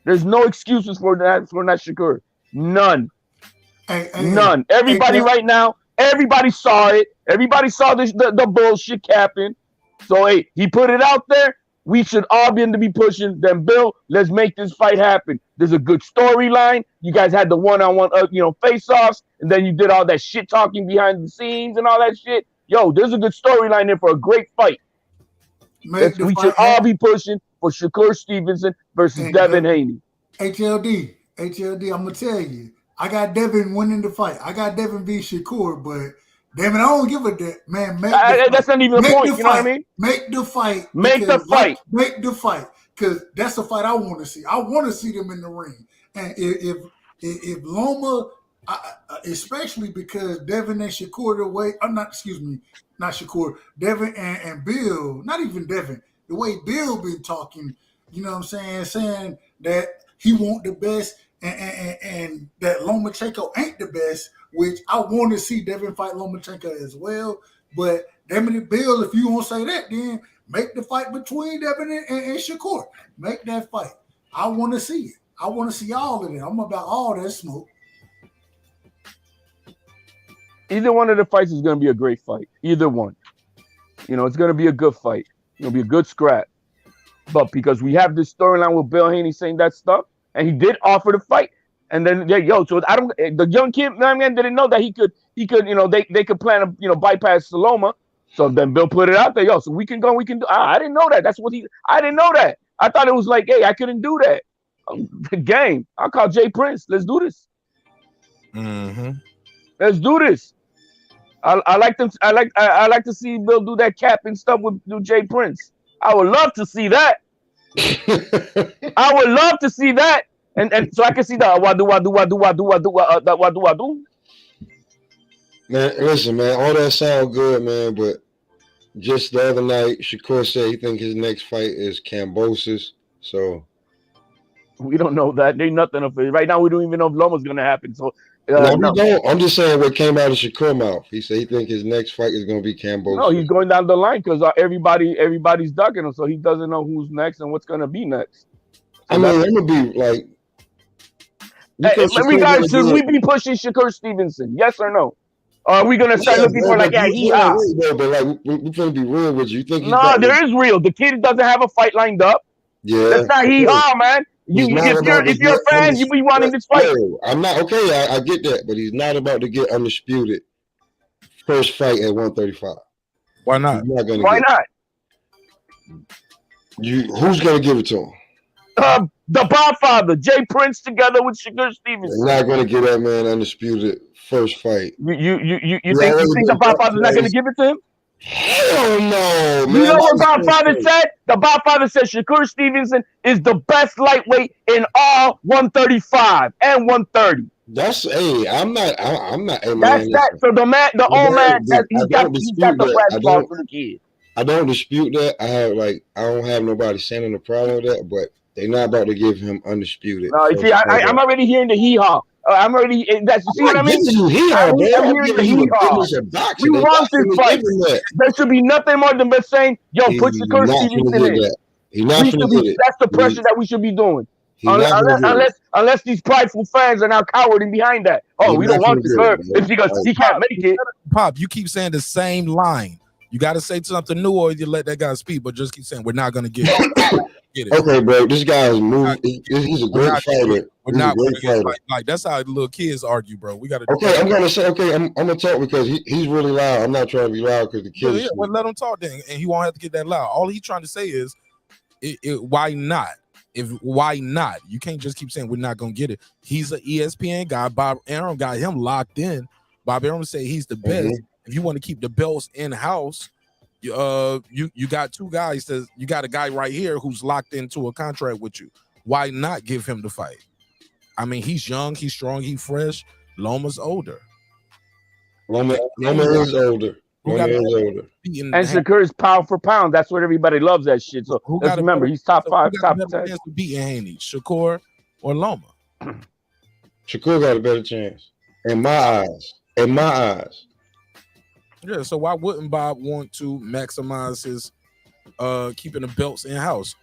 There's no excuses for that Shakur. None. None. Everybody right now, everybody saw it. Everybody saw the bullshit capping. So hey, he put it out there. We should all be pushing. Then Bill, let's make this fight happen. There's a good storyline. You guys had the one-on-one, face-offs, and then you did all that shit talking behind the scenes and all that shit. Yo, there's a good storyline there for a great fight. We should all be pushing for Shakur Stevenson versus Devin Haney. HLD, I'm gonna tell you, I got Devin winning the fight. I got Devin v. Shakur, but damn it, I don't give a damn, man. That's not even the point. You know what I mean? Make the fight. Make the fight. Make the fight, because that's the fight I want to see. I want to see them in the ring, and if Loma, especially because Devin and Shakur the way, not Shakur, Devin and Bill, not even Devin, the way Bill been talking, you know what I'm saying that he want the best and that Lomachenko ain't the best, which I want to see Devin fight Lomachenko as well. But damn it, Bill, if you won't say that, then make the fight between Devin and Shakur. Make that fight. I want to see it. I want to see all of it. I'm about all that smoke. Either one of the fights is going to be a great fight. Either one. You know, it's going to be a good fight. It's going to be a good scrap. But because we have this storyline with Bill Haney saying that stuff, and he did offer to fight, and then so I don't. The young kid, man, didn't know that he could. You know, they could plan to bypass Loma. So then Bill put it out there, so we can go, we can do. I didn't know that. That's what I didn't know that. I thought it was like, hey, I couldn't do that. The game. I'll call Jay Prince. Let's do this. Let's do this. I like them. I like to see Bill do that cap and stuff with Jay Prince. I would love to see that. I would love to see that, and so I can see the wadu. Man, listen, man, all that sound good, man, but just the other night, Shakur said he think his next fight is Kambosos, so we don't know that. There's nothing of it right now. We don't even know if Loma's gonna happen. So no, we don't. I'm just saying what came out of Shakur's mouth. He said he think his next fight is gonna be Kambosos. No, he's going down the line because everybody's ducking him, so he doesn't know who's next and what's gonna be next. So I mean, I'm gonna be like, should we be pushing Shakur Stevenson? Yes or no? Or are we gonna start looking for like, but like we're gonna be real with you. You think there is real. The kid doesn't have a fight lined up. Yeah, that's not man. If you're a fan, you be wanting this fight. No, I'm not okay. I get that, but he's not about to get undisputed first fight at 135. Why not? Why not? Who's gonna give it to him? The Godfather, Jay Prince, together with Shakur Stevenson. They're not gonna get that man undisputed first fight. You think the Godfather's not gonna give it to him? Hell no, man. You know what Godfather said? The Godfather said Shakur Stevenson is the best lightweight in all 135 and 130. I'm not. Hey, that's that. So the old man, he's got the rest ball for the kid. I don't dispute that. I don't have nobody saying a problem with that, but they're not about to give him undisputed. No, you see, I'm already hearing the hee-haw. I'm already. That's see what I mean. I'm hearing the hee-haw. We want this fight. There should be nothing more than just saying, "Yo, put Shakur Stevenson in." He's not gonna get it. That's the pressure that we should be doing. Unless these prideful fans are now cowarding behind that. Oh, we don't want Shakur. It's because he can't make it. Pop, you keep saying the same line. You got to say something new, or you let that guy speak. But just keep saying we're not gonna get it. Okay, bro. This guy is moving. He's a great fighter. We're not like that's how little kids argue, bro. We got to. Okay, I'm gonna say. Okay, I'm gonna talk because he's really loud. I'm not trying to be loud because the kids. Yeah, well, let him talk then, and he won't have to get that loud. All he's trying to say is, why not? Why not? You can't just keep saying we're not gonna get it. He's an ESPN guy. Bob Arum got him locked in. Bob Arum say he's the best. If you want to keep the belts in house, you got two guys. You got a guy right here who's locked into a contract with you. Why not give him the fight? I mean, he's young, he's strong, he's fresh. Loma's older. Loma is older. And Shakur is pound for pound. That's what everybody loves that shit. So let's remember, he's top 5, top 10. Chance to beat Haney, Shakur or Loma? Shakur got a better chance. In my eyes. Yeah, so why wouldn't Bob want to maximize his keeping the belts in house?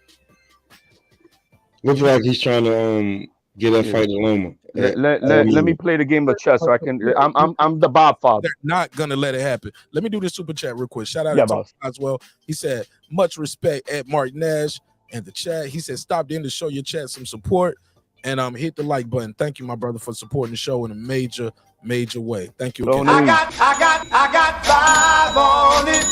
Looks like he's trying to get that fight to Loma. Let me play the game of chess so I can. I'm the Bob father. They're not gonna let it happen. Let me do this super chat real quick. Shout out to as well. He said much respect at Mark Nash and the chat. He said stop in to show your chat some support and hit the like button. Thank you, my brother, for supporting the show in a major way. Thank you again. I got 5 on it.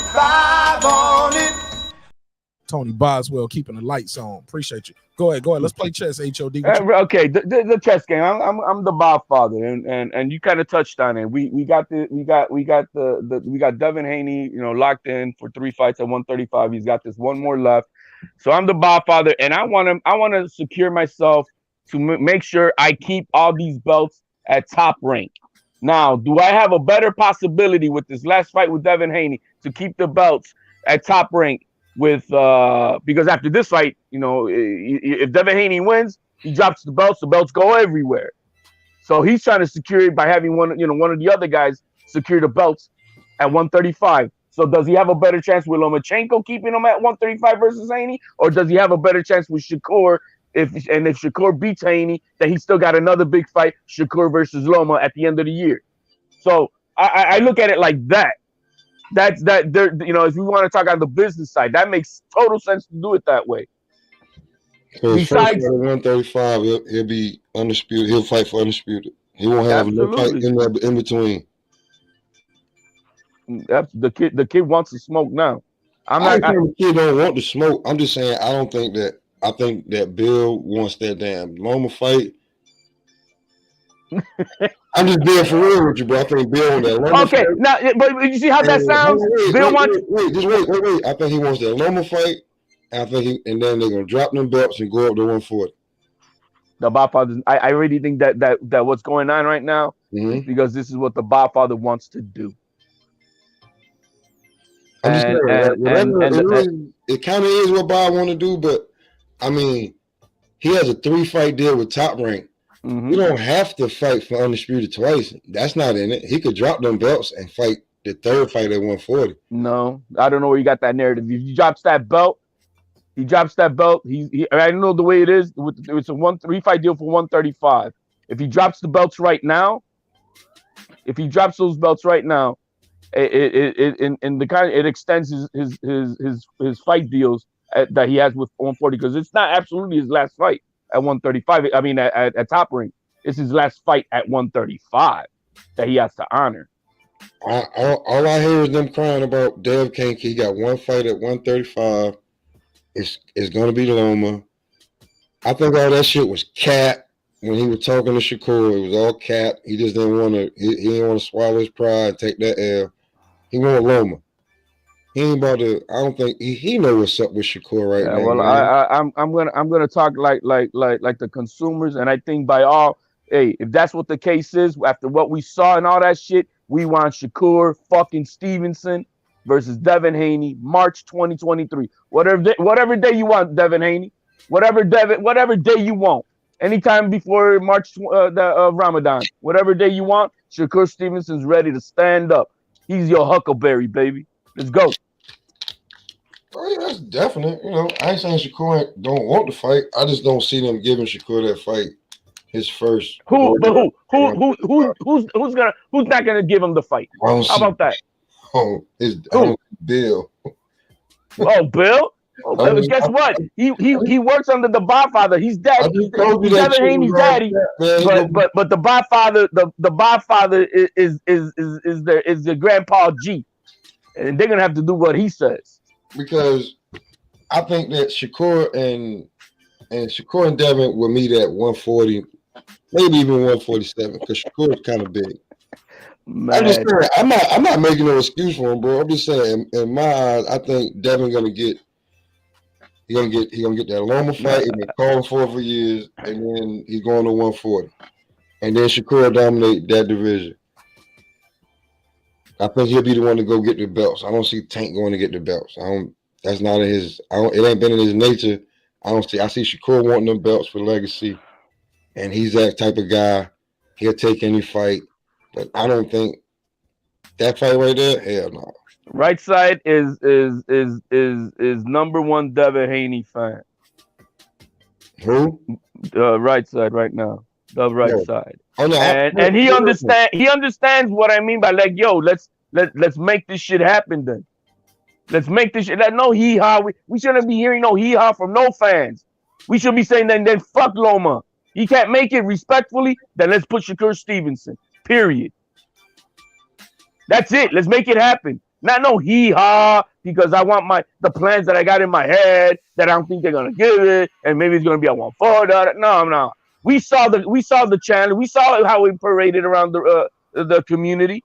Tony Boswell keeping the lights on. Appreciate you. Go ahead. Let's play chess. HOD. Okay, the chess game. I'm the Godfather, and you kind of touched on it. We got Devin Haney, locked in for 3 fights at 135. He's got this one more left. So I'm the Godfather, and I want to secure myself to make sure I keep all these belts at top rank. Now, do I have a better possibility with this last fight with Devin Haney to keep the belts at top rank? With because after this fight, if Devin Haney wins, he drops the belts go everywhere. So he's trying to secure it by having one of the other guys secure the belts at 135. So does he have a better chance with Lomachenko keeping him at 135 versus Haney, or does he have a better chance with Shakur? If Shakur beats Haney, then he's still got another big fight, Shakur versus Loma at the end of the year. So I look at it like that. That's that. If we want to talk on the business side, that makes total sense to do it that way. So besides 135, he'll be undisputed. He'll fight for undisputed. He won't have no fight in between. The kid wants to smoke now. I'm not saying the kid don't want to smoke. I'm just saying I think that Bill wants that damn Loma fight. I'm just being for real with you, bro. I think Bill wants that Loma fight. Now, but you see how that sounds? Bill wants. Wait. I think he wants that Loma fight. And then they're gonna drop them belts and go up to 140. The Godfather. I really think that what's going on right now is because this is what the Godfather wants to do. I'm just saying, it kind of is what Bob want to do, but I mean, he has a 3-fight deal with Top Rank. You don't have to fight for undisputed twice. That's not in it. He could drop them belts and fight the 3rd fight at 140. No, I don't know where you got that narrative. If he drops that belt, I don't know the way it is. It's a 3-fight deal for 135. If he drops the belts right now, it extends his fight deals that he has with 140, because it's not absolutely his last fight at 135. I mean, at Top Rank, it's his last fight at 135 that he has to honor. All I hear is them crying about Dev Kank. He got one fight at 135. It's gonna be Loma. I think all that shit was cap when he was talking to Shakur. It was all cap. He just didn't want to. He didn't want to swallow his pride and take that L. He wanted Loma. He ain't about to. I don't think he knows what's up with Shakur right now. Well, I'm gonna talk like the consumers, and I think if that's what the case is, after what we saw and all that shit, we want Shakur fucking Stevenson versus Devin Haney, March 2023. Whatever day you want, Devin Haney. Whatever day you want. Anytime before March Ramadan. Whatever day you want, Shakur Stevenson's ready to stand up. He's your Huckleberry, baby. Let's go. Oh yeah, that's definite. I ain't saying Shakur don't want to fight. I just don't see them giving Shakur that fight his first. Who's not gonna give him the fight? How about that? Bill. Oh, Bill. Guess what? He works under the Godfather. He's daddy. He's Devin Haney's daddy. But the Godfather, the Godfather is the Grandpa G, and they're gonna have to do what he says. Because I think that Shakur and Devin will meet at 140, maybe even 147, because Shakur is kind of big. I'm just saying, I'm not making no excuse for him, bro. I'm just saying, in my eyes, I think Devin gonna get that Loma fight. He's been calling for years, and then he's going to 140, and then Shakur dominate that division. I think he'll be the one to go get the belts. I don't see Tank going to get the belts. That's not in his. It ain't been in his nature. I see Shakur wanting them belts for legacy, and he's that type of guy. He'll take any fight. But I don't think that fight right there, hell no. Rightside is #1 Devin Haney fan. Who? Rightside right now. Dub Rightside. Oh, no, and he understands what I mean by let's make this shit happen then. Let's make this shit. No hee-haw. We shouldn't be hearing no hee-haw from no fans. We should be saying then fuck Loma. He can't make it respectfully, then let's put Shakur Stevenson. Period. That's it. Let's make it happen. Not no hee-haw. because I want the plans that I got in my head that I don't think they're gonna give it, and maybe it's gonna be a 1-4. No. We saw the channel. We saw how he paraded around the community.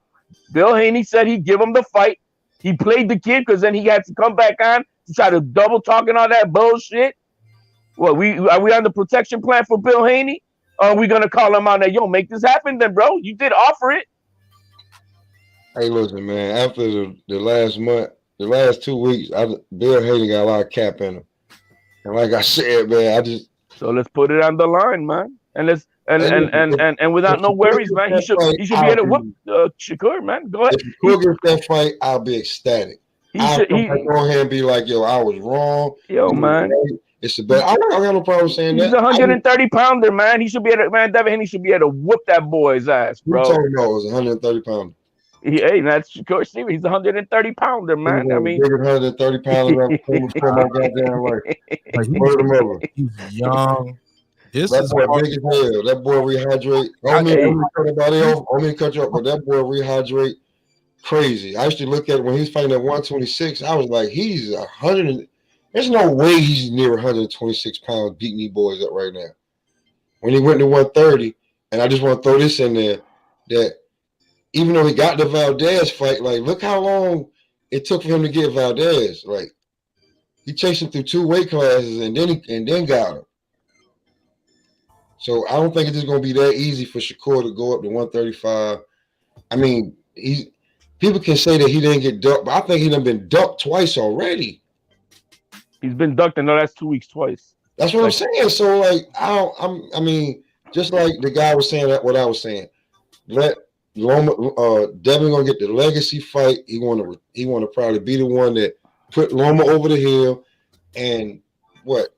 Bill Haney said he'd give him the fight. He played the kid because then he had to come back on to try to double talk and all that bullshit. Well, are we on the protection plan for Bill Haney? Or are we gonna call him out that yo make this happen then, bro? You did offer it. Hey, listen, man. After the last month, the last 2 weeks, Bill Haney got a lot of cap in him, and like I said, man, so let's put it on the line, man, and let's and without no worries, man. He should be able to whoop Shakur, man. Go ahead. If Shakur gets that fight, I'll be ecstatic. I'll go ahead and be like, yo, I was wrong. Yo, man. It's the best. I don't have no problem saying that. He's a 130-pounder, man. He should be able to, man. Devin Haney should be able to whoop that boy's ass, bro. You told me it was 130-pounder. Hey, that's Shakur Stevens. He's a 130-pounder, man. I mean, 130-pounder before my goddamn life. He's young. That boy big as hell. That boy rehydrate. I mean, cut you off, but that boy rehydrate crazy. I used to look at it when he was fighting at 126. I was like, he's 100. There's no way he's near 126 pounds beating these boys up right now. When he went to 130, and I just want to throw this in there, that even though he got the Valdez fight, like, look how long it took for him to get Valdez. Like, he chased him through 2 weight classes and then got him. So I don't think it's just going to be that easy for Shakur to go up to 135. I mean, people can say that he didn't get ducked, but I think he done been ducked twice already. He's been ducked in the last 2 weeks twice. That's what I'm saying. So like, I mean, just like the guy was saying that what I was saying. Let Loma, Devin gonna get the legacy fight. He want to probably be the one that put Loma over the hill. And what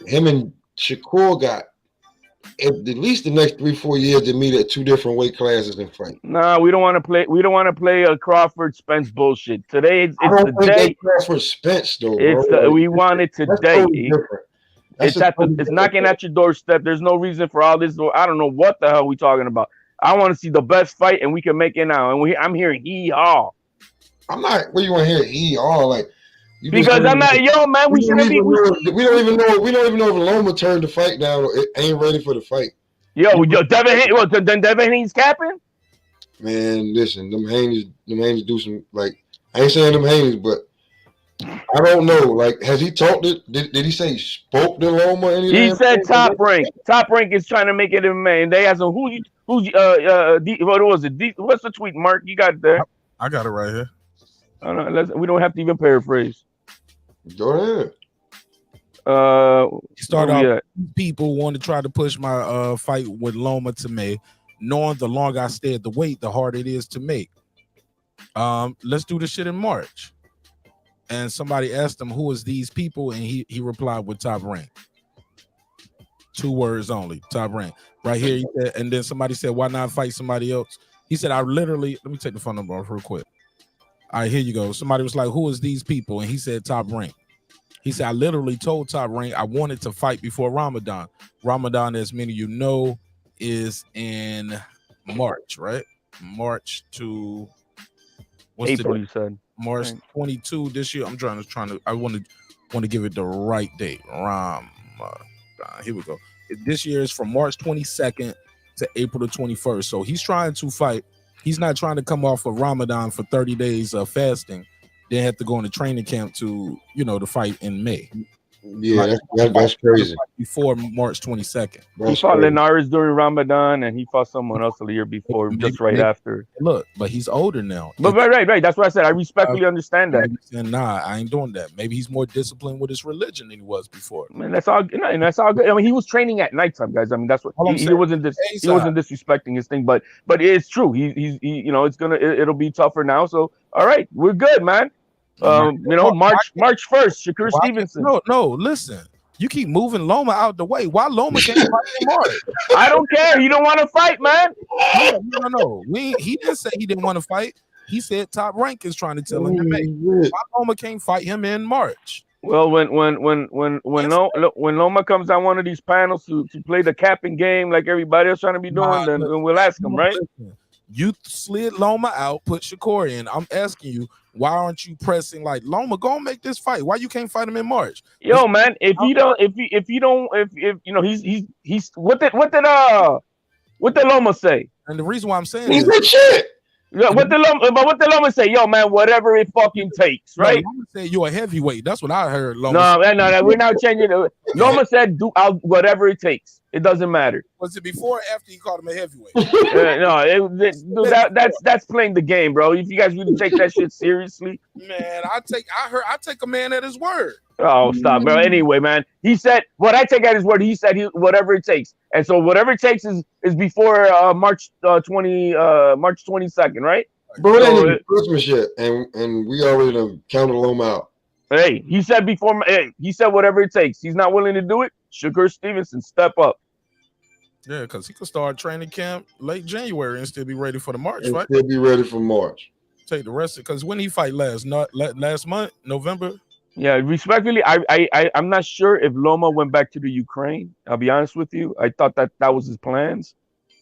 him and Shakur got at least the next 3-4 years to meet at 2 different weight classes and fight. Nah, we don't want to play. We don't want to play a Crawford Spence bullshit. Today it's the day. Crawford Spence though. We want it today. It's knocking at your doorstep. There's no reason for all this. I don't know what the hell we talking about. I want to see the best fight, and we can make it now. And I'm hearing hee-haw. I'm not. What you want to hear? Hee-haw? Like, because I'm not, yo, man. We don't even know if Loma turned the fight down. Or it ain't ready for the fight. Yo, Devin Haney. Well, then Devin Haney's capping. Man, listen, them Haneys do some, like, I ain't saying them Haneys, but I don't know. Like, has he talked to? Did he say he spoke to Loma? He said Top Rank. Top Rank is trying to make it in May. And they asked him who's what was it? What's the tweet, Mark? You got it there? I got it right here. Oh, no, we don't have to even paraphrase. Go ahead. Started off. People want to try to push my fight with Loma to May, knowing the longer I stay at the weight, the harder it is to make. Let's do this shit in March. And somebody asked him who is these people, and he replied with Top Rank. 2 words only, Top Rank. Right here, he said, and then somebody said, why not fight somebody else? He said, let me take the phone number off real quick. All right, here you go. Somebody was like, who is these people? And he said, Top Rank. He said, I literally told Top Rank I wanted to fight before Ramadan. Ramadan, as many of you know, is in March, right? March to April, you said. March 22 this year. I'm trying to I want to give it the right date. Here we go. This year is from March 22nd to April the 21st. So he's trying to fight. He's not trying to come off of Ramadan for 30 days of fasting. Then have to go into training camp to, to fight in May. Yeah, that's crazy. Before March 22nd. He fought Linares during Ramadan, and he fought someone else the year before, just right after. Look, but he's older now. But right. That's what I said. I respectfully understand that. And nah, I ain't doing that. Maybe he's more disciplined with his religion than he was before. Man, that's all. And that's all good. I mean, he was training at nighttime, guys. I mean, that's what he wasn't. He wasn't disrespecting his thing, but it's true. It'll be tougher now. So all right, we're good, man. March 1st, Shakur Stevenson. No, listen. You keep moving Loma out the way. Why Loma can't fight in March? I don't care. He don't want to fight, man. No. He didn't say he didn't want to fight. He said Top Rank is trying to tell him to make. Why Loma can't fight him in March? Well, when Loma comes on one of these panels to play the capping game like everybody else trying to be doing, then we'll ask him, right? You slid Loma out, put Shakur in. I'm asking you, why aren't you pressing like Loma? Go and make this fight. Why you can't fight him in March? Yo, man, if you don't, if you know, he's what did Loma say? And the reason why I'm saying He is said shit. Yeah, what did Loma say? Yo, man, whatever it fucking takes, right? No, Loma said you're a heavyweight. That's what I heard. Loma No, we're not changing it. Loma said, I'll whatever it takes. It doesn't matter. Was it before or after he called him a heavyweight? That's playing the game, bro. If you guys really take that shit seriously, man, I take a man at his word. Oh, stop, bro. Anyway, man, he said what I take at his word. He said whatever it takes, and so whatever it takes is before March 22nd, right? Bro, it ain't even Christmas yet, and we already done counted Loma out. Hey, he said he said whatever it takes. He's not willing to do it. Shakur Stevenson, step up. Yeah, because he could start training camp late January and still be ready for the March, right? Still be ready for March. Take the rest of because when he fight last month, November. Yeah, respectfully, I'm not sure if Loma went back to the Ukraine. I'll be honest with you. I thought that was his plans.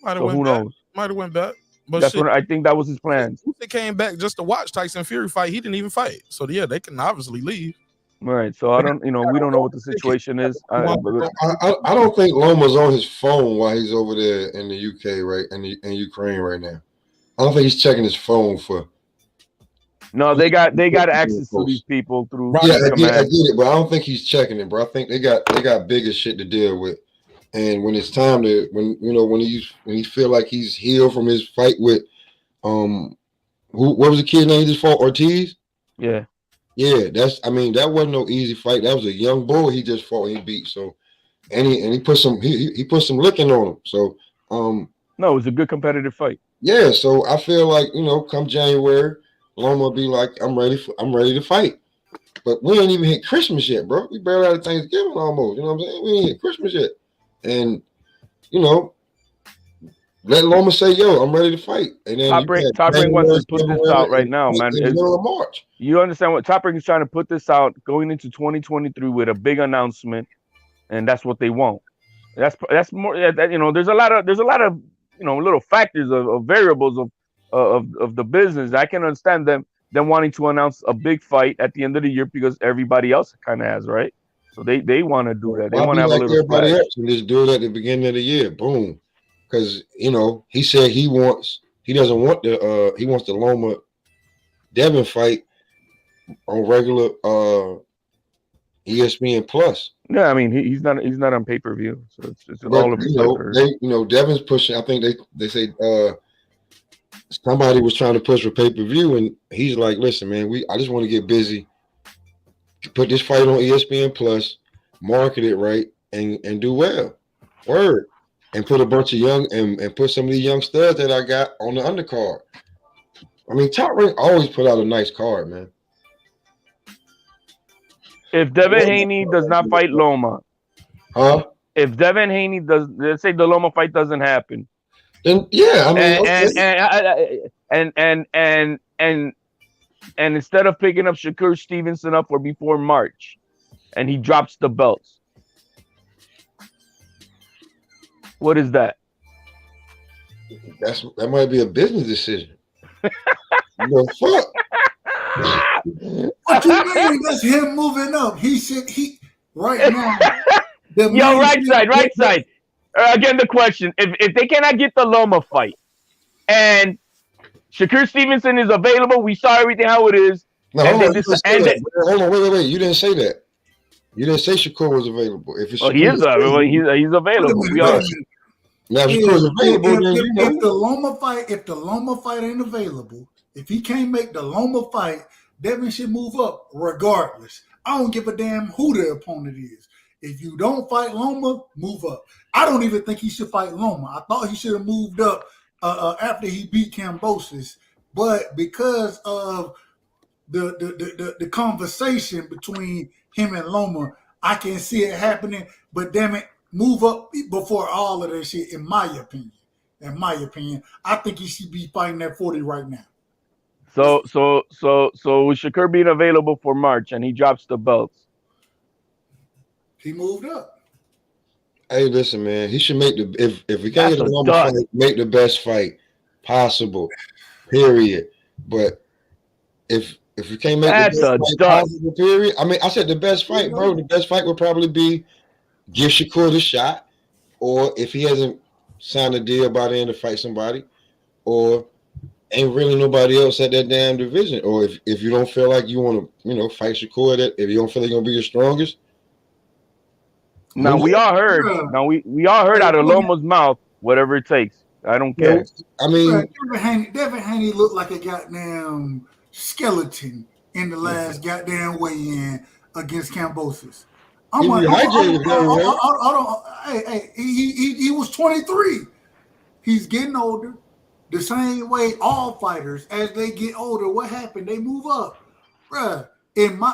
So who knows? Might have went back. But that's what I think that was his plans. They came back just to watch Tyson Fury fight. He didn't even fight. So yeah, they can obviously leave. Right. So we don't know what the situation is. I don't think Loma's on his phone while he's over there in the UK, right? In Ukraine right now. I don't think he's checking his phone for. No, they got access to these people through. Yeah, I get it, but I don't think he's checking it, bro. I think they got bigger shit to deal with. And when it's time to when he feel like he's healed from his fight with what was the kid name he just fought? Ortiz? Yeah. Yeah, that wasn't no easy fight. That was a young boy he just fought and he beat. So and he put some he put some licking on him. So no, it was a good competitive fight. Yeah, so I feel like, come January, Loma will be like, I'm ready to fight. But we ain't even hit Christmas yet, bro. We barely out of Thanksgiving almost. You know what I'm saying? We ain't hit Christmas yet. And let Loma say, yo, I'm ready to fight. And then Top Ring wants to put this out right now, man. In the middle of March. You understand what Top Ring is trying to put this out going into 2023 with a big announcement, and that's what they want. That's more there's a lot of little factors of variables of the business. I can understand them wanting to announce a big fight at the end of the year because everybody else kind of has, right? So they want to do that. They want to have a little everybody else and just do it at the beginning of the year. Boom. Because he said he wants the Loma Devin fight on regular ESPN Plus. Yeah, I mean he's not on pay-per-view, so it's all of Devin's pushing. I think they say somebody was trying to push for pay-per-view, and he's like, listen, man, I just want to get busy, put this fight on ESPN Plus, market it right, and do well. Word. And put a bunch of and put some of these young studs that I got on the undercard. I mean, Top Ring always put out a nice card, man. If Devin Haney does not fight Loma, if Devin Haney let's say the Loma fight doesn't happen, then yeah, I mean, and instead of picking up Shakur Stevenson up for before March, and he drops the belts. What is that? That might be a business decision. Fuck. What you mean? That's him moving up. He right now. Yo, right side. Again, the question: if they cannot get the Loma fight, and Shakur Stevenson is available, we saw everything how it is. No, hold on, wait. You didn't say that. You didn't say Shakur was available. If it's he is available. He's available. We are. Now, Shakur's available. If the Loma fight ain't available, if he can't make the Loma fight, Devin should move up regardless. I don't give a damn who the opponent is. If you don't fight Loma, move up. I don't even think he should fight Loma. I thought he should have moved up after he beat Kambosos, but because of the conversation between him and Loma, I can see it happening. But damn it, move up before all of that shit. In my opinion, I think he should be fighting at 40 right now. So with Shakur being available for March and he drops the belts, he moved up. Hey, listen, man, he should make if we can't get the Loma fight, make the best fight. possible. Period. But if you can't make That's the a best fight dud. possible, period. I mean, I said the best fight, bro. The best fight would probably be give Shakur the shot, or if he hasn't signed a deal by then to fight somebody, or ain't really nobody else at that damn division. Or if you don't feel like you want to, fight Shakur, that if you don't feel like you're gonna be the strongest. Now we all heard. Now we all heard out of Loma's mouth. Whatever it takes. I don't care. I mean, Devin Haney looked like a goddamn skeleton in the last goddamn weigh-in against Cambosis. I'm like, he was 23. He's getting older. The same way all fighters, as they get older, what happened? They move up, bruh.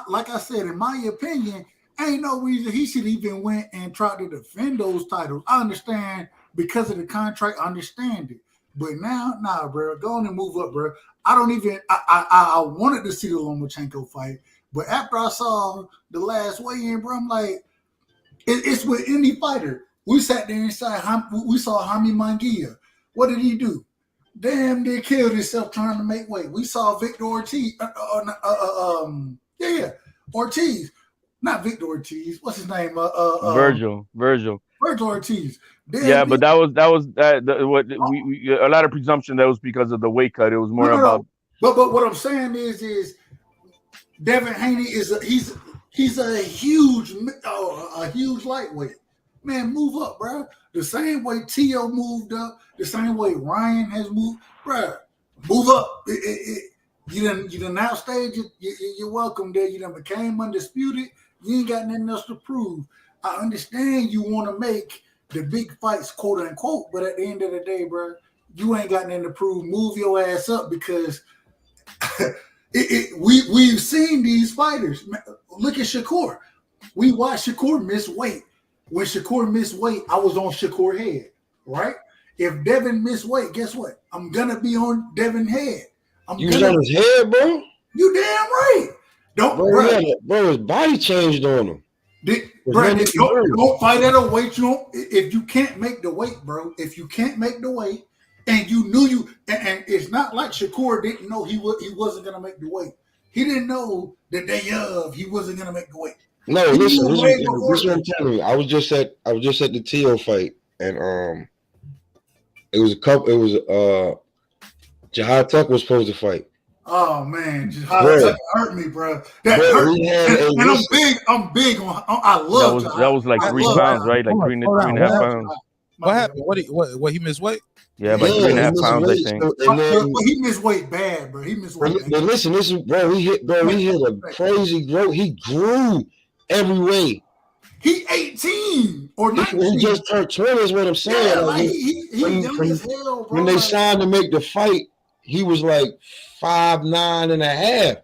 Like I said, in my opinion, ain't no reason he should even went and tried to defend those titles. I understand because of the contract, I understand it. But now, nah, bro, go on and move up, bro. I don't even. I wanted to see the Lomachenko fight, but after I saw the last weigh-in, bro, I'm like, it's with any fighter. We sat there inside. We saw Jaime Munguia. What did he do? Damn, they killed himself trying to make weight. We saw Victor Ortiz. Ortiz, not Victor Ortiz. What's his name? Virgil Ortiz. Damn, yeah, but that was what we a lot of presumption that was because of the weight cut. It was more about. But what I'm saying is Devin Haney he's a huge lightweight. Man, move up, bro. The same way T.O. moved up, the same way Ryan has moved, bro. Move up. You done outstage it. You're welcome there. You done became undisputed. You ain't got nothing else to prove. I understand you want to make the big fights, quote unquote, but at the end of the day, bro, you ain't got nothing to prove. Move your ass up because we've seen these fighters. Look at Shakur. We watched Shakur miss weight. When Shakur missed weight, I was on Shakur head, right? If Devin missed weight, guess what? I'm gonna be on Devin head. You was on his head, bro? You damn right. Bro, his body changed on him. Don't fight at a weight. If you can't make the weight, bro. If you can't make the weight, and you knew and it's not like Shakur didn't know he wasn't gonna make the weight. He didn't know the day of he wasn't gonna make the weight. No, listen. This is what I'm telling you. I was just at the T.O. fight, and it was Jihad Tuck was supposed to fight. Oh man, Jihad Tuck hurt me, bro. That hurt me. And I'm big on. I love that was like 3 pounds, right? Like 3.5 pounds. What happened? What he missed weight? Yeah, but 3.5 pounds, I think. But he missed weight bad, bro. He missed weight. But listen, bro. He hit a crazy growth. He grew every way. He 18 or 19. He just turned 20 is what I'm saying. Yeah, like he young as hell, bro. When they signed to make the fight, he was like 5'9.5".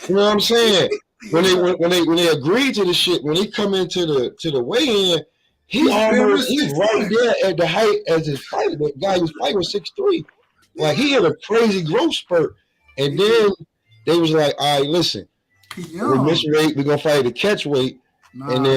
You know what I'm saying? When they agreed to the shit, when he come into the weigh-in, he's right there at the height as his fighter. The guy who's fighting was 6'3". Like he had a crazy growth spurt. And then they was like, all right, listen, we're missing weight, we're gonna fight the catch weight. Nah, and then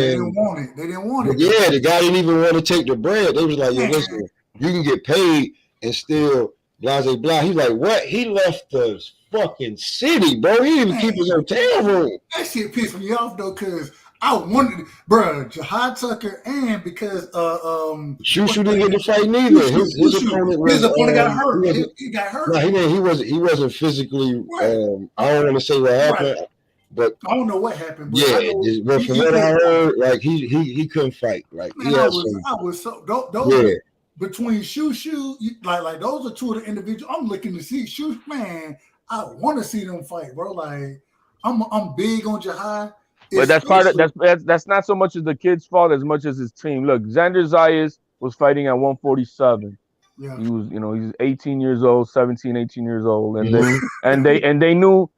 they didn't want it. Yeah, the guy didn't even want to take the bread. They was like, yo, listen, you can get paid and still blah, blah, blah. He's like, what? He left the fucking city, bro. He didn't even keep his hotel room. That shit pissed me off though, because I wanted, bro, Jihad Tucker, and because Shushu didn't get the fight neither. His opponent got hurt. He got hurt. No, he wasn't physically. Right. I don't want to say what happened. Right. But I don't know what happened. But but from what I heard, like he couldn't fight. Like man, I was so between Shushu, like those are two of the individuals I'm looking to see. Shushu, man, I want to see them fight, bro. Like I'm big on Jihad. But that's not so much as the kid's fault as much as his team. Look, Xander Zayas was fighting at 147. Yeah. He was, he's 18 years old, 17, 18 years old, and they knew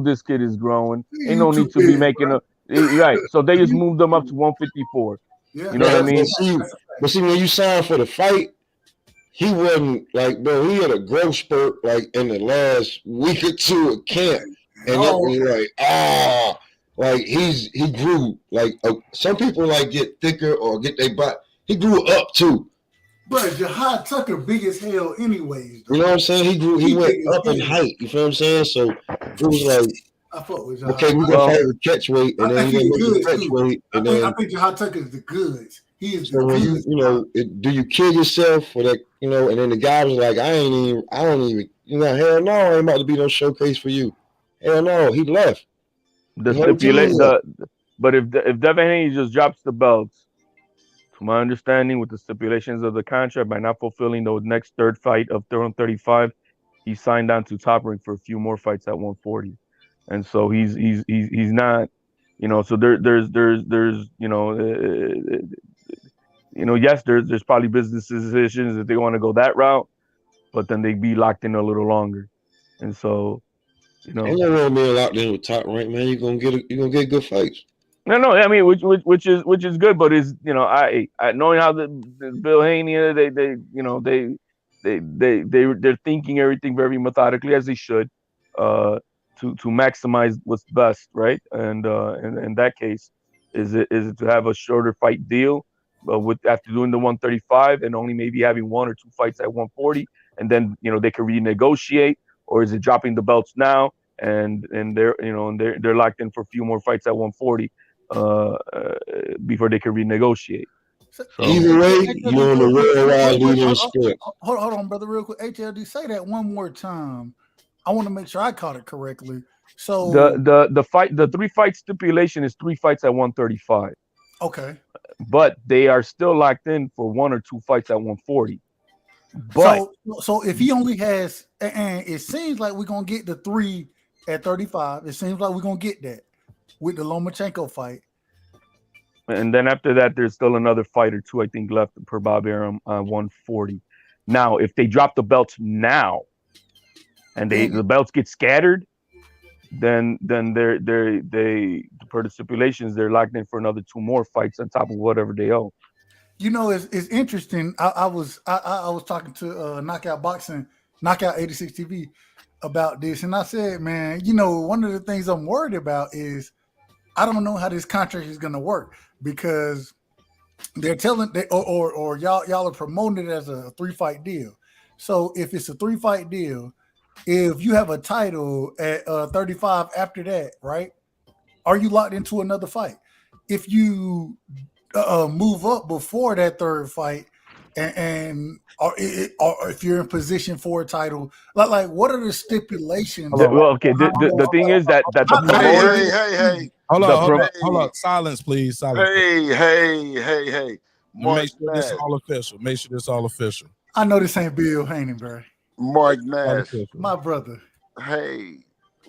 this kid is growing. Ain't no need to be making right. So they just moved him up to 154. Yeah. You know what I mean? But see, when you signed for the fight, he wasn't like, bro. He had a growth spurt like in the last week or two of camp, and it was like like he grew. Like some people like get thicker or get their butt. He grew up too. But Jihad Tucker big as hell anyways. You know what I'm saying? He went big as up in hell. height. You feel what I'm saying? So it was like, I fuck with Jihad. okay, we gonna fight with catch weight, and then I we think gonna he's make the good catch too. weight, and then I think Jihad Tucker is the goods. He is so the when goods. do you kill yourself for that? You know, and then the guy was like, I don't even, hell no, I ain't about to be no showcase for you. Hell no, he left. The You know what I'm stipulate saying? but if Devin Haney just drops the belts, to my understanding, with the stipulations of the contract, by not fulfilling the next third fight of 35, he signed on to Top Rank for a few more fights at 140, and so he's not, So there's yes, there's probably business decisions if they want to go that route, but then they'd be locked in a little longer, and so Ain't no wrong being locked in with Top Rank, man. You're gonna get good fights. No, I mean, which is good, but is I knowing how the Bill Haney, they're thinking everything very methodically, as they should, to maximize what's best, right? And in that case, is it to have a shorter fight deal, with after doing the 135 and only maybe having 1 or 2 fights at 140, and then they can renegotiate, or is it dropping the belts now and they're locked in for a few more fights at 140? Before they can renegotiate. So either way, you're on the worldwide leading script. Hold on, brother, real quick. HLD, say that one more time. I want to make sure I caught it correctly. So the 3 fight stipulation is 3 fights at 135. Okay. But they are still locked in for 1 or 2 fights at 140. But so if he only has, and it seems like we're gonna get the 3 at 35. It seems like we're gonna get that with the Lomachenko fight. And then after that, there's still another fight or 2, I think, left per Bob Arum on 140. Now, if they drop the belts now, and the belts get scattered, then they per the stipulations, they're locked in for another 2 more fights on top of whatever they owe. It's interesting. I was talking to Knockout 86 TV about this, and I said, man, one of the things I'm worried about is I don't know how this contract is going to work, because they're telling or y'all are promoting it as a 3-fight deal. So if it's a 3-fight deal, if you have a title at 35 after that, right? Are you locked into another fight? If you move up before that 3rd fight, or if you're in position for a title, like what are the stipulations? Well, okay. The thing is that the promoter. Hey. Hold on. Silence, please. Silence. Hey. Make sure this is all official. I know this ain't Bill Haney, bro. Mark Nash, my brother. Hey,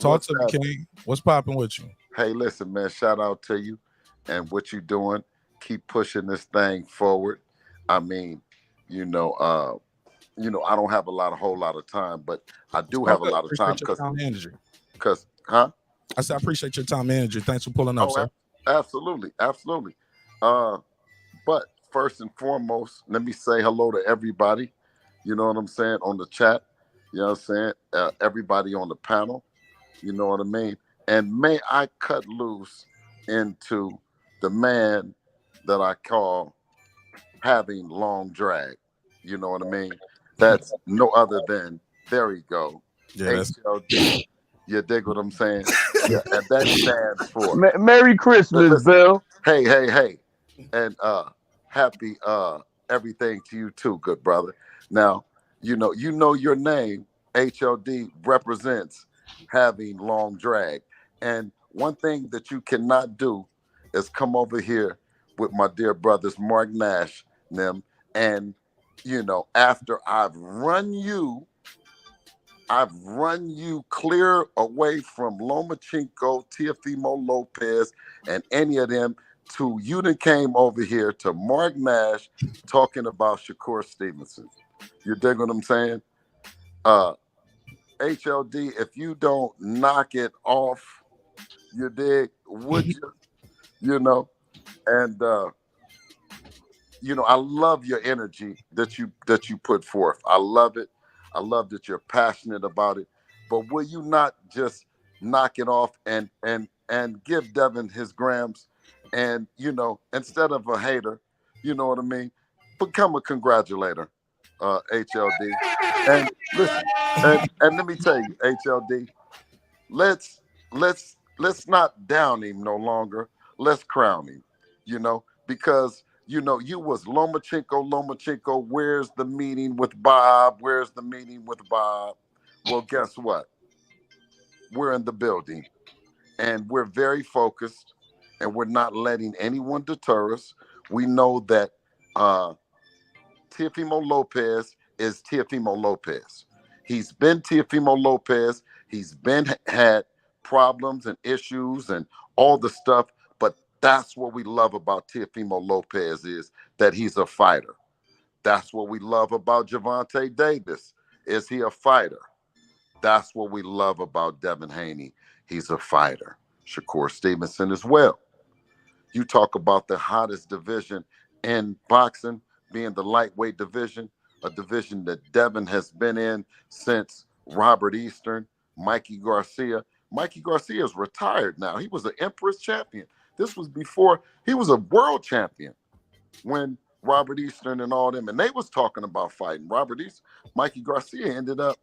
talk to me, King. What's popping with you? Hey, listen, man. Shout out to you and what you doing. Keep pushing this thing forward. I mean, I don't have a whole lot of time, but I do have a lot of time because, I said I appreciate your time, manager. Thanks for pulling up, sir. Absolutely. But first and foremost, let me say hello to everybody. You know what I'm saying, on the chat. You know what I'm saying? Everybody on the panel. You know what I mean? And may I cut loose into the man that I call having long drag. You know what I mean? That's no other than, there we go. Yeah, HLD. You dig what I'm saying? Yeah, and that stands for Merry Christmas, Bill. Hey. And happy everything to you too, good brother. Now, you know your name, HLD, represents having long drag. And one thing that you cannot do is come over here with my dear brothers, Mark Nash, them, and after I've run you clear away from Lomachenko, Teofimo Lopez, and any of them, to you that came over here to Mark Nash talking about Shakur Stevenson. You dig what I'm saying? HLD, if you don't knock it off, you dig, would you? And I love your energy that you put forth. I love it. I love that you're passionate about it. But will you not just knock it off and give Devin his grams, and instead of a hater, you know what I mean, become a congratulator, HLD. And listen, and let me tell you, HLD, let's not down him no longer. Let's crown him, because you was Lomachenko, where's the meeting with Bob? Where's the meeting with Bob? Well, guess what? We're in the building and we're very focused and we're not letting anyone deter us. We know that Teofimo Lopez is Teofimo Lopez. He's been Teofimo Lopez. He's had problems and issues and all the stuff, but that's what we love about Teofimo Lopez is that he's a fighter. That's what we love about Gervonta Davis. Is he a fighter? That's what we love about Devin Haney. He's a fighter. Shakur Stevenson as well. You talk about the hottest division in boxing being the lightweight division, a division that Devin has been in since Robert Eastern, Mikey Garcia. Mikey Garcia is retired now. He was an Empress champion. This was before he was a world champion when Robert Eastern and all them, and they was talking about fighting. Mikey Garcia ended up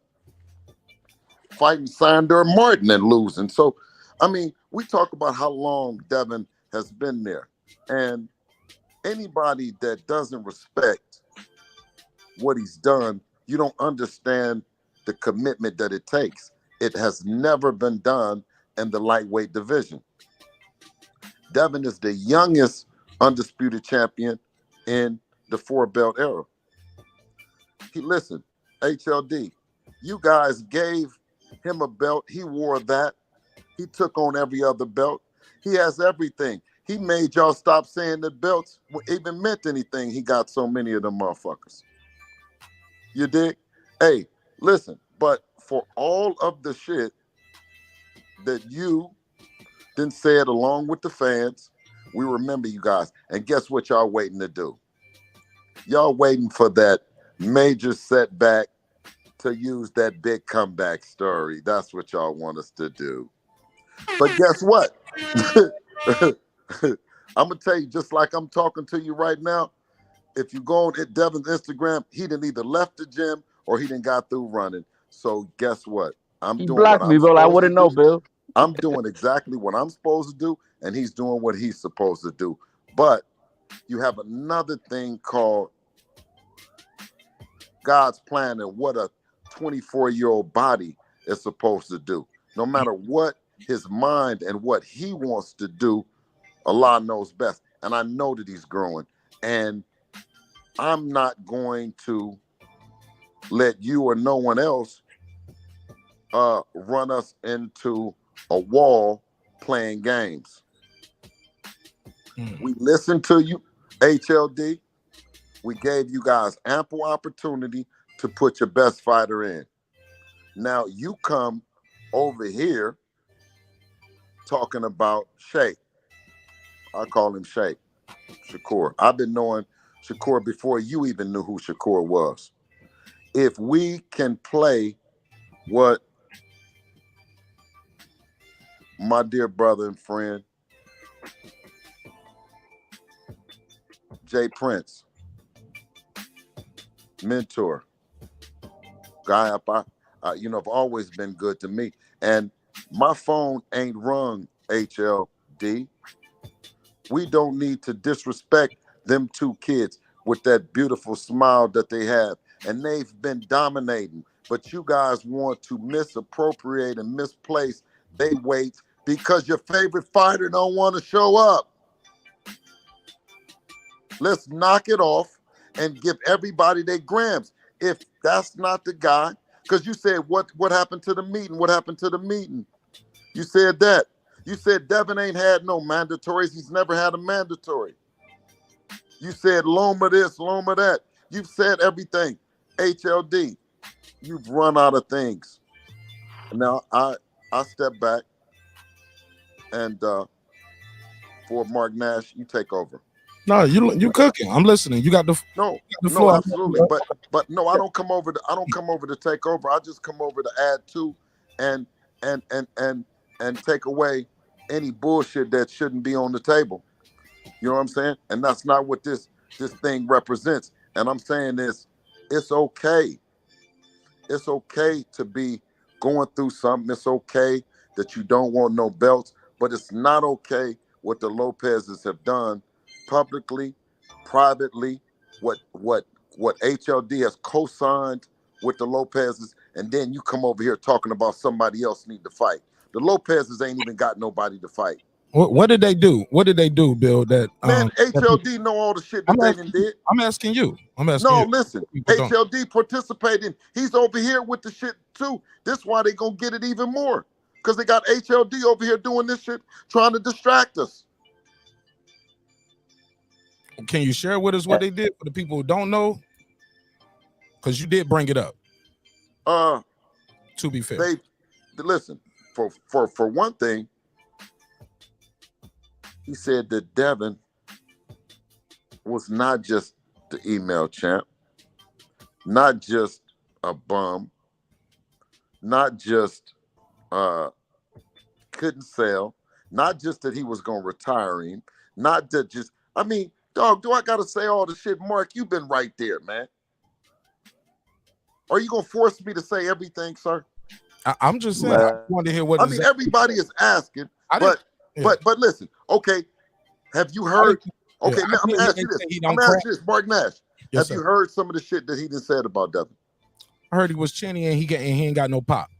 fighting Sandor Martin and losing. So, I mean, we talk about how long Devin has been there. And anybody that doesn't respect what he's done, you don't understand the commitment that it takes. It has never been done in the lightweight division. Devin is the youngest undisputed champion in the 4-belt era. Listen, HLD, you guys gave him a belt. He wore that. He took on every other belt. He has everything. He made y'all stop saying that belts even meant anything. He got so many of them motherfuckers. You dig? Hey, listen, but for all of the shit that you then said along with the fans, we remember you guys. And guess what y'all waiting to do? Y'all waiting for that major setback to use that big comeback story. That's what y'all want us to do. But guess what? I'm going to tell you, just like I'm talking to you right now, if you go on Devin's Instagram, he didn't either left the gym or he didn't got through running. So guess what? I'm He doing blocked what me, I'm Bill. I supposed wouldn't to know, do. Bill. I'm doing exactly what I'm supposed to do, and he's doing what he's supposed to do. But you have another thing called God's plan and what a 24-year-old body is supposed to do. No matter what his mind and what he wants to do, Allah knows best. And I know that he's growing. And I'm not going to let you or no one else run us into a wall playing games. We listened to you, HLD. We gave you guys ample opportunity to put your best fighter in. Now you come over here talking about Sheikh. I call him Sheikh, Shakur. I've been knowing Shakur before you even knew who Shakur was. If we can play what my dear brother and friend, Jay Prince, mentor, guy up, have always been good to me. And my phone ain't rung, HLD. We don't need to disrespect them two kids with that beautiful smile that they have. And they've been dominating. But you guys want to misappropriate and misplace they weights because your favorite fighter don't want to show up. Let's knock it off and give everybody their grams. If that's not the guy, because you said, what happened to the meeting? What happened to the meeting? You said that. You said Devin ain't had no mandatories. He's never had a mandatory. You said Loma this, Loma that. You've said everything. HLD, you've run out of things. Now I step back and for Mark Nash, you take over. No, you cooking. I'm listening. You got the floor. No, absolutely. But no, I don't come over to take over. I just come over to add to and take away any bullshit that shouldn't be on the table. You know what I'm saying? And that's not what this thing represents. And I'm saying this, it's okay. It's okay to be going through something. It's okay that you don't want no belts, but it's not okay what the Lopezes have done publicly, privately, what HLD has co-signed with the Lopezes, and then you come over here talking about somebody else need to fight. The Lopezes ain't even got nobody to fight. What did they do? What did they do, Bill? That Man, HLD know all the shit that they done did. I'm asking you. I'm asking No, you. listen, HLD participating. He's over here with the shit too. This is why they gonna get it even more. Because they got HLD over here doing this shit, trying to distract us. Can you share with us what they did for the people who don't know? Because you did bring it up. To be fair. They listen, for one thing, he said that Devin was not just the email champ, not just a bum, not just couldn't sell, not just that he was gonna retire him, not that just, I mean, dog, do I gotta say all the shit? Mark, you've been right there, man. Are you gonna force me to say everything, sir? I'm just saying, I want to hear what I mean, everybody is asking, but listen, okay, have you heard? Okay, now, I'm gonna ask you this. I'm gonna ask you this, Mark Nash. Yes, have you heard some of the shit that he done said about Devin? I heard he was chinny and he ain't got no pop.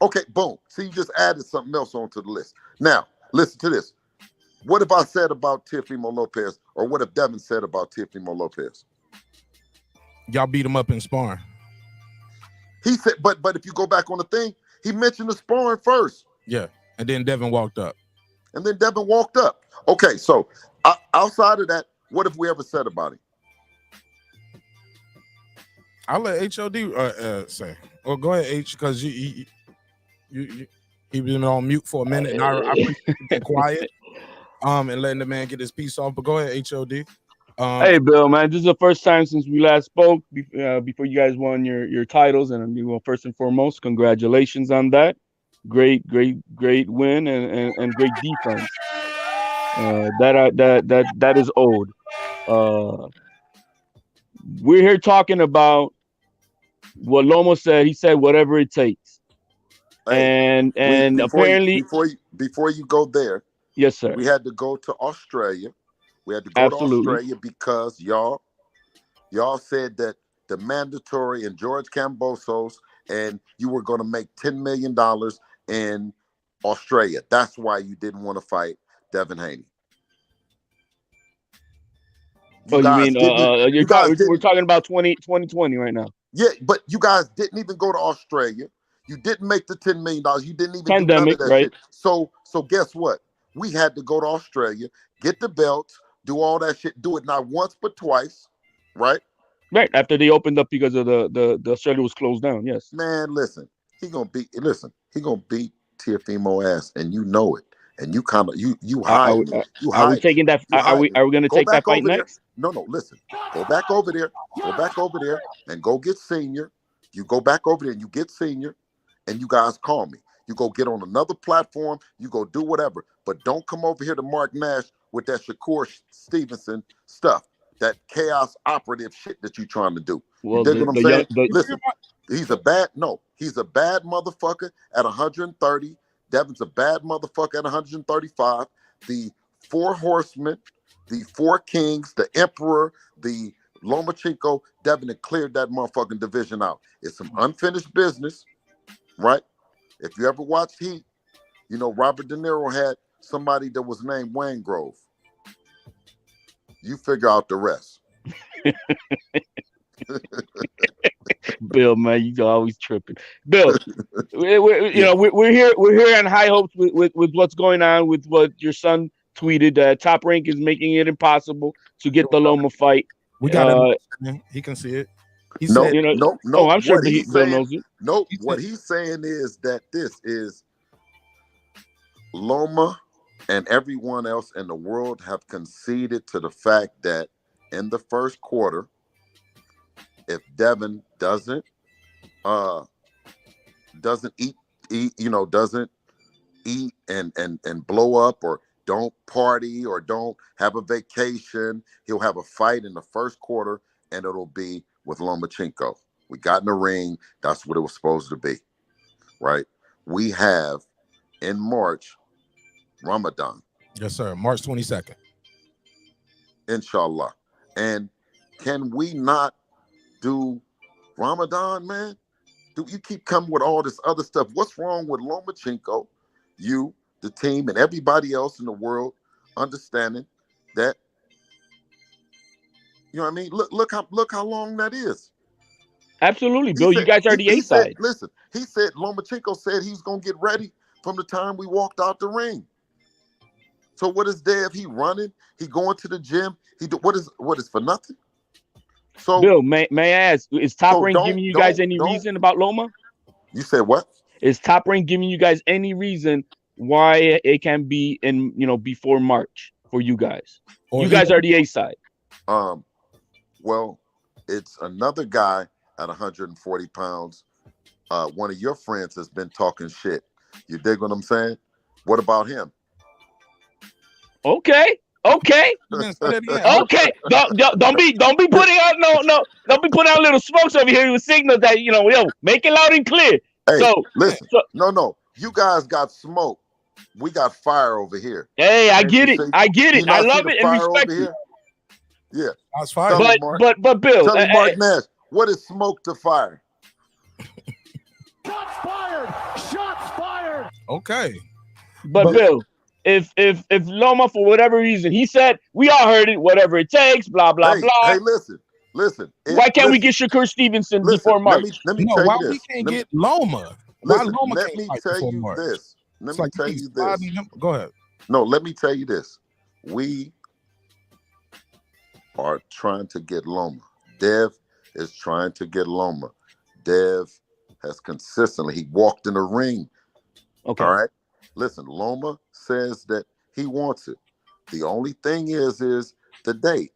Okay, boom. See, you just added something else onto the list. Now, listen to this. What have I said about Teofimo Lopez, or what have Devin said about Teofimo Lopez? Y'all beat him up in sparring. He said, but if you go back on the thing, he mentioned the sparring first. Yeah, and then Devin walked up. Okay, so outside of that, what have we ever said about him? I'll let HOD say. Well, go ahead, H, because he been on mute for a minute, and I appreciate you being quiet, and letting the man get his piece off. But go ahead, HOD. Hey, Bill, man, this is the first time since we last spoke before you guys won your titles, and first and foremost, congratulations on that. Great win and great defense. That is owed. We're here talking about what Loma said. He said whatever it takes. Hey, and apparently before you go there, yes, sir. We had to go to Australia. We had to go Absolutely. to Australia because y'all said that the mandatory and George Kambosos, and you were going to make $10 million in Australia. That's why you didn't want to fight Devin Haney. We're talking about 2020 right now. Yeah, but you guys didn't even go to Australia. You didn't make the $10 million. You didn't even Pandemic, do none of that right? shit. So guess what? We had to go to Australia, get the belts, do all that shit, do it not once but twice, right? Right, after they opened up because of the Australia was closed down, yes. Man, listen, he gonna beat Teofimo ass, and you know it. And you kind of you hide it. Are we taking that? Are we going to take that fight next? No, listen. Go back over there. And go get Senior. You go back over there and you get Senior, and you guys call me. You go get on another platform. You go do whatever, but don't come over here to Mark Nash with that Shakur Stevenson stuff, that chaos operative shit that you trying to do. Well, you dig what I'm saying? Listen, he's a bad motherfucker at 130. Devin's a bad motherfucker at 135. The four horsemen, the four kings, the emperor, the Lomachenko, Devin had cleared that motherfucking division out. It's some unfinished business, right? If you ever watched Heat, you know Robert De Niro had somebody that was named Wayne Grove. You figure out the rest. Bill, man, you always tripping. Bill, we're here on high hopes with what's going on with what your son tweeted. Top Rank is making it impossible to get the Loma fight. We got him. He can see it. He said, no. I'm sure Bill knows it. No, what he's saying is that this is Loma and everyone else in the world have conceded to the fact that in the first quarter, if Devin doesn't eat, doesn't eat and blow up, or don't party, or don't have a vacation, he'll have a fight in the first quarter and it'll be with Lomachenko. We got in the ring. That's what it was supposed to be, right? We have in March, Ramadan. Yes, sir. March 22nd. Inshallah. And can we not do Ramadan, man? Do you keep coming with all this other stuff? What's wrong with Lomachenko, you, the team, and everybody else in the world understanding that, you know what I mean? Look how long that is. Absolutely, Bill. You guys are the A-side. Listen, he said Lomachenko said he's gonna get ready from the time we walked out the ring. So what is Dev? He running? He going to the gym? What is for nothing? So Bill, may I ask, is Top Rank giving you guys any reason about Loma? You said what? Is Top Rank giving you guys any reason why it can be in, before March for you guys? You guys are the A-side. Well, it's another guy at 140 pounds. One of your friends has been talking shit. You dig what I'm saying? What about him? Okay. Okay. Don't be putting out don't be putting out little smokes over here with signals that make it loud and clear. Hey, so listen, no, you guys got smoke. We got fire over here. Hey, I get it. I love it and respect it. Yeah, that's fire. But Bill, tell me, Mark Nash, what is smoke to fire? Shots fired! Shots fired! Okay. But Bill, if Loma, for whatever reason, he said, we all heard it, whatever it takes, blah, blah, blah. Hey, listen. Why can't we get Shakur Stevenson before March? Let me tell you this. We can't get Loma? Let me tell you this. Let me tell you this. Go ahead. No, let me tell you this. We are trying to get Loma. Dev is trying to get Loma. Dev has consistently, he walked in the ring. Okay. All right. Listen, Loma says that he wants it. The only thing is the date.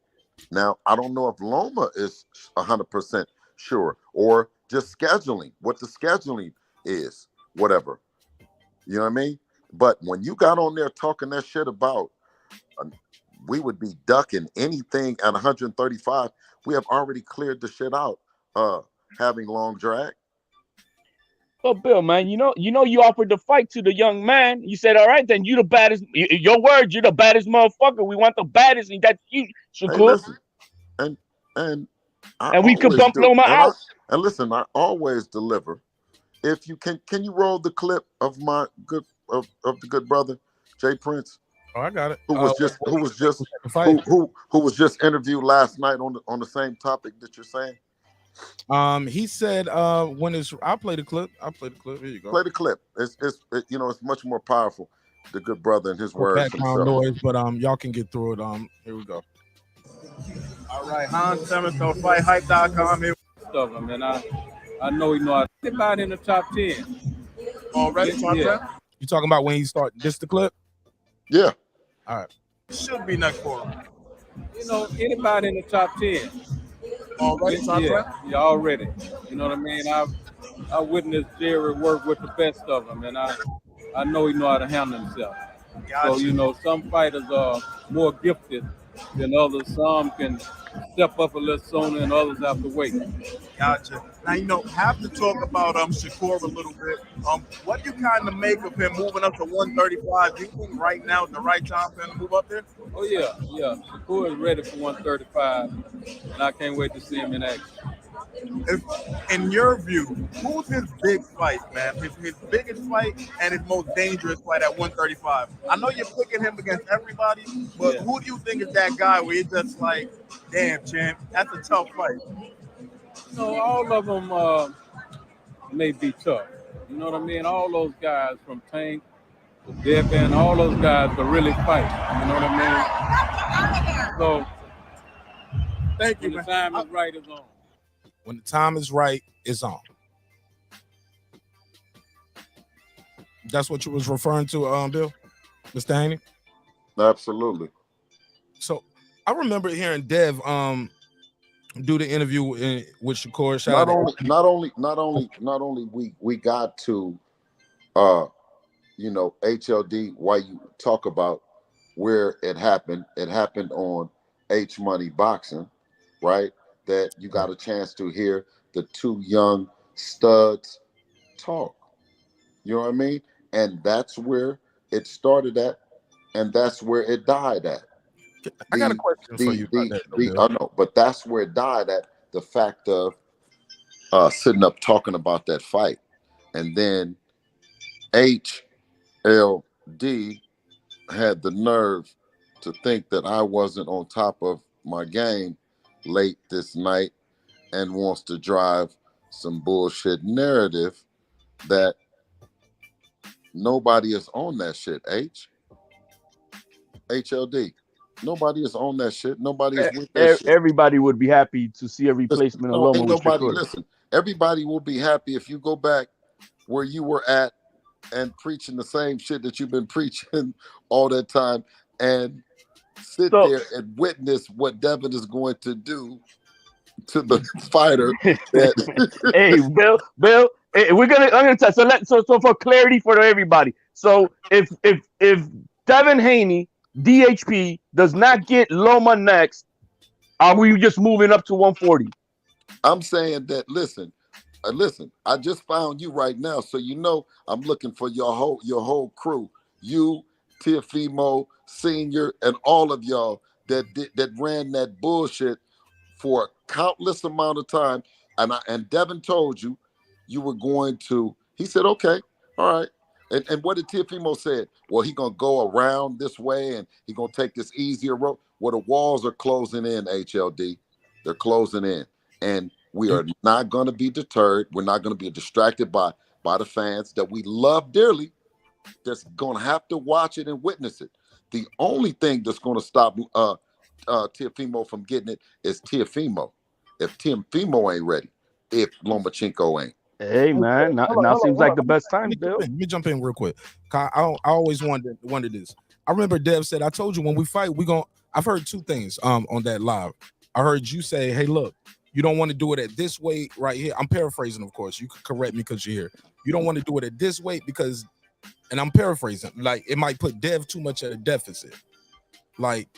Now, I don't know if Loma is 100% sure or just scheduling, what the scheduling is, whatever. You know what I mean? But when you got on there talking that shit about we would be ducking anything at 135, we have already cleared the shit out, having long drag. But Bill, man, you offered the fight to the young man. You said, all right, then you the baddest. Your words, you're the baddest motherfucker. We want the baddest, and that's you, Shakur. Hey, listen, and we could bump Loma out. And listen, I always deliver. If you can you roll the clip of my of the good brother Jay Prince? Oh, I got it. Who was just interviewed last night on the same topic that you're saying? He said when it's I'll play the clip. Here you go. Play the clip. It's much more powerful. The good brother and his words. Background noise, but y'all can get through it. Here we go. All right, Hans Simmons on FightHype.com here. Stuff, man. I know he know about in the top 10. Already, yeah. You talking about when he started this the clip? Yeah. All right. Should be next for him. Anybody in the top 10. Already, yeah, already. You know what I mean? I witnessed Jerry work with the best of them, and I know he know how to handle himself. Gotcha. So some fighters are more gifted than others. Some can step up a little sooner, and others have to wait. Gotcha. Now have to talk about Shakur a little bit. What do you kind of make of him moving up to 135? Do you think right now is the right time for him to move up there? Oh yeah. Shakur is ready for 135, and I can't wait to see him in action. In your view, who's his big fight, man? His biggest fight and his most dangerous fight at 135. I know you're picking him against everybody, but who do you think is that guy where you're just like, damn, champ, that's a tough fight? All of them may be tough. You know what I mean? All those guys from Tank to Devin, all those guys to really fight. You know what I mean? So, thank you, when the time is right, it's on. When the time is right, it's on. That's what you was referring to, Bill? Mr. Haney? Absolutely. So I remember hearing Dev do the interview with Shakur. Not only we got to HLD, why you talk about where it happened on H Money Boxing, right? that you got a chance to hear the two young studs talk. You know what I mean? And that's where it started at, and that's where it died at. I got a question for you about that, though, Bill. I know, but that's where it died at. The fact of sitting up talking about that fight, and then HLD had the nerve to think that I wasn't on top of my game late this night and wants to drive some bullshit narrative that nobody is on that shit. HLD. Nobody is on that shit. Nobody is with that shit. Everybody would be happy to see a replacement of Loma with Shakur. Listen, everybody will be happy if you go back where you were at and preaching the same shit that you've been preaching all that time and sit there and witness what Devin is going to do to the fighter. Hey, Bill, hey, I'm gonna tell. So for clarity for everybody. So if Devin Haney, DHP, does not get Loma next, are we just moving up to 140? I'm saying that. Listen. I just found you right now, so you know I'm looking for your whole crew. You, Teofimo, Senior, and all of y'all that ran that bullshit for a countless amount of time. And Devin told you were going to. He said, "Okay, all right." And what did Teofimo said? Well, he gonna go around this way, and he gonna take this easier road. Well, the walls are closing in. HLD, they're closing in, and we are not going to be deterred. We're not going to be distracted by the fans that we love dearly. That's going to have to watch it and witness it. The only thing that's going to stop Teofimo from getting it is Teofimo. If Teofimo ain't ready, if Lomachenko ain't. Hey man, now seems like the best time, Bill. Let me jump in real quick. I always wondered this. I remember Dev said, "I told you when we fight, I've heard two things on that live. I heard you say, "Hey, look, you don't want to do it at this way right here." I'm paraphrasing, of course. You could correct me because you're here. You don't want to do it at this way because, and I'm paraphrasing, like it might put Dev too much at a deficit. Like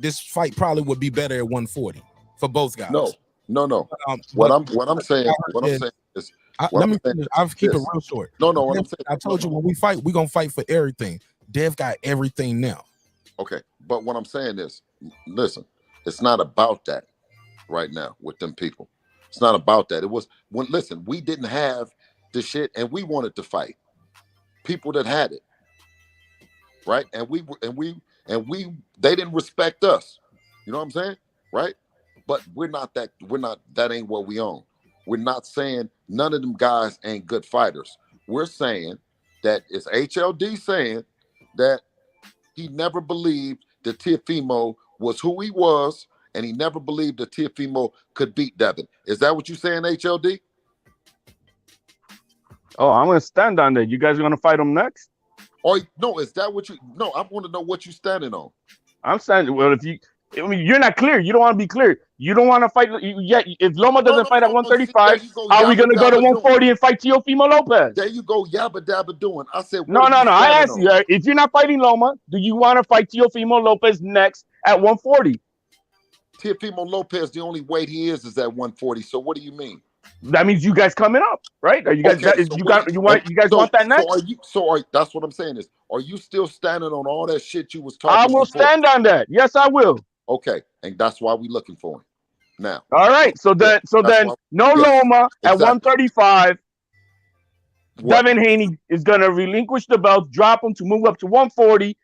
this fight probably would be better at 140 for both guys. No. What I'm saying is, I'll keep it real short. No. What I'm saying, I told you when we fight, we're gonna fight for everything. Dev got everything now. Okay, but what I'm saying is, listen. It's not about that right now with them people. It's not about that. It was listen, we didn't have the shit and we wanted to fight people that had it. Right? And they didn't respect us. You know what I'm saying? Right? But that ain't what we own. We're not saying none of them guys ain't good fighters. We're saying that it's HLD saying that he never believed that Teofimo was who he was, and he never believed that Teofimo could beat Devin. Is that what you're saying, HLD? Oh, I'm gonna stand on that. You guys are gonna fight him next? Or no, is that what you? No, I want to know what you're standing on. I'm standing. Well, you're not clear. You don't want to be clear. You don't want to fight. If Loma doesn't fight at 135, are we gonna go to 140 and fight Teofimo Lopez? There you go, yabba dabba doing. I said, no. I asked you, if you're not fighting Loma, do you want to fight Teofimo Lopez next at 140? Teofimo Lopez, the only weight he is at 140. So what do you mean? That means you guys coming up, right? Are you guys? Okay, you guys want that next? That's what I'm saying is, are you still standing on all that shit you was talking? I will stand on that. Yes, I will. Okay, and that's why we're looking for him now. All right, so then Loma at 135. Devin Haney is gonna relinquish the belt, drop him to move up to 140,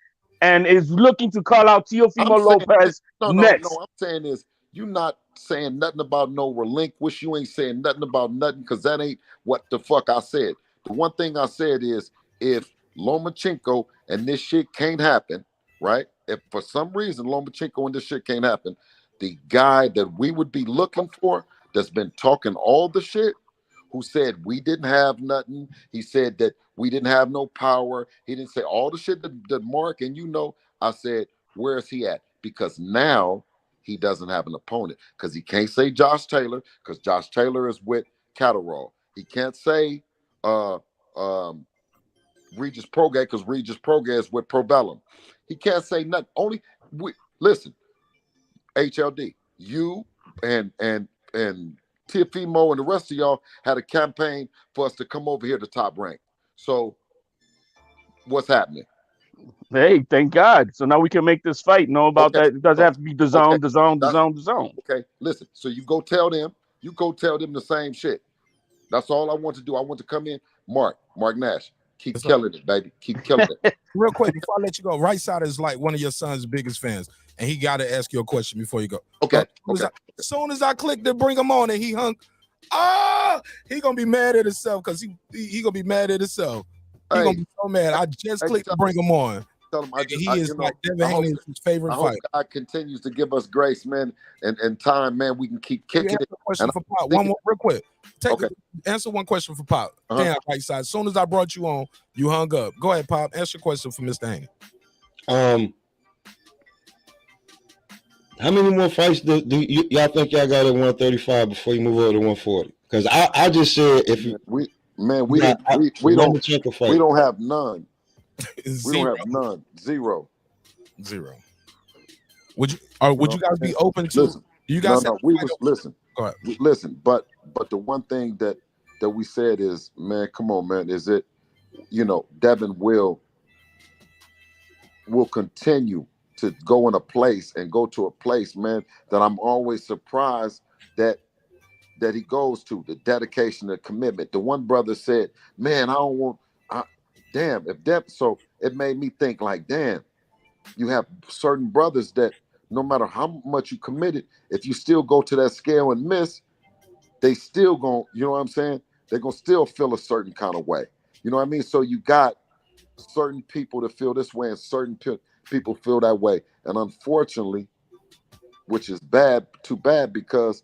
and is looking to call out Teofimo Lopez next. No, I'm saying is, you're not saying nothing about no relinquish. You ain't saying nothing about nothing, because that ain't what the fuck I said. The one thing I said is, if Lomachenko and this shit can't happen, right? If for some reason Lomachenko and this shit can't happen, the guy that we would be looking for that's been talking all the shit, who said we didn't have nothing, he said that we didn't have no power, he didn't say all the shit that Mark and I said, where is he at? Because now he doesn't have an opponent, because he can't say Josh Taylor, because Josh Taylor is with Catterall. He can't say Regis Prograis, because Regis Prograis is with Probellum. He can't say nothing. Listen, HLD, you and Tiafimo and the rest of y'all had a campaign for us to come over here to Top Rank. So what's happening? Hey, thank God. So now we can make this fight. Know about that. It doesn't have to be the zone, the zone, the zone, the zone. Okay, listen. So you go tell them the same shit. That's all I want to do. I want to come in. Mark Nash, keep killing it, baby. Keep killing it. Real quick, before I let you go, Rightside is like one of your son's biggest fans, and he got to ask you a question before you go. Okay. As soon as I clicked to bring him on and he hung, he gonna be mad at himself because he gonna be mad at himself. He gonna be so mad. I just clicked to bring him on. Tell him He is like Devin Haney is his favorite I hope fight. God continues to give us grace, man, and time, man. We can keep kicking it. Question for Pop. One more, real quick. Answer one question for Pop. Damn, Rightside. As soon as I brought you on, you hung up. Go ahead, Pop. Answer your question for Mr. Haney. How many more fights do y'all think y'all got at 135 before you move over to 140? Because I just said we don't have none. We don't have none. Zero. Would you guys be open to? Listen, listen. Go ahead. Listen, but the one thing that we said is, man, come on, man, is it, Devin will continue to go to a place, man, that I'm always surprised that he goes to, the dedication, the commitment. The one brother said, man, so it made me think like, damn, you have certain brothers that no matter how much you committed, if you still go to that scale and miss, they still going, you know what I'm saying? They're going to still feel a certain kind of way. You know what I mean? So you got certain people that feel this way and certain people feel that way. And unfortunately, which is too bad, because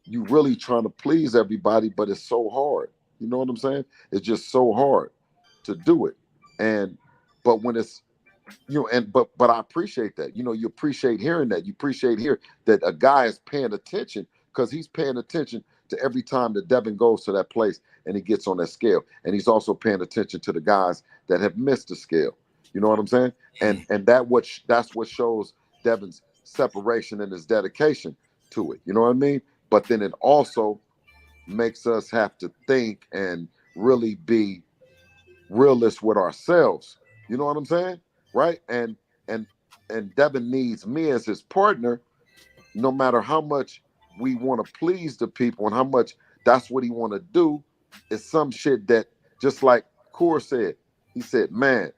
you really trying to please everybody, but it's so hard. You know what I'm saying? It's just so hard to do it. But when it's, but I appreciate that. You appreciate hearing that. You appreciate hearing that a guy is paying attention, because he's paying attention to every time that Devin goes to that place and he gets on that scale. And he's also paying attention to the guys that have missed the scale. You know what I'm saying? And that's what shows Devin's separation and his dedication to it. You know what I mean? But then it also makes us have to think and really be realists with ourselves. You know what I'm saying? Right? And Devin needs me as his partner, no matter how much we want to please the people and how much that's what he want to do. It's some shit that, just like Kaur said, he said, man,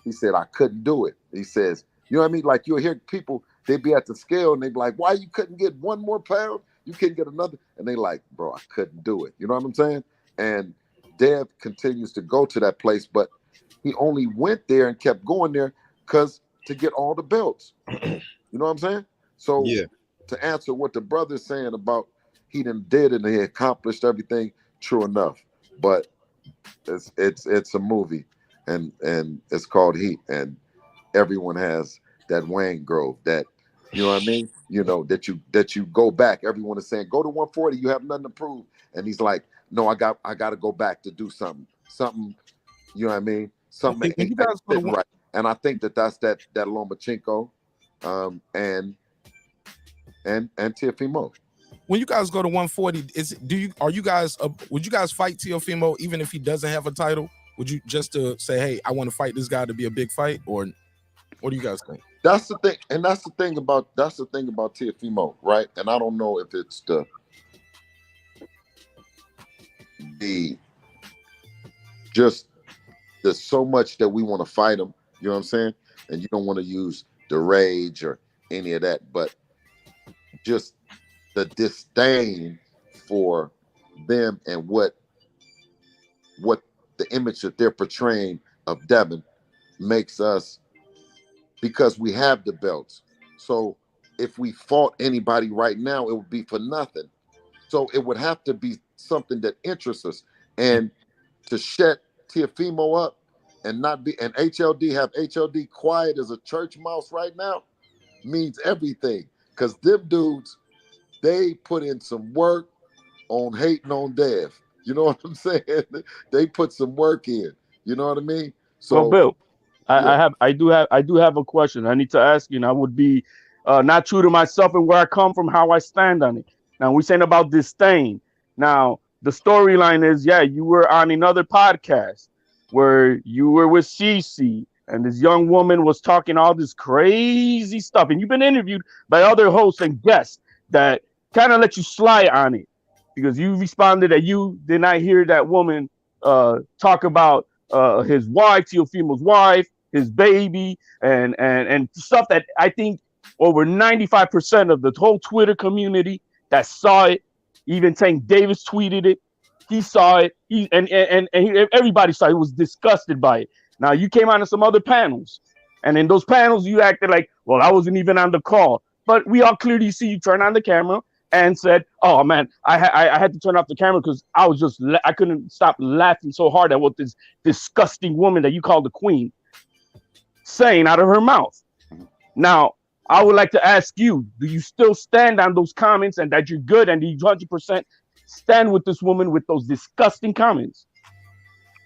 he said, I couldn't do it. He says, you know what I mean? Like, you'll hear people, they be at the scale and they be like, why you couldn't get one more pound? You couldn't get another. And they like, bro, I couldn't do it. You know what I'm saying? And Dev continues to go to that place, but he only went there and kept going there to get all the belts. You know what I'm saying? So to answer what the brother's saying about he done did and he accomplished everything, true enough. But it's a movie and it's called Heat, and everyone has that Wayne Grove, that, you know what I mean? That you go back. Everyone is saying, go to 140, you have nothing to prove. And he's like, no, I got to go back to do something, you know what I mean? Something ain't right. And I think that's that Lomachenko and Teofimo. When you guys go to 140, would you guys fight Teofimo even if he doesn't have a title? Would you just to say, hey, I want to fight this guy to be a big fight, or what do you guys think? That's the thing, and that's the thing about Teofimo, right? And I don't know if it's there's so much that we want to fight him, you know what I'm saying? And you don't want to use the rage or any of that, but just the disdain for them and what the image that they're portraying of Devin makes us, because we have the belts. So if we fought anybody right now, it would be for nothing. So it would have to be something that interests us. And to shut Teofimo up and HLD, have HLD quiet as a church mouse right now, means everything. Because them dudes, they put in some work on hating on Dev. You know what I'm saying? They put some work in. You know what I mean? So, Bill, I do have a question I need to ask you, and I would be not true to myself and where I come from, how I stand on it. Now we're saying about disdain. Now the storyline is, yeah, you were on another podcast where you were with Cece, and this young woman was talking all this crazy stuff, and you've been interviewed by other hosts and guests that kind of let you slide on it because you responded that you did not hear that woman talk about his wife, Teofimo's wife, his baby, and stuff that I think over 95% of the whole Twitter community that saw it, even Tank Davis tweeted it. He saw it. Everybody saw it. He was disgusted by it. Now you came on to some other panels, and in those panels you acted like, well, I wasn't even on the call. But we all clearly see you turn on the camera and said, "Oh man, I had to turn off the camera because I couldn't stop laughing so hard at what this disgusting woman that you call the queen saying out of her mouth." Now, I would like to ask you: do you still stand on those comments and that you're good and you 100% stand with this woman with those disgusting comments?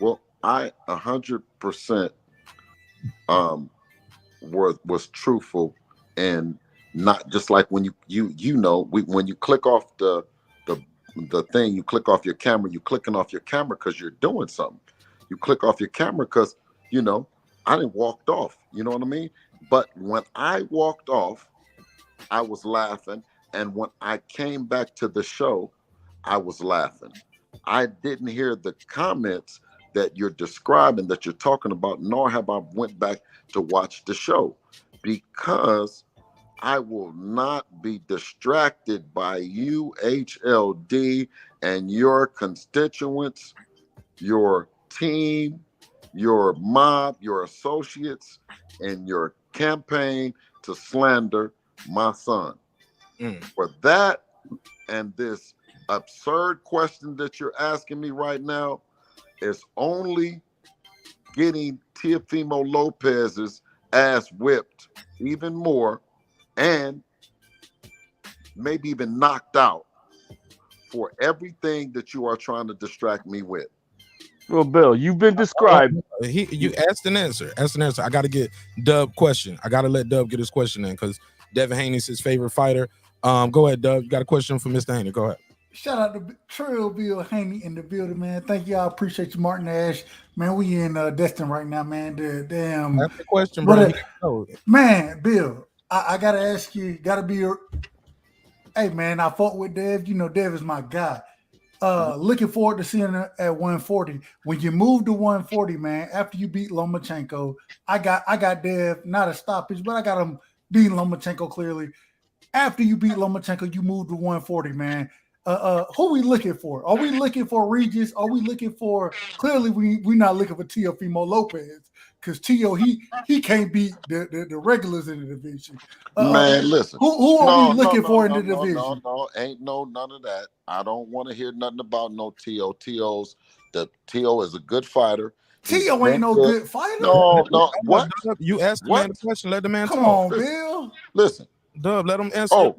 Well, I 100% was truthful, and not just like when when you click off the thing, you click off your camera, you clicking off your camera because you're doing something. You click off your camera because I didn't walked off. You know what I mean? But when I walked off, I was laughing, and when I came back to the show, I was laughing. I didn't hear the comments that you're describing, that you're talking about, nor have I went back to watch the show, because I will not be distracted by you, HLD, and your constituents, your team, your mob, your associates, and your campaign to slander my son. For that and this absurd question that you're asking me right now is only getting Teofimo Lopez's ass whipped even more, and maybe even knocked out for everything that you are trying to distract me with. Well, Bill, you've been described. You asked an answer. I got to get Dub question. I got to let Dub get his question in because Devin Haney's his favorite fighter. Go ahead, Dub. You got a question for Mr. Haney? Go ahead. Shout out to Trail Bill Haney in the building, man. Thank you. I appreciate you, Martin Nash. Man, we in Destin right now, man. That's the question, bro. Man, Bill, I got to ask you, got to be hey, man, I fought with Dev. You know, Dev is my guy. Looking forward to seeing her at 140. When you move to 140, man, after you beat Lomachenko, I got Dev, not a stoppage, but I got him beating Lomachenko clearly. After you beat Lomachenko, you move to 140, man. Who we looking for? Are we looking for Regis? Are we looking for, clearly we're not looking for Teofimo Lopez, because Teo he can't beat the regulars in the division. Man, listen. Who are we looking for in the division? No, ain't none of that. I don't want to hear nothing about no Teo. Teo is a good fighter. Teo ain't no good fighter. No. What? You asked the man the question. Let the man Come talk. on, Bill. Listen. Dub, let him answer. No.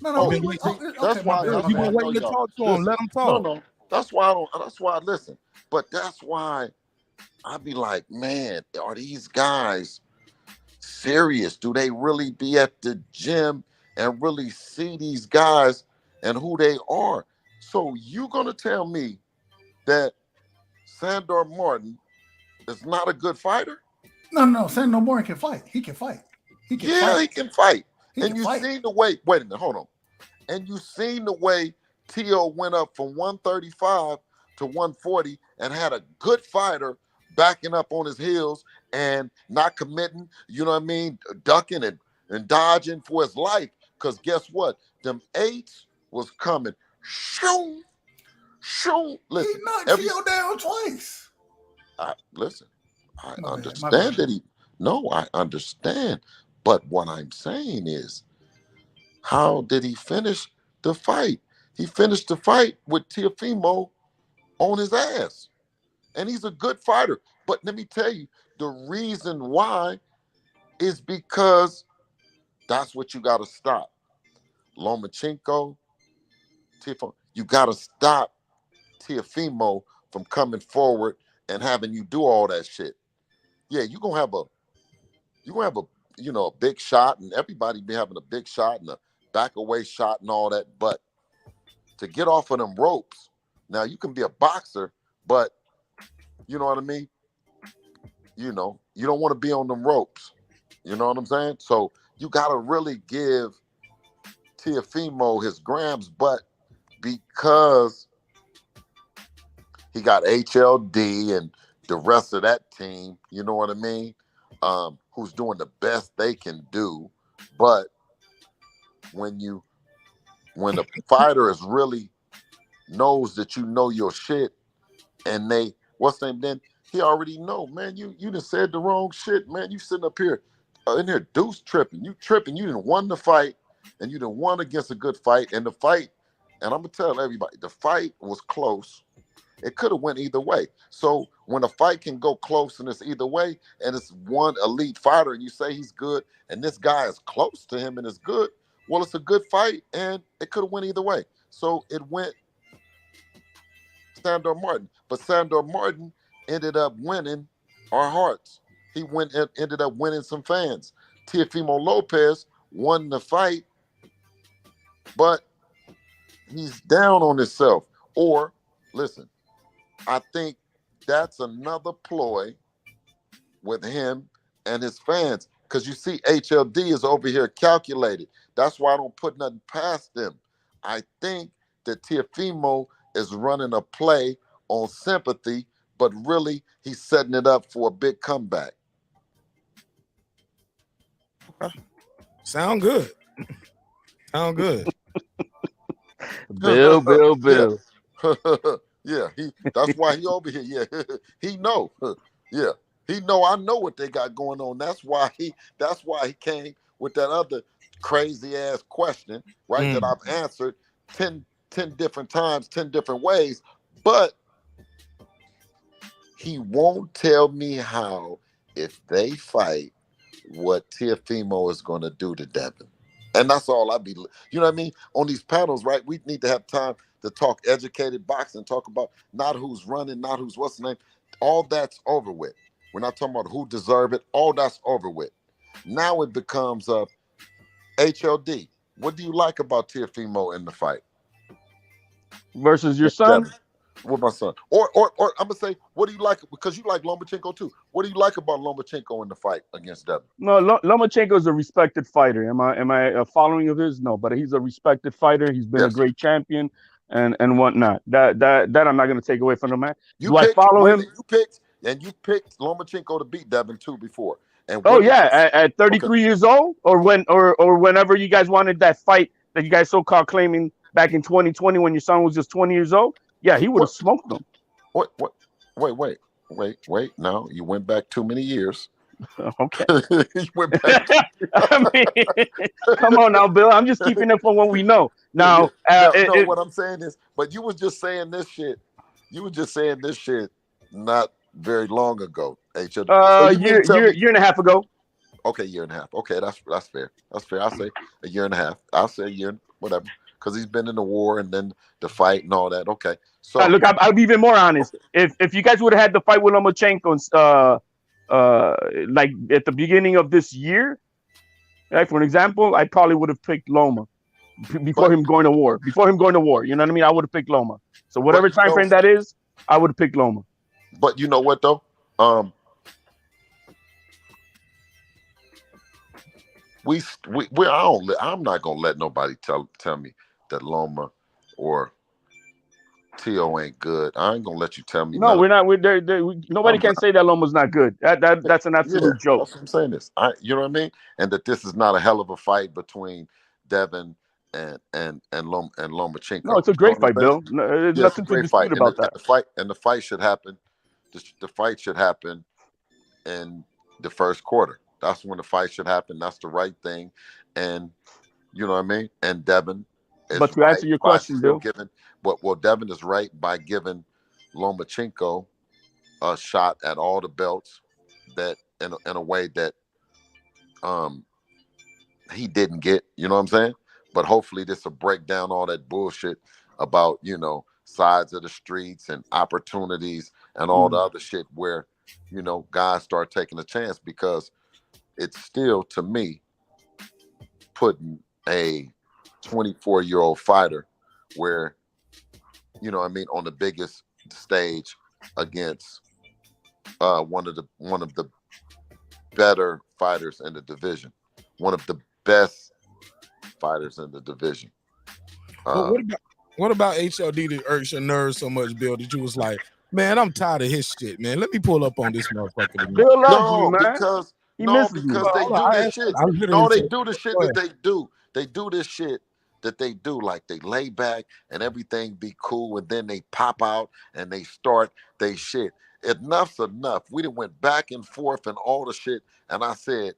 That's why you've been waiting to talk to him. Let him talk. No. That's why I listen. But that's why I be like, man, are these guys serious? Do they really be at the gym and really see these guys and who they are? So you gonna tell me that Sandor Martin is not a good fighter? No. Sandor Martin can fight. He can fight. He can fight. And you seen the way, wait a minute, hold on. And you seen the way Teo went up from 135 to 140 and had a good fighter backing up on his heels and not committing, you know what I mean, ducking and dodging for his life. Because guess what? Them eights was coming. Shoo. Listen. He knocked Teo down twice. Listen, I understand that I understand. But what I'm saying is, how did he finish the fight? He finished the fight with Teofimo on his ass. And he's a good fighter. But let me tell you, the reason why is because that's what you got to stop. Lomachenko, Teofimo, you got to stop Teofimo from coming forward and having you do all that shit. Yeah, you're gonna have you know, a big shot, and everybody be having a big shot and a back away shot and all that. But to get off of them ropes, now you can be a boxer, but you know what I mean? You know, you don't want to be on them ropes. You know what I'm saying? So you got to really give Teofimo his grams, but because he got HLD and the rest of that team, you know what I mean? Who's doing the best they can do. But when a fighter is really knows that you know your shit, and what's the name then? He already know, man, you done said the wrong shit, man. You sitting up here in here deuce tripping. You tripping. You didn't won the fight, and you didn't won against a good fight. And the fight, and I'm gonna tell everybody, the fight was close. It could have went either way. So when a fight can go close and it's either way, and it's one elite fighter, and you say he's good, and this guy is close to him and is good, well, it's a good fight, and it could have went either way. So it went Sandor Martin, but Sandor Martin ended up winning our hearts. He ended up winning some fans. Teofimo Lopez won the fight, but he's down on himself. Or, listen, I think that's another ploy with him and his fans. Because you see, HLD is over here calculated. That's why I don't put nothing past them. I think that Teofimo is running a play on sympathy, but really he's setting it up for a big comeback. Sound good. Sound good. Bill. Yeah, that's why he over here. Yeah, he know. Yeah, he know. I know what they got going on. That's why he came with that other crazy ass question, right? That I've answered 10 different times, 10 different ways, but he won't tell me how, if they fight, what Teofimo is going to do to Devin. And that's all I be, you know what I mean? On these panels, right? We need to have time to talk educated boxing, talk about not who's running, not who's what's the name. All that's over with. We're not talking about who deserve it. All that's over with. Now it becomes HLD. What do you like about Teofimo in the fight? Versus your son? Devin. With my son. Or I'm gonna say, what do you like? Because you like Lomachenko too. What do you like about Lomachenko in the fight against Devin? No, Lomachenko is a respected fighter. Am I a following of his? No, but he's a respected fighter. He's been a great champion and whatnot. That I'm not gonna take away from him, man. I follow him? You picked Lomachenko to beat Devin too before. And at 33 years old, or whenever you guys wanted that fight that you guys so-called claiming back in 2020 when your son was just 20 years old. Yeah, he would have smoked them. Wait. No, you went back too many years. Okay. You went back. I mean, come on now, Bill. I'm just keeping it from what we know. Now, what I'm saying is, but you was just saying this shit. You were just saying this shit not very long ago. Year and a half ago. Okay, year and a half. Okay, that's fair. That's fair. I'll say a year and a half. I'll say a year, whatever. Because he's been in the war and then the fight and all that. Okay. So look, I'll be even more honest. If you guys would have had the fight with Lomachenko, like at the beginning of this year, right? For an example, I probably would have picked Loma before him going to war. You know what I mean? I would have picked Loma. So whatever time frame that is, I would have picked Loma. But you know what though? I'm not gonna let nobody tell me that Loma or Tio ain't good. I ain't gonna let you tell me. No, we're not. Nobody can say that Loma's not good. That's an absolute joke. That's what I'm saying. You know what I mean? And that this is not a hell of a fight between Devin and Lomachenko. No, it's a great fight, Bill. There's nothing to dispute about that. The fight should happen. The fight should happen in the first quarter. That's when the fight should happen. That's the right thing. And you know what I mean? And Devin is but to answer your question, Bill. Devin is right by giving Lomachenko a shot at all the belts that in a way that he didn't get, you know what I'm saying? But hopefully this will break down all that bullshit about, sides of the streets and opportunities and all the other shit where, guys start taking a chance, because it's still, to me, putting a 24-year-old fighter where, you know what I mean, on the biggest stage against one of the better fighters in the division, one of the best fighters in the division. But what about HLD that irks your nerves so much, Bill, that you was like, man, I'm tired of his shit, man. Let me pull up on this motherfucker tonight. Bill loves you, No, man. because He misses you. because they Hold on, do I this asked- shit. I literally No, they said- do the shit Go that they do. They do this shit that they do. Like they lay back and everything be cool, and then they pop out and they start they shit. Enough's enough. We done went back and forth and all the shit. And I said,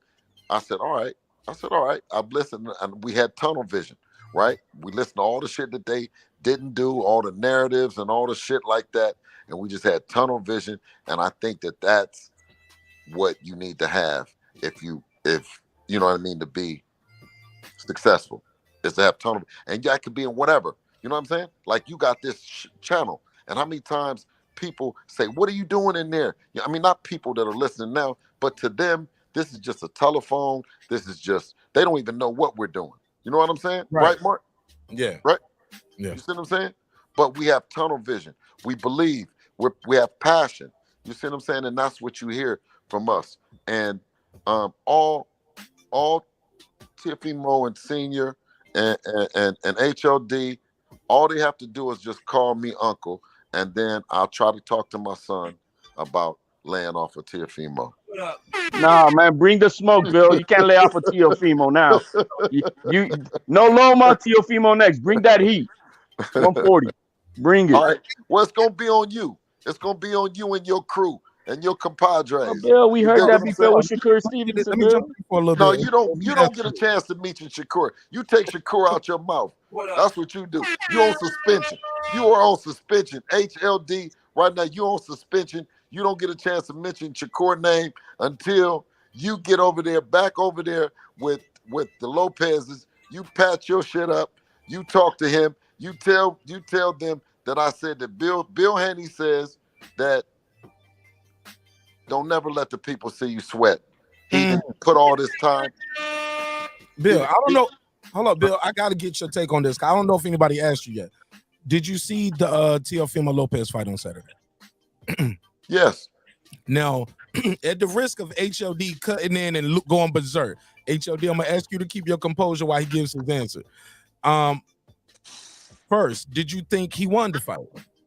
all right. I've listened, and we had tunnel vision, right? We listened to all the shit that they didn't do, all the narratives and all the shit like that, and we just had tunnel vision. And I think that that's what you need to have if you know what I mean, to be successful, is to have tunnel. And that could be in whatever, you know what I'm saying? Like you got this channel, and how many times people say, what are you doing in there? I mean, not people that are listening now, but to them, this is just a telephone. This is just, they don't even know what we're doing. You know what I'm saying? Right, Mark? Yeah. Right? Yeah. You see what I'm saying? But we have tunnel vision. We believe. We have passion. You see what I'm saying? And that's what you hear from us. And all Tiffimo and Senior and HLD, all they have to do is just call me uncle, and then I'll try to talk to my son about laying off of Tiffimo. Nah, man, bring the smoke, Bill. You can't lay off a Teofimo now. You no Loma, Teofimo next. Bring that heat. 140. Bring it. All right. Well, it's gonna be on you. It's gonna be on you and your crew and your compadres. Bill, we You heard get that what I'm before saying? with Shakur Stevenson. Let me jump in for a little No, bit. you don't get a chance to meet your Shakur. You take Shakur out your mouth. That's what you do. You on suspension. You are on suspension. HLD right now. You on suspension. You don't get a chance to mention Shakur name until you get over there, back over there with the Lopez's. You patch your shit up. You talk to him. You tell them that I said that Bill Haney says that don't never let the people see you sweat. He didn't put all this time. Bill, I don't know. Hold up, Bill. I got to get your take on this. I don't know if anybody asked you yet. Did you see the Teofimo Lopez fight on Saturday? Yes. Now, at the risk of HLD cutting in and going berserk, HLD, I'm gonna ask you to keep your composure while he gives his answer. First, did you think he won the fight,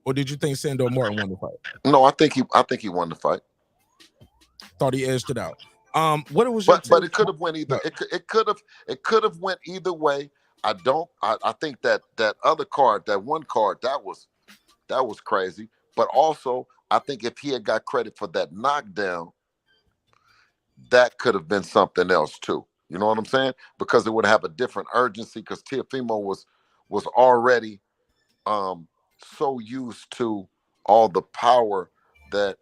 or did you think Sandor Martin won the fight? No, I think he won the fight. Thought he edged it out. What was but it could have went either. It could have went either way. I think that other card, that one card, that was crazy. But also, I think if he had got credit for that knockdown, that could have been something else too. You know what I'm saying? Because it would have a different urgency, because Teofimo was already so used to all the power that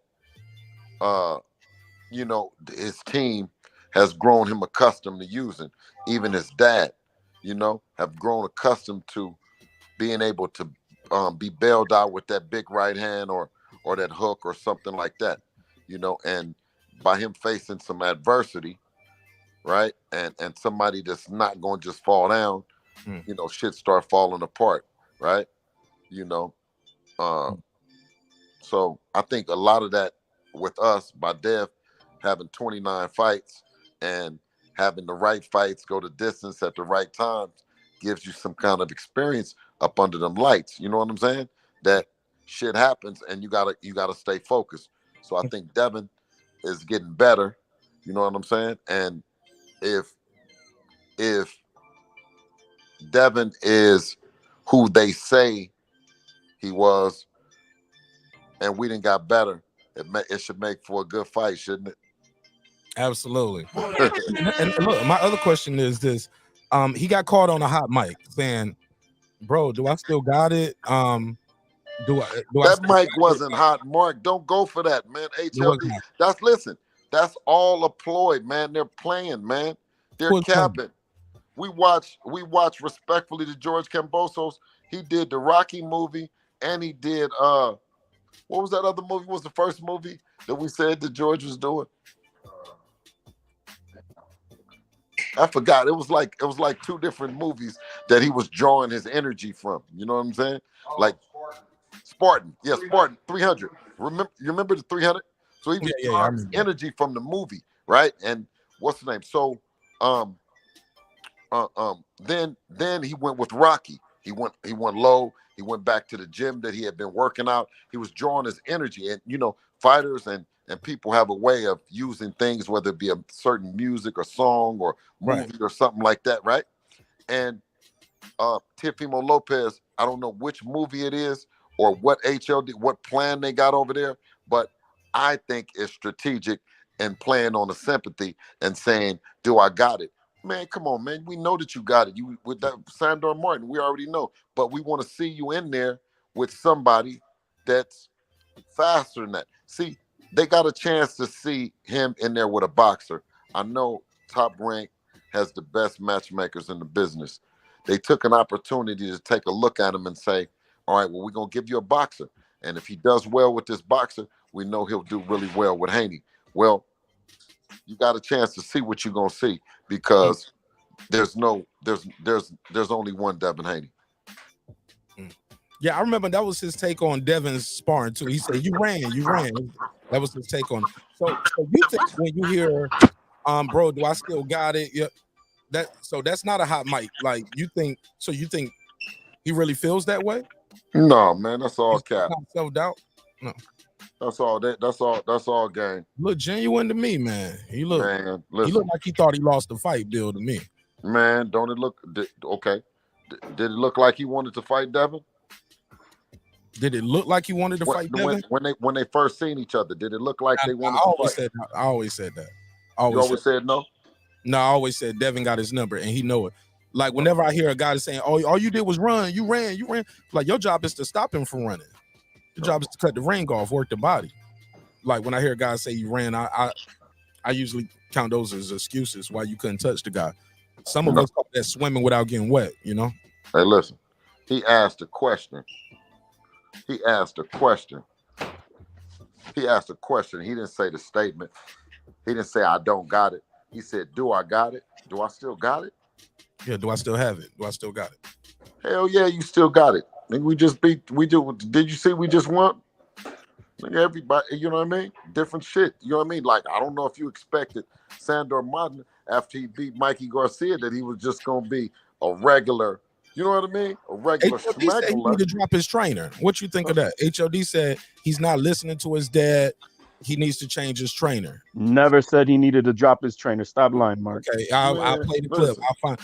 his team has grown him accustomed to using. Even his dad, have grown accustomed to being able to be bailed out with that big right hand or that hook or something like that, and by him facing some adversity, right, and somebody that's not going to just fall down, shit start falling apart, right, so I think a lot of that with us, by Dev having 29 fights and having the right fights go the distance at the right times, gives you some kind of experience up under them lights. You know what I'm saying? That shit happens and you gotta stay focused. So I think Devin is getting better. You know what I'm saying? And if Devin is who they he was, and we didn't got better, it should make for a good fight, shouldn't it? Absolutely. and look, my other question is this: he got caught on a hot mic saying, "Bro, do I still got it? That mic wasn't hot, Mark. Don't go for that, man. HLD. That's all a ploy, man. They're playing, man. They're capping. We watch respectfully to George Cambosos. He did the Rocky movie, and he did what was that other movie? What was the first movie that we said that George was doing? I forgot. It was like two different movies that he was drawing his energy from. You know what I'm saying? Like Spartan. Yeah, Spartan 300. You remember the 300? So he was drawing his energy from the movie, right? And what's the name? So then he went with Rocky. He went low. He went back to the gym that he had been working out. He was drawing his energy. And you know, fighters and people have a way of using things, whether it be a certain music or song or movie or something like that, right? And Teofimo Lopez, I don't know which movie it is or what HLD, what plan they got over there, but I think it's strategic and playing on the sympathy and saying, do I got it? Man, come on, man. We know that you got it. You with that Sandor Martin, we already know. But we want to see you in there with somebody that's faster than that. See, they got a chance to see him in there with a boxer. I know Top Rank has the best matchmakers in the business. They took an opportunity to take a look at him and say, all right, well, we're going to give you a boxer. And if he does well with this boxer, we know he'll do really well with Haney. Well, you got a chance to see what you're going to see because there's only one Devin Haney. Yeah, I remember that was his take on Devin's sparring too. He said, you ran. That was his take on it. So you think when you hear, bro, do I still got it? Yeah, that's not a hot mic. Like you think he really feels that way? No, man, that's all cap. Self-doubt? No. That's all game. Look genuine to me, man. He looked like he thought he lost the fight, Bill, to me. Man, don't it look okay? Did it look like he wanted to fight Devin? Did it look like he wanted to fight Devin? When they first seen each other, did it look like they wanted to fight? I always said that. You always said no? No, I always said Devin got his number and he know it. Like whenever I hear a guy saying, "Oh, all you did was run, you ran," like your job is to stop him from running. Your job is to cut the ring off, work the body. Like when I hear a guy say you ran, I usually count those as excuses why you couldn't touch the guy. Some of us call that swimming without getting wet, you know. Hey, listen, he asked a question. He asked a question. He didn't say the statement. He didn't say I don't got it. He said, do I got it? Do I still got it? Yeah, do I still have it? Do I still got it? Hell yeah, you still got it. Did you see we just won? Everybody, you know what I mean? Different shit. You know what I mean? Like, I don't know if you expected Sandor Martin after he beat Mikey Garcia that he was just gonna be a regular, you know what I mean? A regular HOD said he need to drop his trainer. What you think of that? HOD said he's not listening to his dad. He needs to change his trainer. Never said he needed to drop his trainer. Stop lying, Mark. Okay, I'll play the clip. I'll find.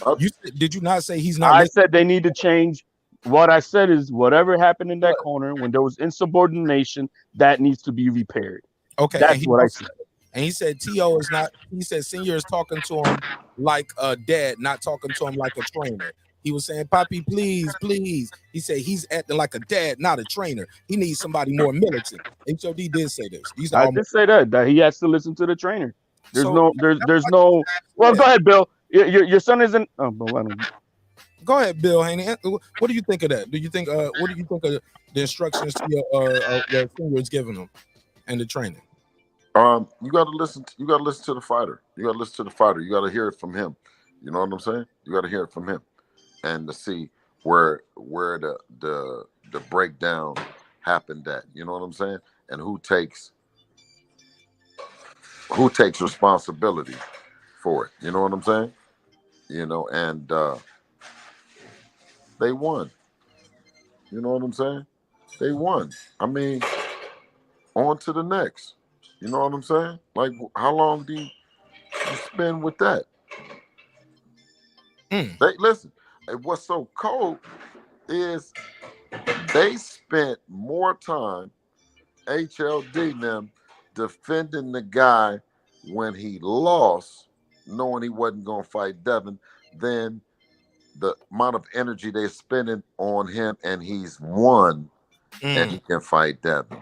Did you not say he's not? I said they need to change. What I said is whatever happened in that corner when there was insubordination, that needs to be repaired. Okay, that's what I said. And he said T.O. is not. He said Senior is talking to him like a dad, not talking to him like a trainer. He was saying, "Papi, please, please." He said he's acting like a dad, not a trainer. He needs somebody more militant. HOD did say this. I did say that he has to listen to the trainer. There's no. Well, go ahead, Bill. Your son isn't. Oh, but I don't. Go ahead, Bill Haney. What do you think of that? Do you think? What do you think of the instructions to your Senior is giving them and the training? You got to listen. You got to listen to the fighter. You got to listen to the fighter. You got to hear it from him. You know what I'm saying? You got to hear it from him, and to see where the breakdown happened at. You know what I'm saying? And who takes responsibility for it. You know what I'm saying? You know, and they won. You know what I'm saying? They won. I mean, on to the next. You know what I'm saying? Like, how long do you spend with that? Listen, what's so cold is they spent more time, HLD and them, defending the guy when he lost, knowing he wasn't going to fight Devin, than the amount of energy they're spending on him, and he's won, and he can fight Devin.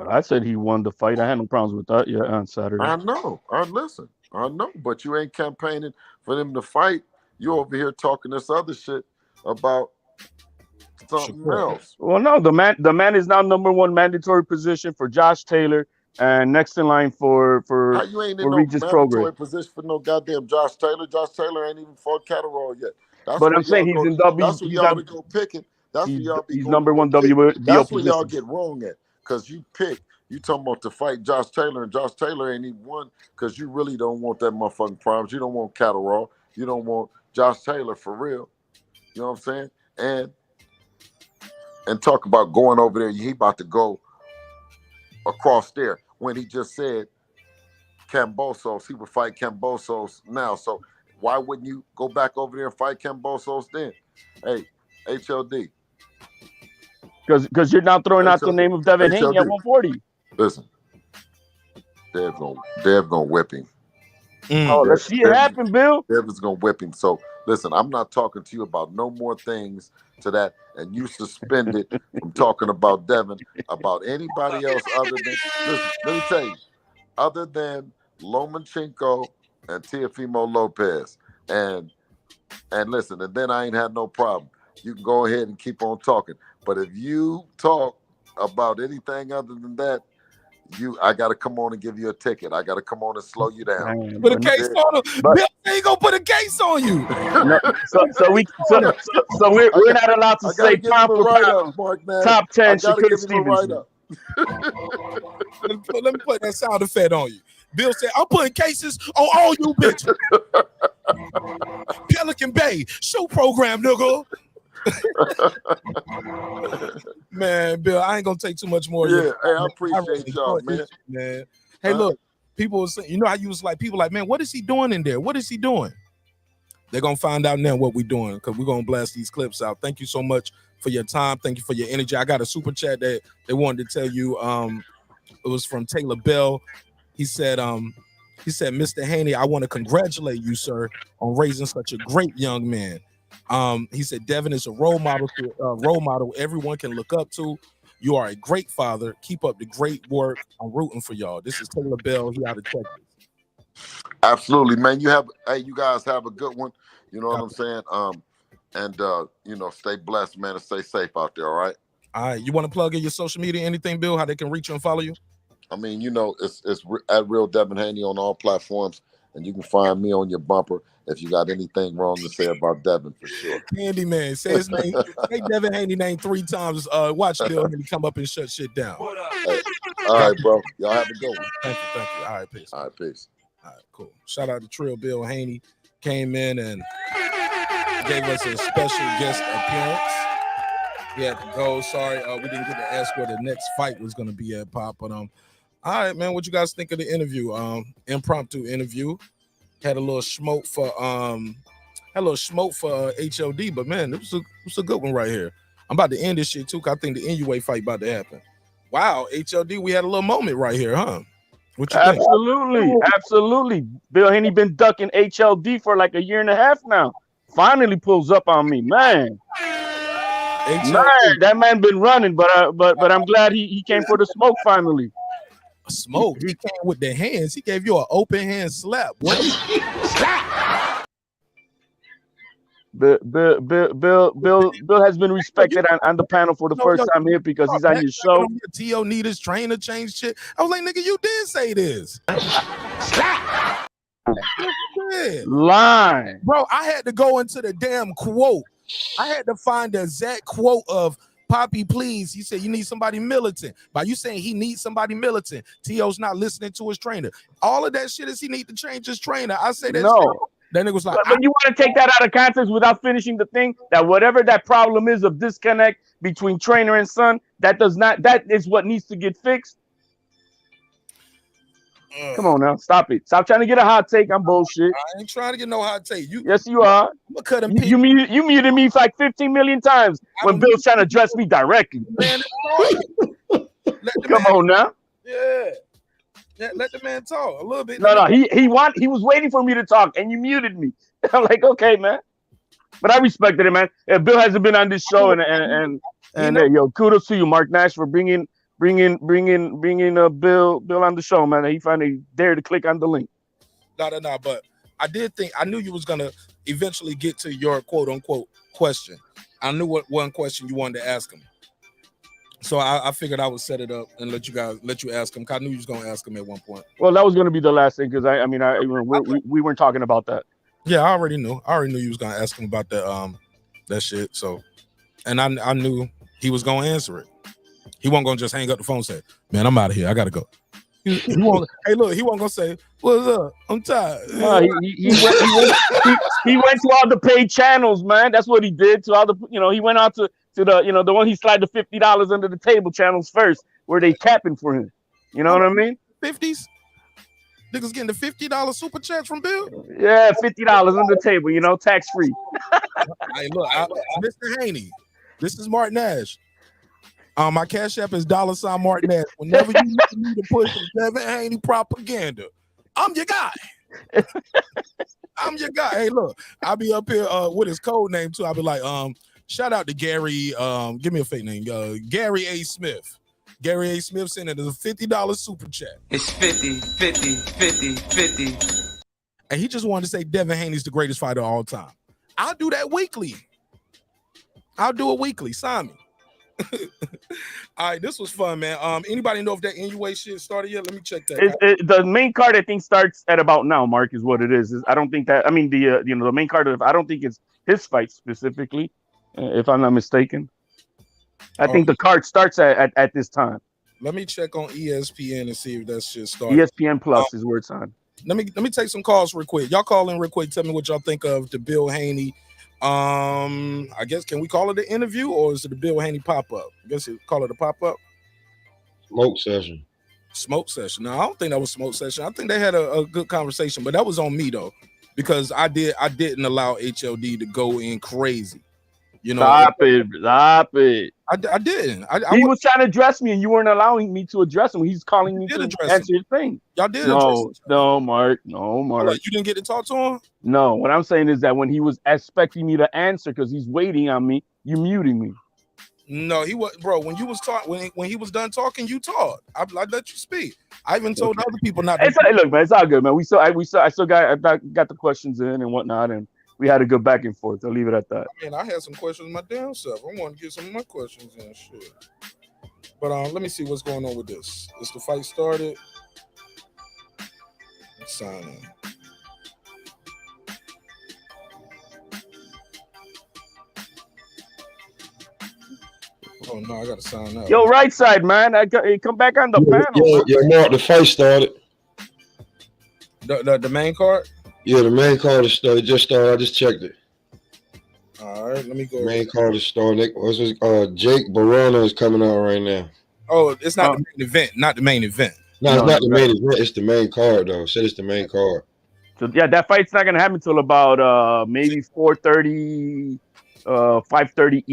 I said he won the fight. I had no problems with that. Yeah, on Saturday. I know. I know, but you ain't campaigning for them to fight. You over here talking this other shit about something else. Well, no, the man is now #1 mandatory position for Josh Taylor. And next in line for How you ain't in no Regis mandatory Progress. position for no goddamn Josh Taylor? Josh Taylor ain't even fought Catterall yet. That's But where I'm saying y'all he's go. in W. That's where He's y'all on. to go picking. That's where y'all be He's going number to go one pick. WBO That's where y'all position. get wrong at, because you pick. You talking about to fight Josh Taylor, and Josh Taylor ain't even won because you really don't want that motherfucking problems. You don't want Catterall. You don't want Josh Taylor for real. You know what I'm saying? And talk about going over there. He about to go across there when he just said Kambosos, he would fight Kambosos now. So why wouldn't you go back over there and fight Kambosos then? Hey, HLD. Because you're now throwing out the name of Devin Haney at 140. Listen, Dev gonna whip him. Oh, let's see it happen, Bill. Devin's gonna whip him. So listen, I'm not talking to you about no more things to that, and you suspended from talking about Devin, about anybody else other than, listen, let me tell you, other than Lomachenko and Teofimo Lopez. And listen, and then I ain't had no problem. You can go ahead and keep on talking. But if you talk about anything other than that, I gotta come on and give you a ticket. I gotta come on and slow you down. Put a case on him. Bill ain't gonna put a case on you. No, so we're not allowed to say pound for pound, top 10 Shakur Stevenson. Let me put that sound effect on you. Bill said, I'm putting cases on all you bitches. Pelican Bay, show program, nigga. Man, Bill, I ain't gonna take too much more. Yeah, hey, I appreciate y'all, man. Hey, look, people, you know, I use like people like, man, what is he doing in there? What is he doing? They're gonna find out now what we're doing, because we're gonna blast these clips out. Thank you so much for your time. Thank you for your energy. I got a super chat that they wanted to tell you. It was from Taylor Bell. He said, Mr. Haney, I want to congratulate you, sir, on raising such a great young man. He said Devin is a role model everyone can look up to. You are a great father. Keep up the great work. I'm rooting for y'all. This is Taylor Bell. He out of Texas. Absolutely, man. You guys have a good one. You know what I'm saying? You know, stay blessed, man, and stay safe out there. All right. All right. You want to plug in your social media, anything, Bill? How they can reach you and follow you? I mean, you know, it's at Real Devin Haney on all platforms, and you can find me on your bumper if you got anything wrong to say about Devin, for sure. Candyman, say his name. Say Devin Haney name 3 times. Watch Bill Haney come up and shut shit down. Hey, all right, bro. Y'all have a good one. Thank you. All right, peace. All right, peace. All right, cool. Shout out to Trill Bill Haney. Came in and gave us a special guest appearance. He had to go. Sorry, we didn't get to ask where the next fight was going to be at, Pop. But all right, man. What you guys think of the interview? Impromptu interview. Had a little smoke for HLD, but man, it was a good one right here. I'm about to end this shit too, because I think the NUA fight about to happen. Wow, HLD, we had a little moment right here, huh? What you think? Absolutely. Bill Haney been ducking HLD for like a year and a half now. Finally pulls up on me, man. That man been running, but I'm glad he came for the smoke finally. Smoke. He came with the hands. He gave you an open hand slap. What? Bill has been respected on the panel for the first time here because he's on your show. T.O. need his trainer change shit. I was like, nigga, you did say this. Line. Bro, I had to go into the damn quote. I had to find the exact quote of Poppy, please. He said, you need somebody militant. By you saying he needs somebody militant, T.O.'s not listening to his trainer. All of that shit is he need to change his trainer. I say that. No. That nigga was like, but you want to take that out of context without finishing the thing, that whatever that problem is of disconnect between trainer and son, that is what needs to get fixed. Come on now, stop it. Stop trying to get a hot take on bullshit. I ain't trying to get no hot take. Yes, you are. I'm gonna cut him. You muted me like 15 million times when Bill's trying to address me directly. Man, come on now. Yeah. Let the man talk a little bit. No, he was waiting for me to talk, and you muted me. I'm like, okay, man. But I respected it, man. Bill hasn't been on this show, and yo, kudos to you, Mark Nash, for bringing Bill on the show, man. He finally dared to click on the link. No. But I knew you was gonna eventually get to your quote unquote question. I knew what one question you wanted to ask him. So I figured I would set it up and let you ask him. I knew you was gonna ask him at one point. Well, that was going to be the last thing because we weren't talking about that. Yeah, I already knew you was gonna ask him about that shit. So, and I knew he was gonna answer it. He wasn't gonna just hang up the phone and say, "Man, I'm out of here. I gotta go." He won't gonna say, "What's up? I'm tired." He went to all the paid channels, man. That's what he did to all the. He went out to the the one he slid the $50 under the table channels first, where they capping for him. You know what I mean? 50s. Niggas getting the $50 super chats from Bill. Yeah, $50 under the table. Tax free. Hey, look, Mr. Haney. This is Martin Nash. My cash app is $ Martin Nash. Whenever you need to push some Devin Haney propaganda, I'm your guy. I'm your guy. Hey, look, I'll be up here with his code name too. I'll be like, shout out to Gary. Give me a fake name. Gary A. Smith. Gary A. Smith sent it as a $50 super chat. It's 50, 50, 50, 50. And he just wanted to say Devin Haney's the greatest fighter of all time. I'll do that weekly. I'll do it weekly. Sign me. All right, this was fun, man. Anybody know if that NUA shit started yet? Let me check that. The main card I think starts at about now. Mark is what it is. I don't think that. I mean the main card. I don't think it's his fight specifically, if I'm not mistaken. I think the card starts at this time. Let me check on ESPN and see if that shit started. ESPN Plus is where it's on. Let me take some calls real quick. Y'all call in real quick. Tell me what y'all think of the Bill Haney. I guess can we call it an interview or is it the Bill Haney pop-up? I guess you call it a pop-up. Smoke session. Smoke session. No, I don't think that was smoke session. I think they had a good conversation, but that was on me though, because I didn't allow HLD to go in crazy. Stop it. I didn't. He was trying to address me, and you weren't allowing me to address him. He's calling me to answer his thing. Y'all did. No, Mark. You didn't get to talk to him. No, what I'm saying is that when he was expecting me to answer because he's waiting on me, you muting me. No, he was, bro. When you was talking, when he was done talking, you talked. I let you speak. I even told other people not. Look, man, it's all good, man. I still got the questions in and whatnot, and we had a good back and forth. I'll leave it at that. Man, I had some questions my damn self. I want to get some of my questions in, shit. But let me see what's going on with this. Is the fight started? Let's sign in. Oh no, I gotta sign up. Yo, right side, man. Come back on the panel. Yeah, Mark, the fight started. The main card? Yeah, the main card is started. Just started. I just checked it. All right, let me go. Main card is started. Jake Barona is coming out right now. Oh, it's not the main event. Not the main event. No, it's not the main event. It's the main card, though. Said it's the main card. So yeah, that fight's not gonna happen until about maybe 4:30, 5:30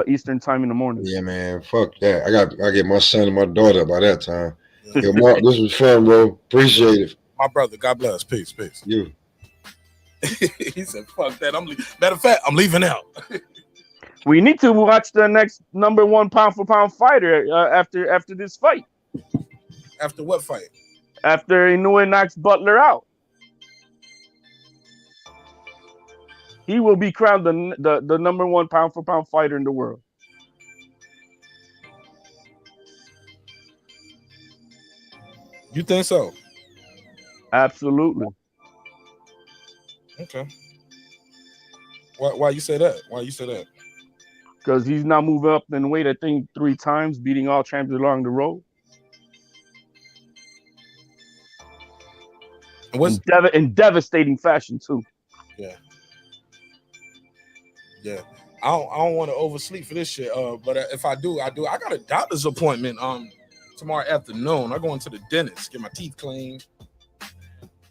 Eastern time in the morning. Yeah, man. Fuck that. I get my son and my daughter by that time. Yo, Mark, this was fun, bro. Appreciate it. My brother, God bless. Peace. You. He said, "Fuck that." Matter of fact, I'm leaving out. We need to watch the next #1 pound for pound fighter after this fight. After what fight? After Inoue knocks Butler out, he will be crowned the #1 pound for pound fighter in the world. You think so? Absolutely. Okay. Why you say that? Why you say that? Because he's now moving up in weight, I think 3 times, beating all champions along the road. And in devastating fashion too. Yeah. I don't want to oversleep for this shit. But if I do, I got a doctor's appointment tomorrow afternoon. I'm going to the dentist, get my teeth cleaned.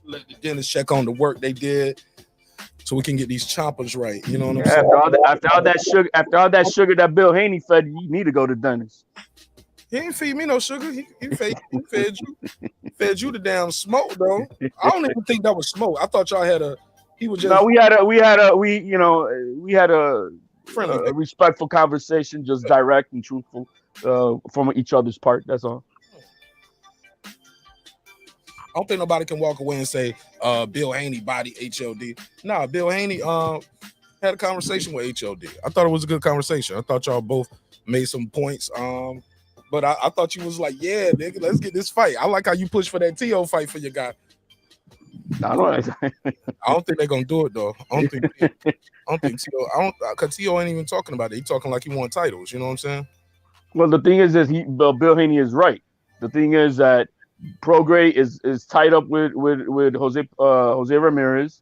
Let the dentist check on the work they did, so we can get these choppers right. You know what I'm saying? After all that sugar that Bill Haney fed you, you need to go to the dentist. He ain't feed me no sugar. He fed you. He fed you the damn smoke, though. I don't even think that was smoke. I thought y'all had a. He was just. No, we had a friendly, respectful conversation, just direct and truthful from each other's part. That's all. I don't think nobody can walk away and say Bill Haney body HLD. Nah, Bill Haney had a conversation with HLD. I thought it was a good conversation. I thought y'all both made some points But I thought you was like, yeah, nigga, let's get this fight. I like how you push for that T.O. fight for your guy. I don't think they're gonna do it though. I don't think T.O. Because T.O. ain't even talking about it. He talking like he won titles. You know what I'm saying? Well, the thing is Bill Haney is right. The thing is that Prograis is tied up with Jose Ramirez,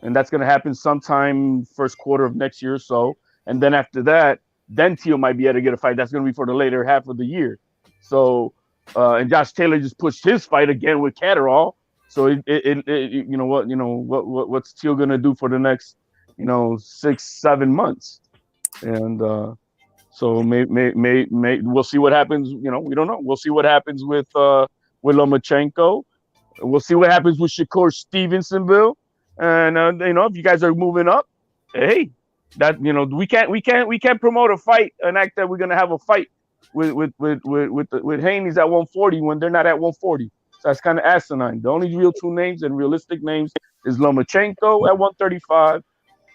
and that's gonna happen sometime first quarter of next year or so. And then after that, then T.O. might be able to get a fight. That's gonna be for the later half of the year. So, and Josh Taylor just pushed his fight again with Catterall. So what's T.O. gonna do for the next 6-7 months? And so may we'll see what happens. We don't know. We'll see what happens with Lomachenko. We'll see what happens with Shakur Stevenson, Bill. And if you guys are moving up, hey, that we can't promote a fight and act that we're gonna have a fight with Haney's at 140 when they're not at 140. So that's kind of asinine. The only real true names and realistic names is Lomachenko at 135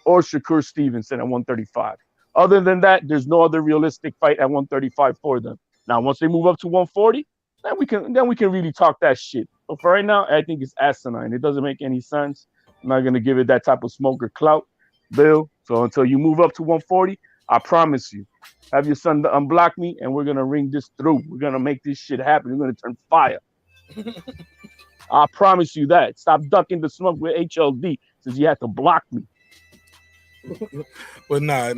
or Shakur Stevenson at 135. Other than that, there's no other realistic fight at 135 for them. Now, once they move up to 140, then we can really talk that shit. But for right now, I think it's asinine. It doesn't make any sense. I'm not gonna give it that type of smoke or clout, Bill. So until you move up to 140, I promise you, have your son to unblock me, and we're gonna ring this through. We're gonna make this shit happen. We're gonna turn fire. I promise you that. Stop ducking the smoke with HLD since you had to block me. But nah.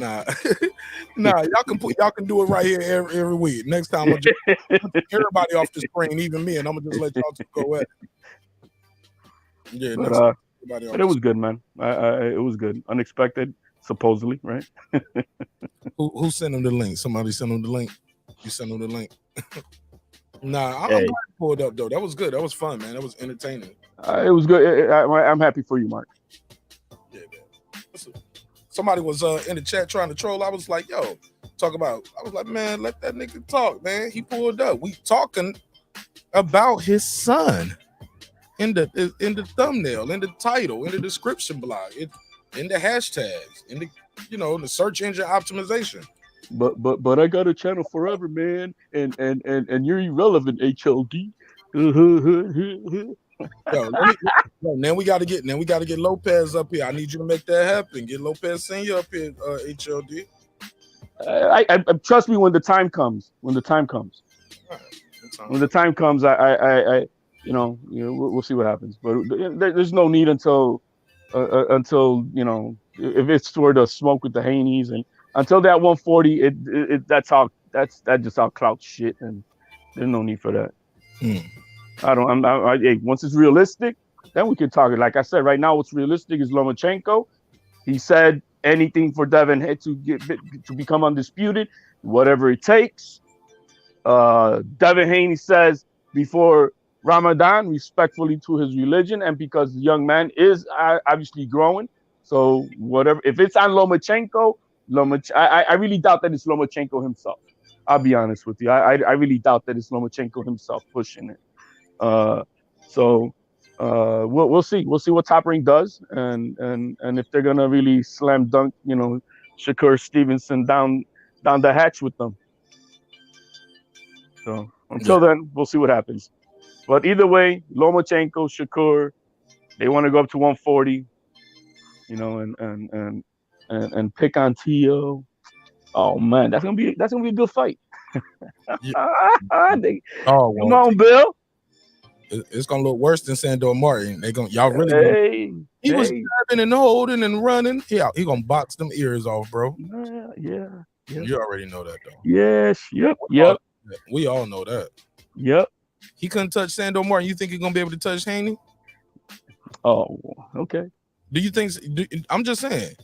Y'all can do it right here every week. Next time I'll just put everybody off the screen, even me, and I'm gonna just let y'all go at it. Yeah, but it was good, man. It was good. Unexpected, supposedly, right? Who sent him the link? Somebody sent him the link. You sent him the link. I'm glad you pulled up though. That was good. That was fun, man. That was entertaining. It was good. I'm happy for you, Mark. Yeah, man. Somebody was in the chat trying to troll. I was like, yo, I was like, man, let that nigga talk, man. He pulled up. We talking about his son in the thumbnail, in the title, in the description block, in the hashtags, in the search engine optimization. But I got a channel forever, man, and you're irrelevant, HLD. Then we gotta get Lopez up here. I need you to make that happen. Get Lopez Senior up here, HLD. I trust me when the time comes. When the time comes, I we'll see what happens. But there's no need until if it's for the smoke with the Haneys, and until that 140, that's just all clout shit, and there's no need for that. Once it's realistic, then we can talk it. Like I said, right now what's realistic is Lomachenko. He said anything for Devin to become undisputed, whatever it takes. Devin Haney says before Ramadan, respectfully to his religion, and because the young man is obviously growing. So whatever, if it's on Lomachenko, I really doubt that it's Lomachenko himself. I'll be honest with you. I really doubt that it's Lomachenko himself pushing it. So we'll see. We'll see what Top Rank does, and if they're gonna really slam dunk, Shakur Stevenson down the hatch with them. So until then, we'll see what happens. But either way, Lomachenko, Shakur, they want to go up to 140, and pick on T.O. Oh man, that's gonna be a good fight. Come on, Bill. It's gonna look worse than Sandor Martin. Y'all really. He was grabbing and holding and running. Yeah, he gonna box them ears off, bro. Yeah. You already know that though. Yes. Yep. We all know that. Yep. He couldn't touch Sandor Martin. You think he's gonna be able to touch Haney? Oh, okay. Do you think? I'm just saying.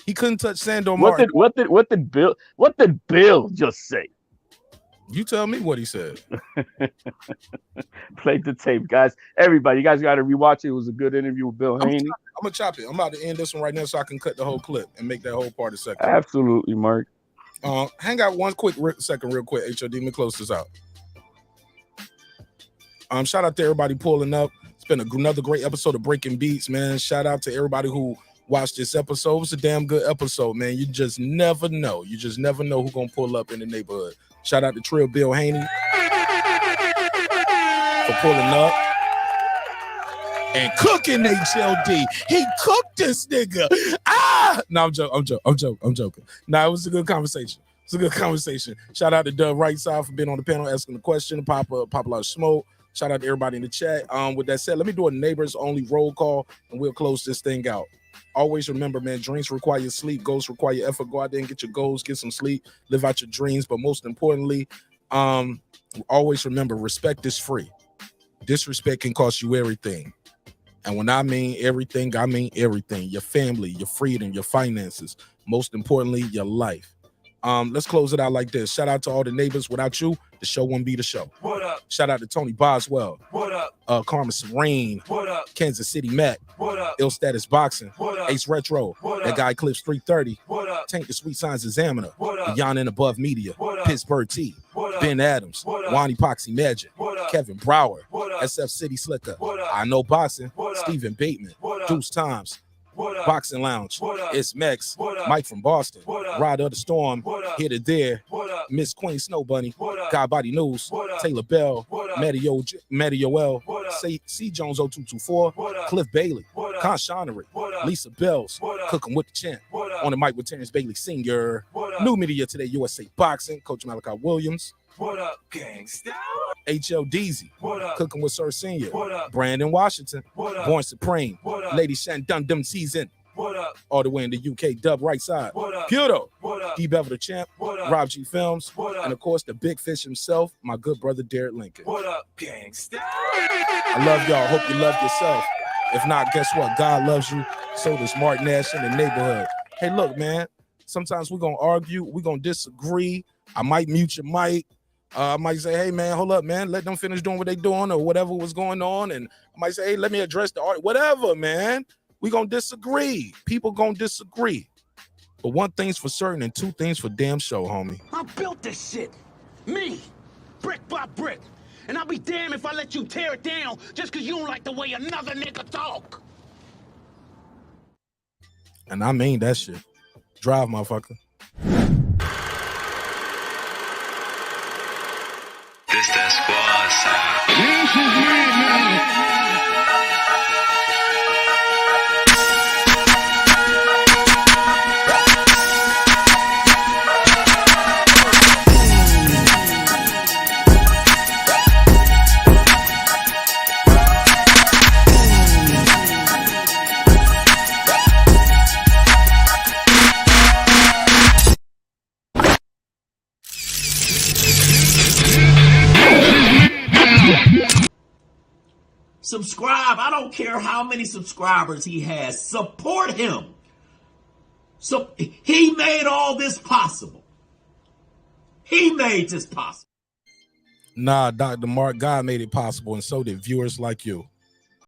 He couldn't touch Sandor Martin. What did Bill just say? You tell me what he said. Play the tape, guys. Everybody, you guys got to rewatch it. It was a good interview with Bill Haney. I'm gonna chop it. I'm about to end this one right now so I can cut the whole clip and make that whole part a second. Absolutely, Mark. Hang out one second, real quick. HOD, let me close this out. Shout out to everybody pulling up. It's been another great episode of Breaking Beats, man. Shout out to everybody who watched this episode. It was a damn good episode, man. You just never know. You just never know who's gonna pull up in the neighborhood. Shout out to Trill Bill Haney for pulling up and cooking HLD. He cooked this nigga. No, I'm joking. No, it was a good conversation. It's a good conversation. Shout out to Dub Rightside for being on the panel, asking the question. Pop a lot of smoke. Shout out to everybody in the chat. With that said, let me do a neighbors only roll call and we'll close this thing out. Always remember, man, dreams require sleep, goals require effort. Go out there and get your goals, get some sleep, live out your dreams. But most importantly, always remember, respect is free. Disrespect can cost you everything. And when I mean everything, I mean everything. Your family, your freedom, your finances. Most importantly, your life. Let's close it out like this. Shout out to all the neighbors. Without you, the show wouldn't be the show. What up? Shout out to Tony Boswell. What up? Karma Serene. What up? Kansas City Matt. What up? Ill Status Boxing. What up? Ace Retro. What That up? guy Clips 330. What up? Tank the Sweet Signs Examiner. What up? Beyond and Above Media. What up? Pittsburgh T. What up? Ben Adams. What up? Wani Poxy Magic. What up? Kevin Brower. What up? SF City Slicker. What up? I Know Boxing. What up? Stephen Bateman. What up? Deuce Times. What up? Boxing Lounge. What up? It's Mex. What up? Mike from Boston. What up? Ride of the Storm. What up? Hit It There. What up? Miss Queen Snow Bunny. What up? God Body News. What up? Taylor Bell. What up? Matty L. What up? C. Jones 0224. What up? Cliff Bailey. What up? Con Shonery. What up? Lisa Bells. What up? Cooking with the Champ. What up? On the mic with Terrence Bailey Sr. What up? New Media Today USA Boxing. Coach Malachi Williams. What up, gangsta? HL Deezy. What up? Cooking with Sir Senior. What up? Brandon Washington. What up? Born Supreme. What up? Lady Shandundum Season. What up? All the way in the UK. Dub Rightside. What up? Kyoto. What up? D Bevel the Champ. What up? Rob G Films. What up? And of course the big fish himself, my good brother Derek Lincoln. What up, gangsta? I love y'all. Hope you love yourself. If not, guess what? God loves you. So does Mark Nash in the neighborhood. Hey, look, man. Sometimes we're gonna argue, we're gonna disagree. I might mute your mic. I might say, hey man, hold up, man. Let them finish doing what they doing or whatever was going on. And I might say, hey, let me address the art. Whatever, man. We're gonna disagree. People gonna disagree. But one thing's for certain and two things for damn sure, homie. I built this shit. Me. Brick by brick. And I'll be damned if I let you tear it down just because you don't like the way another nigga talk. And I mean that shit. Drive, motherfucker. This that squad sound. Subscribe. I don't care how many subscribers he has. Support him. So he made all this possible. He made this possible. Nah, Dr. Mark, God made it possible, and so did viewers like you.